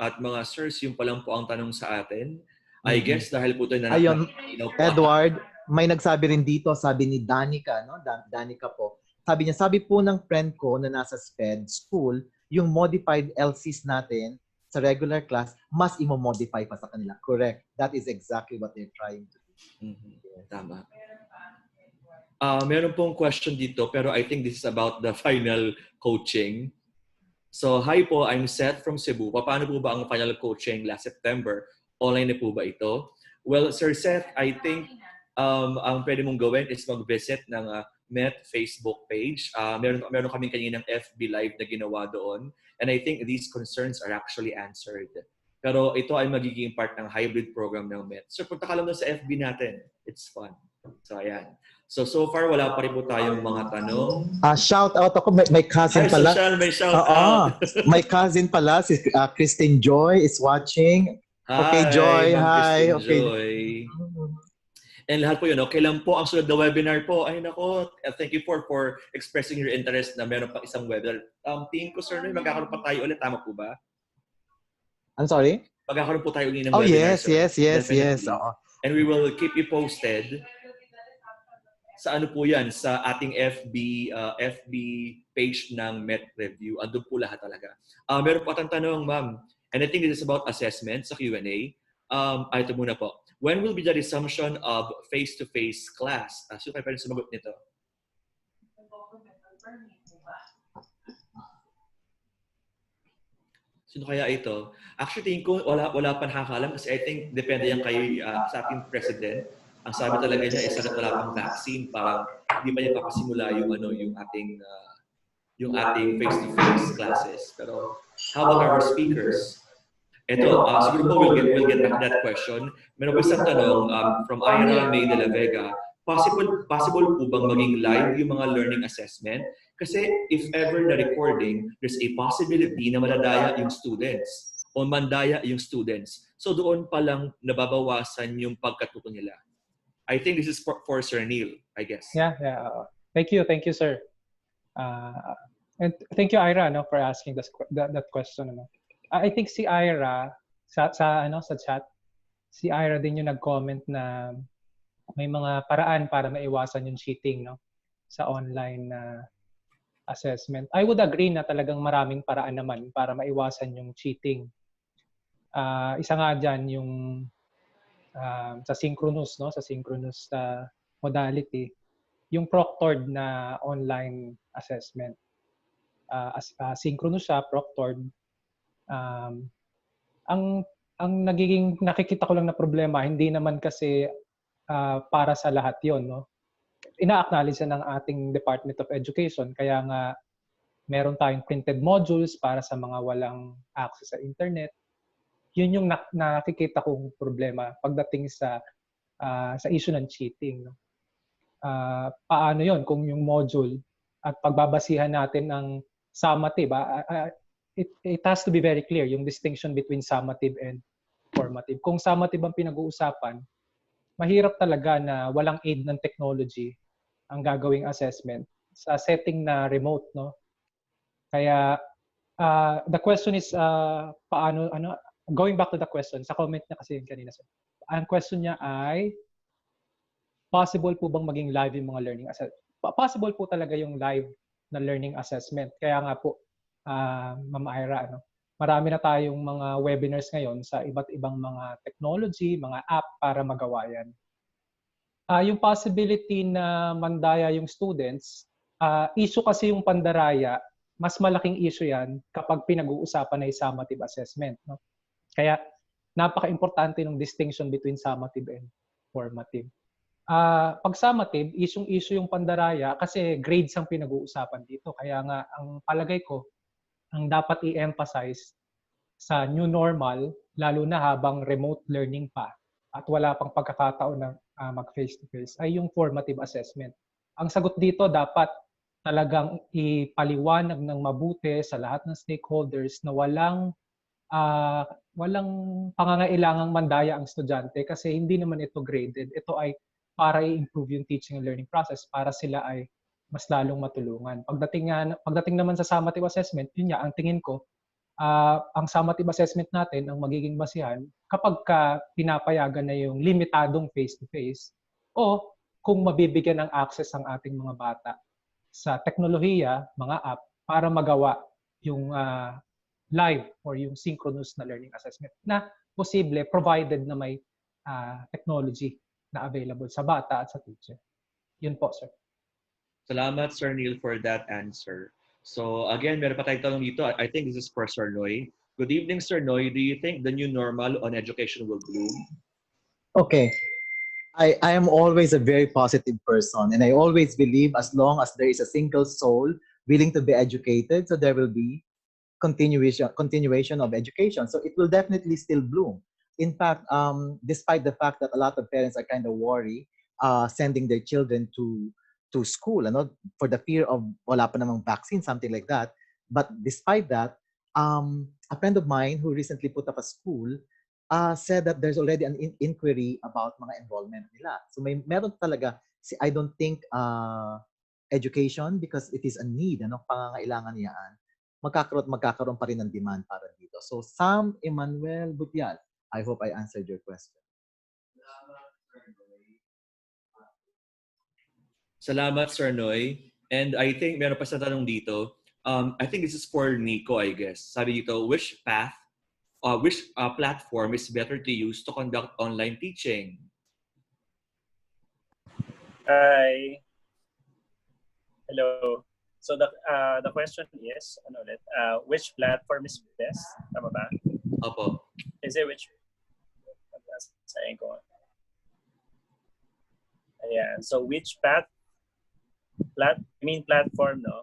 at mga sirs, yung pa lang po ang tanong sa atin. I
Mhm.
guess dahil po ito
Ayun,
po.
Edward, may nagsabi rin dito, sabi ni Danica, no? Danica po. Sabi po ng friend ko na nasa SPED school, yung modified LCs natin sa regular class, mas imo-modify pa sa kanila. Correct. That is exactly what they're trying to do.
Tama. Meron pong question dito, pero I think this is about the final coaching. So, hi po, I'm Seth from Cebu. Paano po ba ang final coaching last September? Online na po ba ito? Well, Sir Seth, I think ang pwede mong gawin is mag-visit ng Met Facebook page. Meron kaming kaninang FB Live na ginawa doon. And I think these concerns are actually answered. Pero ito ay magiging part ng hybrid program ng Met. So, punta ka lang doon sa FB natin. It's fun. So, ayan. So far, wala pa rin po tayong mga tanong.
Shout out ako, may cousin pala.
May shout out.
May cousin pala, si Christine Joy is watching. Okay, Joy. Hi. Okay.
Joy. And lahat po yun, kailan po ang sunod na webinar po? Ay nako, thank you for expressing your interest na meron pang isang webinar. Tingin ko, Sir Noy, magkakaroon pa tayo ulit. Tama po ba?
I'm sorry?
Magkakaroon po tayo ulit ng
webinar.
Yes.
Oo.
And we will keep you posted sa ano po yan, sa ating FB page ng Met Review. Andun po lahat talaga. Meron pa tanong, ma'am. And I think this is about assessment sa Q&A. Ito muna po. When will be the resumption of face-to-face class? So, kayo pa rin sumagot nito. Sino kaya ito? Actually, tingin ko wala pa nakakalam kasi I think depende yan kay sa ating president. Ang sabi talaga niya is wala pang vaccine, parang hindi pa niya papasimula yung ating face-to-face classes. Pero how about our speakers? Ito, siguro po we'll get back to that question. Meron po isang tanong from Ira May de la Vega. Possible po bang maging live yung mga learning assessment? Kasi if ever na recording, there's a possibility na madadaya yung students o mandaya yung students. So doon pa lang nababawasan yung pagkatuto nila. I think this is for Sir Neil, I guess.
Yeah. Thank you, sir. And thank you, Ira, for asking that question. I think si Ira sa chat, si Ira din yung nag-comment na may mga paraan para maiwasan yung cheating, sa online assessment. I would agree na talagang maraming paraan naman para maiwasan yung cheating. Isa nga dyan yung sa synchronous modality, yung proctored na online assessment. Synchronous siya, proctored. Ang nagiging nakikita ko lang na problema, hindi naman kasi para sa lahat yon, ina-acknowledge ng ating Department of Education, kaya nga meron tayong printed modules para sa mga walang access sa internet. Yun yung nakikita kong problema pagdating sa issue ng cheating. Paano yon kung yung module at pagbabasihan natin ng summative, it has to be very clear yung distinction between summative and formative. Kung summative ang pinag-uusapan, mahirap talaga na walang aid ng technology ang gagawing assessment sa setting na remote, Kaya the question is going back to the question, sa comment niya kasi kanina, sir. Ang question niya ay, possible po bang maging live yung mga learning assessment? Possible po talaga yung live na learning assessment. Kaya nga po, Ma'am Ira, marami na tayong mga webinars ngayon sa iba't ibang mga technology, mga app para magawa yan. Yung possibility na mandaya yung students, issue kasi yung pandaraya, mas malaking issue yan kapag pinag-uusapan na yung summative assessment. Kaya napaka-importante ng distinction between summative and formative. Pag summative, issue yung pandaraya kasi grades ang pinag-uusapan dito. Kaya nga, ang palagay ko, ang dapat i-emphasize sa new normal, lalo na habang remote learning pa, at wala pang pagkakataon na mag face-to-face ay yung formative assessment. Ang sagot dito dapat talagang ipaliwanag ng mabuti sa lahat ng stakeholders na walang pangangailangang mandaya ang estudyante kasi hindi naman ito graded. Ito ay para i-improve yung teaching and learning process para sila ay mas lalong matulungan. Pagdating naman sa summative assessment, yun nga, ang tingin ko, ang summative assessment natin ang magiging basihan kapag pinapayagan na yung limitadong face-to-face o kung mabibigyan ng access ang ating mga bata sa teknolohiya, mga app, para magawa yung live or yung synchronous na learning assessment na posible provided na may technology na available sa bata at sa teacher. Yun po, sir.
Salamat, Sir Neil, for that answer. So again, meron pa tayong tanong dito. I think this is for Sir Noy. Good evening, Sir Noy. Do you think the new normal on education will bloom?
Okay. I am always a very positive person, and I always believe as long as there is a single soul willing to be educated, so there will be continuation of education. So it will definitely still bloom. In fact, despite the fact that a lot of parents are kind of worried sending their children to school, for the fear of wala pa namang vaccine, something like that. But despite that, a friend of mine who recently put up a school said that there's already an inquiry about mga enrollment nila. So meron talaga, I don't think education, because it is a need, pangangailangan niyaan, magkakaroon pa rin ng demand para dito. So Sam Emmanuel Butial, I hope I answered your question.
Salamat, Sir Noy. And I think meron pa sa tanong dito. I think this is for Nico, I guess. Sabi dito, which platform is better to use to conduct online teaching?
Hi. Hello. So the question is, which platform is best? Tama ba?
Opo.
Is it which? Sayang ko. Ayan. So which platform,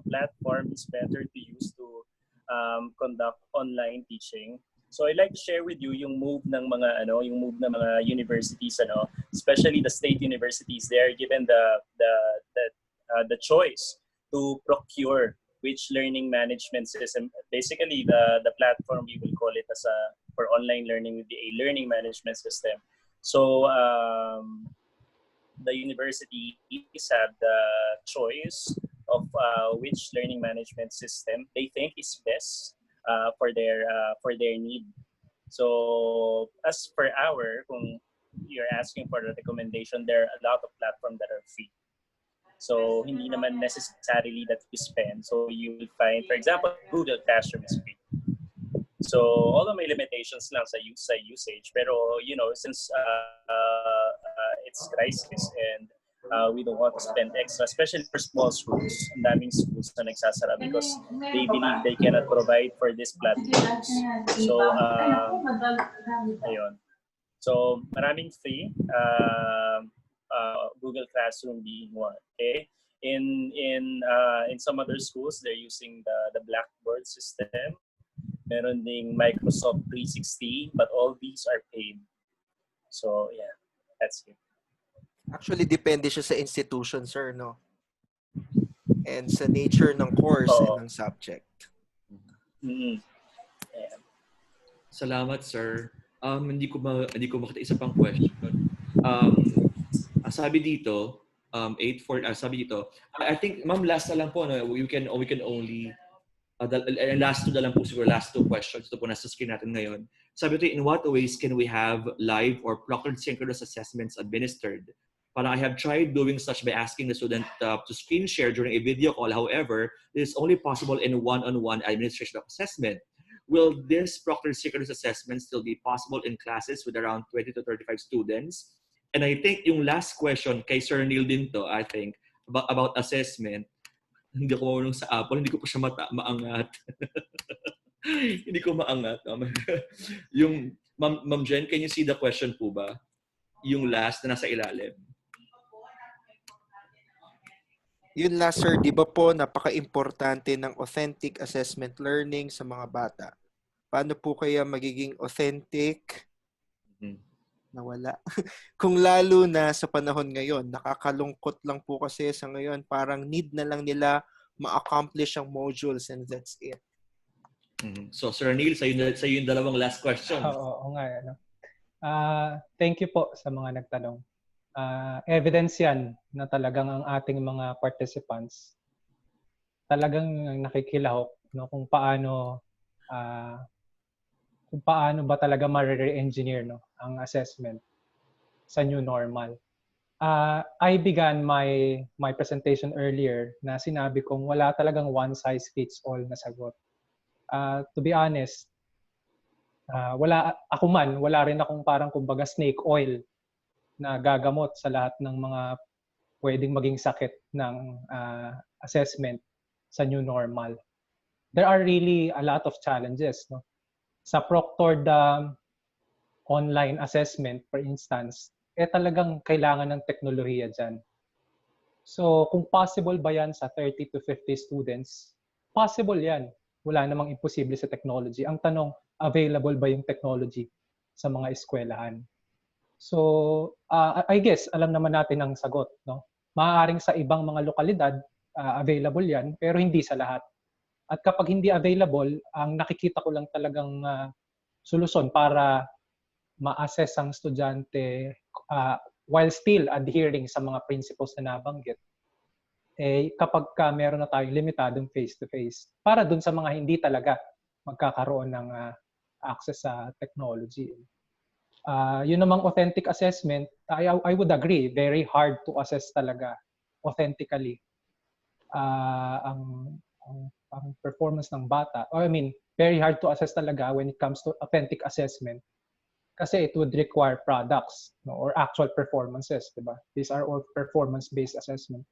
platform is better to use to conduct online teaching. So I'd like to share with you yung move ng mga universities, especially the state universities. They are given the choice to procure which learning management system. Basically, the platform, we will call it for online learning, would be a learning management system. So the universities have the choice of which learning management system they think is best for their need. So as per kung you're asking for a recommendation, there are a lot of platforms that are free. So hindi naman necessarily that you spend. So you will find, for example, Google Classroom is free. So although may limitations lang sa usage, pero since it's crisis and we don't want to spend extra, especially for small schools. Ang daming schools na nagsasara because they believe they cannot provide for these platforms. So ayun. So maraming free. Google Classroom being one. Okay. In some other schools, they're using the Blackboard system. Meron ding Microsoft 360, but all these are paid. So yeah, that's it.
Actually, depende siya sa institution, sir, no? And sa nature ng course and ng subject.
Mm-hmm. Yeah.
Salamat, sir. Hindi ko makita isa pang question. Sabi dito, sabi dito, I think, ma'am, last na lang po, no? We can only last two questions. Ito po nasa screen natin ngayon. Sabi ito, in what ways can we have live or proctored synchronous assessments administered? Parang I have tried doing such by asking the student to screen share during a video call. However, it is only possible in one-on-one administration of assessment. Will this proctored synchronous assessment still be possible in classes with around 20 to 35 students? And I think yung last question kay Sir Neil din to, I think, about assessment. Hindi ko marunong sa Apple, hindi ko pa siya maangat. Hindi ko maangat. Yung, Ma'am Jen, can you see the question po ba? Yung last na nasa ilalim.
Yun last, sir, di ba po napaka-importante ng authentic assessment learning sa mga bata? Paano po kaya magiging authentic nawala. Kung lalo na sa panahon ngayon, nakakalungkot lang po kasi sa ngayon, parang need na lang nila ma-accomplish ang modules and that's it.
So Sir Neil, sa yung dalawang last question.
Oo nga. Ano. Thank you po sa mga nagtanong. Evidence yan na talagang ang ating mga participants talagang nakikilahok, no, kung paano ba talaga ma-re-engineer, no, ang assessment sa new normal. I began my presentation earlier na sinabi kong wala talagang one size fits all na sagot. To be honest, wala rin akong parang kumbaga snake oil na gagamot sa lahat ng mga pwedeng maging sakit ng assessment sa new normal. There are really a lot of challenges, no? Sa proctored online assessment, for instance, talagang kailangan ng teknolohiya dyan. So, kung possible ba yan sa 30 to 50 students, possible yan. Wala namang imposible sa technology. Ang tanong, available ba yung technology sa mga eskwelahan? So, I guess, alam naman natin ang sagot, no? Maaaring sa ibang mga lokalidad, available yan, pero hindi sa lahat. At kapag hindi available, ang nakikita ko lang talagang solusyon para ma-assess ang estudyante while still adhering sa mga principles na nabanggit, kapag meron na tayong limitadong face-to-face, para dun sa mga hindi talaga magkakaroon ng access sa technology. Yun namang authentic assessment, I would agree, very hard to assess talaga authentically ang performance ng bata. Very hard to assess talaga when it comes to authentic assessment kasi it would require products, no, or actual performances, diba? These are all performance-based assessment.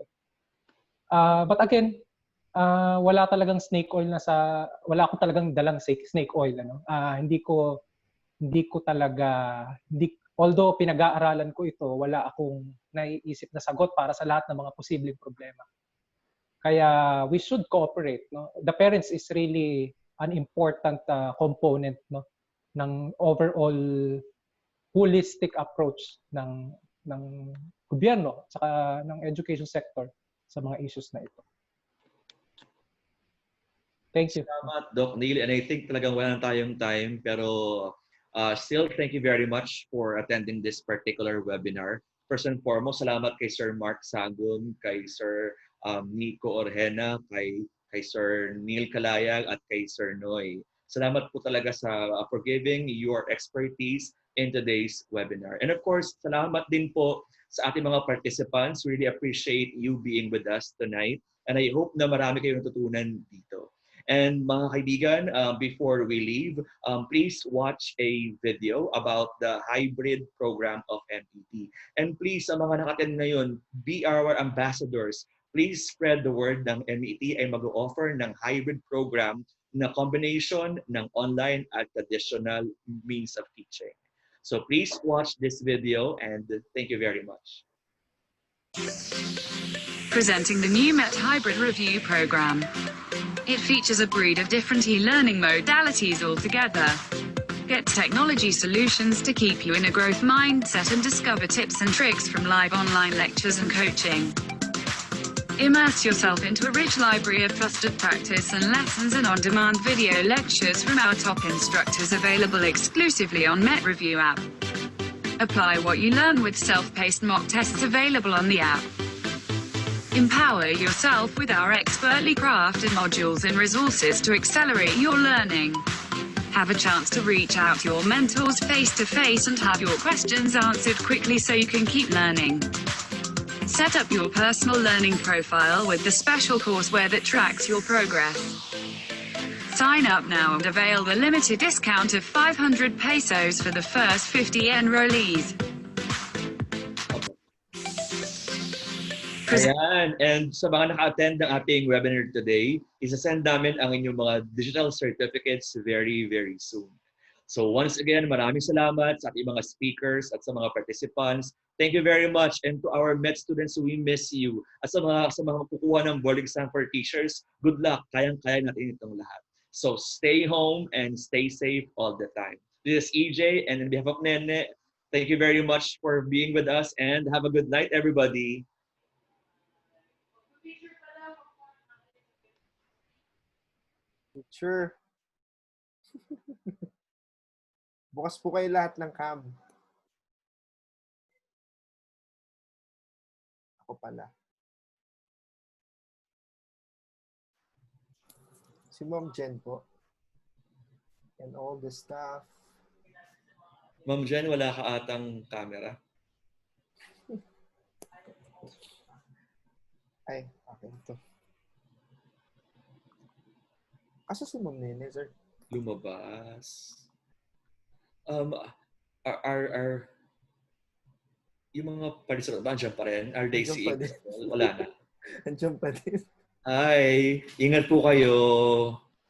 But again, wala talagang snake oil wala akong talagang dalang snake oil, ano. Although pinag-aaralan ko ito, wala akong naiisip na sagot para sa lahat ng mga posibleng problema. Kaya we should cooperate, no? The parents is really an important component, no, ng overall holistic approach ng gobyerno saka ng education sector sa mga issues na ito. Thank you.
Salamat, Doc Neil. And I think talagang wala na tayong time, pero still, thank you very much for attending this particular webinar. First and foremost, salamat kay Sir Mark Sagun, kay Sir Nico Orhena, kay Sir Neil Kalayag, at kay Sir Noy. Salamat po talaga for giving your expertise in today's webinar. And of course, salamat din po sa ating mga participants. Really appreciate you being with us tonight. And I hope na marami kayong natutunan dito. And mga kaibigan, before we leave, please watch a video about the hybrid program of MET. And please, sa mga nakaten ngayon, be our ambassadors. Please spread the word ng MET ay mag-offer ng hybrid program na combination ng online at traditional means of teaching. So please watch this video and thank you very much.
Presenting the new MET Hybrid Review Program. It features a breed of different e-learning modalities altogether. Get technology solutions to keep you in a growth mindset and discover tips and tricks from live online lectures and coaching. Immerse yourself into a rich library of trusted practice and lessons and on-demand video lectures from our top instructors available exclusively on MET Review app. Apply what you learn with self-paced mock tests available on the app. Empower yourself with our expertly crafted modules and resources to accelerate your learning. Have a chance to reach out to your mentors face-to-face and have your questions answered quickly so you can keep learning. Set up your personal learning profile with the special courseware that tracks your progress. Sign up now and avail the limited discount of 500 pesos for the first 50 enrollees.
Ayan. And sa mga naka-attend ng ating webinar today, isasend namin ang inyong mga digital certificates very, very soon. So once again, maraming salamat sa ating mga speakers at sa mga participants. Thank you very much. And to our MET students, we miss you. At sa mga kukuha ng board exam for teachers, good luck. Kayang-kaya natin itong lahat. So stay home and stay safe all the time. This is EJ, and on behalf of Nene, Thank you very much for being with us and have a good night, everybody.
Teacher. Bukas po kayo lahat ng cam. Ako pala. Si Ma'am Jen po. And all the staff.
Ma'am Jen, wala ka atang camera?
Ay, akin to. Asa si Ma'am Nene, sir?
Lumabas. Are yung mga participants ba andyan pa rin? Are they
Andyan pa
seeing?
din.
Wala na.
Andiyan pa din.
Ay, ingat po kayo.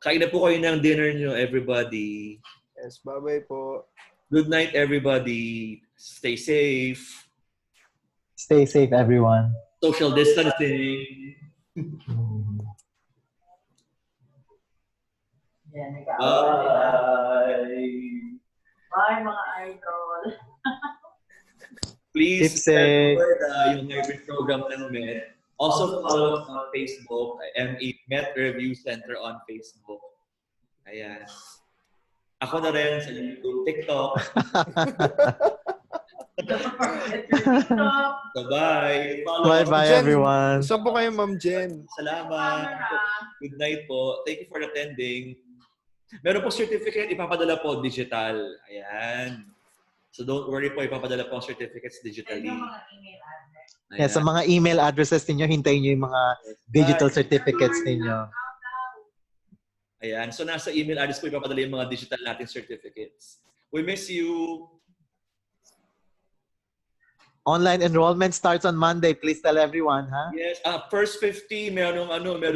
Kain na po kayo ng dinner nyo, everybody.
Yes, bye-bye po.
Good night, everybody. Stay safe.
Stay safe, everyone.
Social distancing. Bye.
Bye, mga idol.
Please
Keep safe.
spread the word, yung hybrid program ng Met. Also follow us on Facebook, Met Review Center on Facebook. Ayan. Ako na rin sa YouTube, TikTok. Bye-bye.
Bye-bye,
Jen,
everyone.
Saan po kayo, Ma'am Jen?
Salamat. Good night po. Thank you for attending. Meron po certificate, ipapadala po digital. Ayan. So don't worry po, ipapadala po ang certificates digitally. Ayan.
Yeah, sa mga email addresses ninyo, hintayin nyo yung mga digital certificates ninyo.
Ayan. So nasa email address po ipapadala yung mga digital natin certificates. We miss you.
Online enrollment starts on Monday. Please tell everyone, ha?
Yes. First 50, meron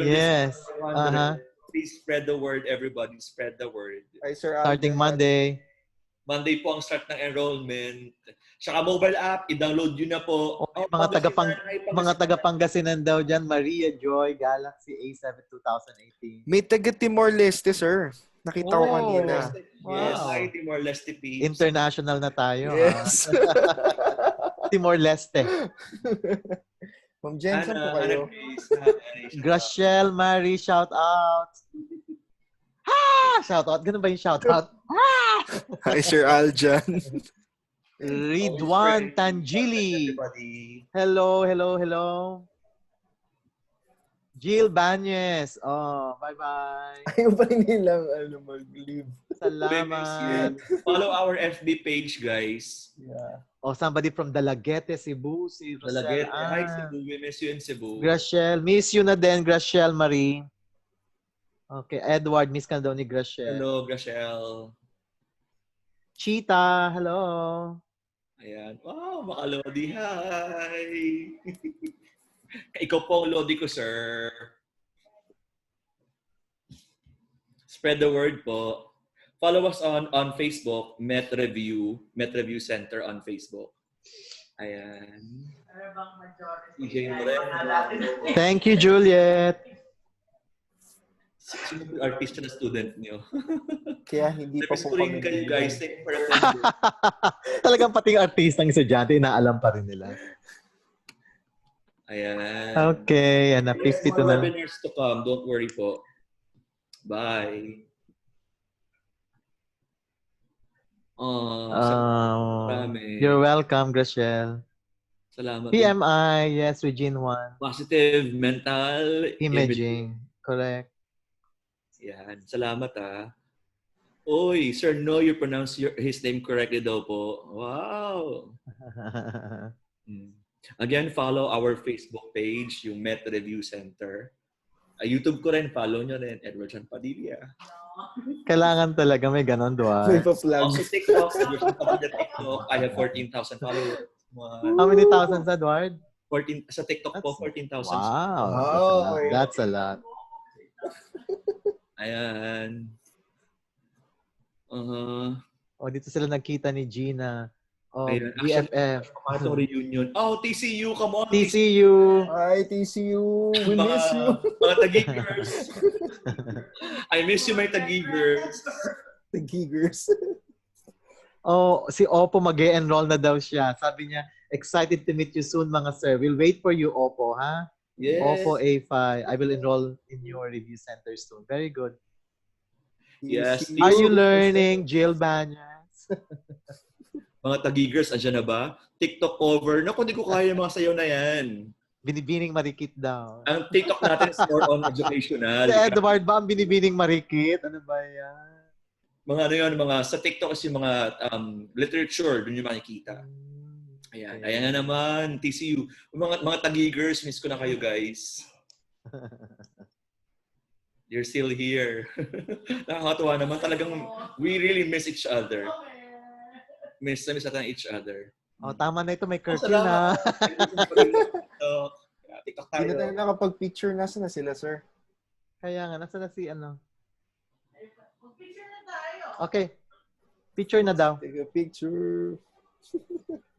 Yes.
discount. Please spread the word, everybody. Spread the word.
Ay, Sir
Starting
Alden.
Monday.
Monday po ang start ng enrollment. Saka mobile app, i-download yun na po.
Oh, mga taga-Pangasinan daw dyan, Maria Joy, Galaxy A7 2018.
May taga Timor-Leste, sir. Nakita ko kanina.
Yes,
Wow.
hi Timor-Leste peeps.
International na tayo,
Yes.
ha? Timor-Leste.
Ma'am Jen, saan po kayo?
Graciel, Marie, shout out. Ha! Shout out. Ganun ba yung shout out?
Hi, Sir Aljan.
Ridwan Tanjili.
Everybody.
Hello, hello, hello. Jill Banyes. Oh, bye-bye.
Ayaw pa rin nilang mag-leave.
Salamat.
Follow our FB page, guys.
Yeah.
Oh, somebody from Dalaguete, Cebu. Si Rosel
Dalagete. Hi,
Ann.
Cebu. We miss you in Cebu.
Graciel. Miss you na din, Graciel Marie. Okay, Edward. Miss ka na daw ni Graciel.
Hello, Graciel.
Cheetah. Hello.
Ayan. Wow, baka Lodi. Hi. Ikaw po ang Lodi ko, sir. Spread the word po. Follow us on Facebook, Met Review Center on Facebook. Ayan. DJ Moreno.
Thank you, Juliet.
Sino po yung artist na student niyo?
Kaya hindi pa po
Nag-screen
kami.
kayo, guys. Thank you for attending.
Talagang pati yung artistang estudyante, inaalam pa rin nila.
Ayan.
Okay, yan na.
There's
52
more
na.
webinars to come. Don't worry po. Bye. Marami.
You're welcome, Graciel.
Salamat.
PMI, yes, Regine 1.
Positive mental
Imaging, correct.
Yan. Salamat Oy, sir, no, you pronounce his name correctly daw po. Wow. Again, follow our Facebook page, yung Met Review Center. YouTube ko rin, follow nyo rin, Edward Chan Padilla.
Kailangan talaga may ganon,
May
Dwar.
pa-flag.
Also, TikTok, Edward Chan Padilla TikTok, I have 14,000 followers.
How many thousands, Edward?
14, sa TikTok po, 14,000.
Wow. That's a lot.
Ayan.
Oh, dito sila nagkita ni Gina. Oh,
Ayun.
BFF.
Patong reunion. Oh, TCU, come on.
TCU.
Hi, TCU. We miss you.
Mga Tagigers. I miss you, my Tagigers.
The Giggers.
Oh, si Oppo mag-e-enroll na daw siya. Sabi niya, excited to meet you soon, mga sir. We'll wait for you, Oppo, ha?
Yes.
Oppo A5. I will enroll in your review center soon. Very good.
Yes.
Are you learning, Jill Banyas?
Mga tagigers, andyan na ba? TikTok cover. Naku, hindi ko kaya yung mga sayaw na yan.
Binibining marikit daw.
Ang TikTok natin is more on educational.
Si Edward ba ang binibining marikit? Ano ba yan?
Mga ano yun, sa TikTok is yung mga literature, dun yung makikita. Ayan. Ayan na naman, TCU. Mga tagigers, miss ko na kayo, guys. You're still here. Nakakatuwa naman. Talagang we really miss each other. Miss natin each other.
Oh, tama na ito. May curfew na.
TikTok
Hindi na tayo
tayo.
nakapag-picture. Nasaan na sila, sir?
Kaya nga, nasa na si ano? Okay. Picture na daw.
Take a picture.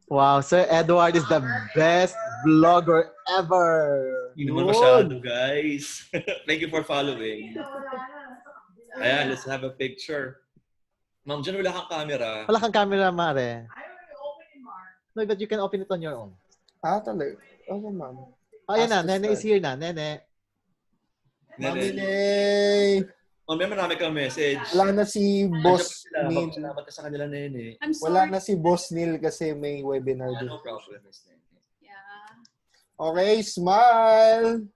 Wow, Sir Edward is the best vlogger ever.
Hindi naman masyado, guys. Thank you for following. Ayan, let's have a picture. Ma'am, dyan wala kang camera.
Wala kang camera, Mare. No, but you can open it on your own.
Talaga. Okay, ma'am.
Oh, yan na.
Ask to
Nene is
start.
here na. Nene.
Mami Nay!
Ma'am, may marami kang message.
Wala na si Boss
Neil.
Neil.
Salamat ka sa kanila, Nene.
I'm sorry.
Wala na si Boss Neil kasi may webinar din.
No problem, Miss Nene.
Yeah.
Okay, smile!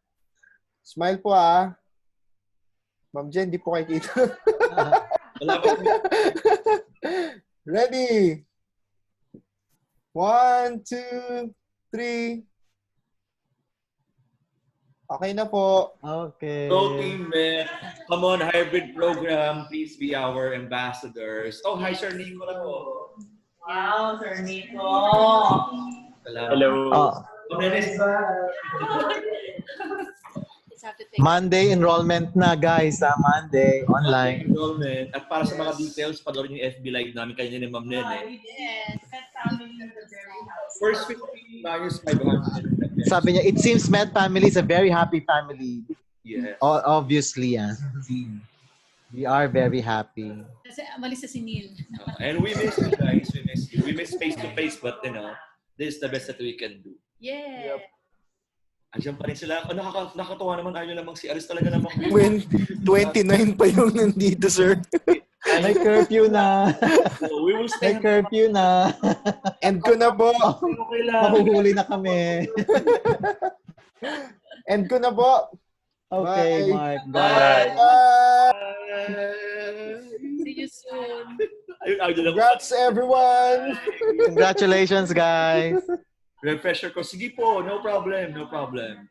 Smile po Ma'am Jen, di po kayo kita.
Wala pa kami.
Ready? 1, 2, 3. Okay na po.
Okay.
So, team, come on, hybrid program. Please be our ambassadors. Oh, hi, Sir Nico na po.
Wow, Sir Nico.
Salamat.
Hello.
Oh,
Oh, Nene.
Just have to take
Monday enrollment na, guys. Monday, online.
Enrollment. At para sa mga details, panoorin yung FB Live namin kayo ni Ma'am Nene.
Yes.
First 50 minus 500.
Sabi niya, it seems Met family is a very happy family.
Yes.
Obviously, we are very happy.
Kasi malis na si Neil.
And we miss you guys. We miss you. We miss face-to-face, but this is the best that we can do.
Yeah.
Andiyan pa rin sila. Nakakatuwa naman. Ayaw namang si Aris talaga namang.
29 pa yung nandito, sir.
May curfew na.
So, we will stay.
May curfew na.
End ko na po.
Okay lang.
Mahuhuli na kami.
End ko na po.
Okay,
Bye.
Mark.
Bye.
See you soon.
Ayun lang.
Congrats, everyone.
Congratulations, guys.
Refresher ko. Sige po. No problem. No problem.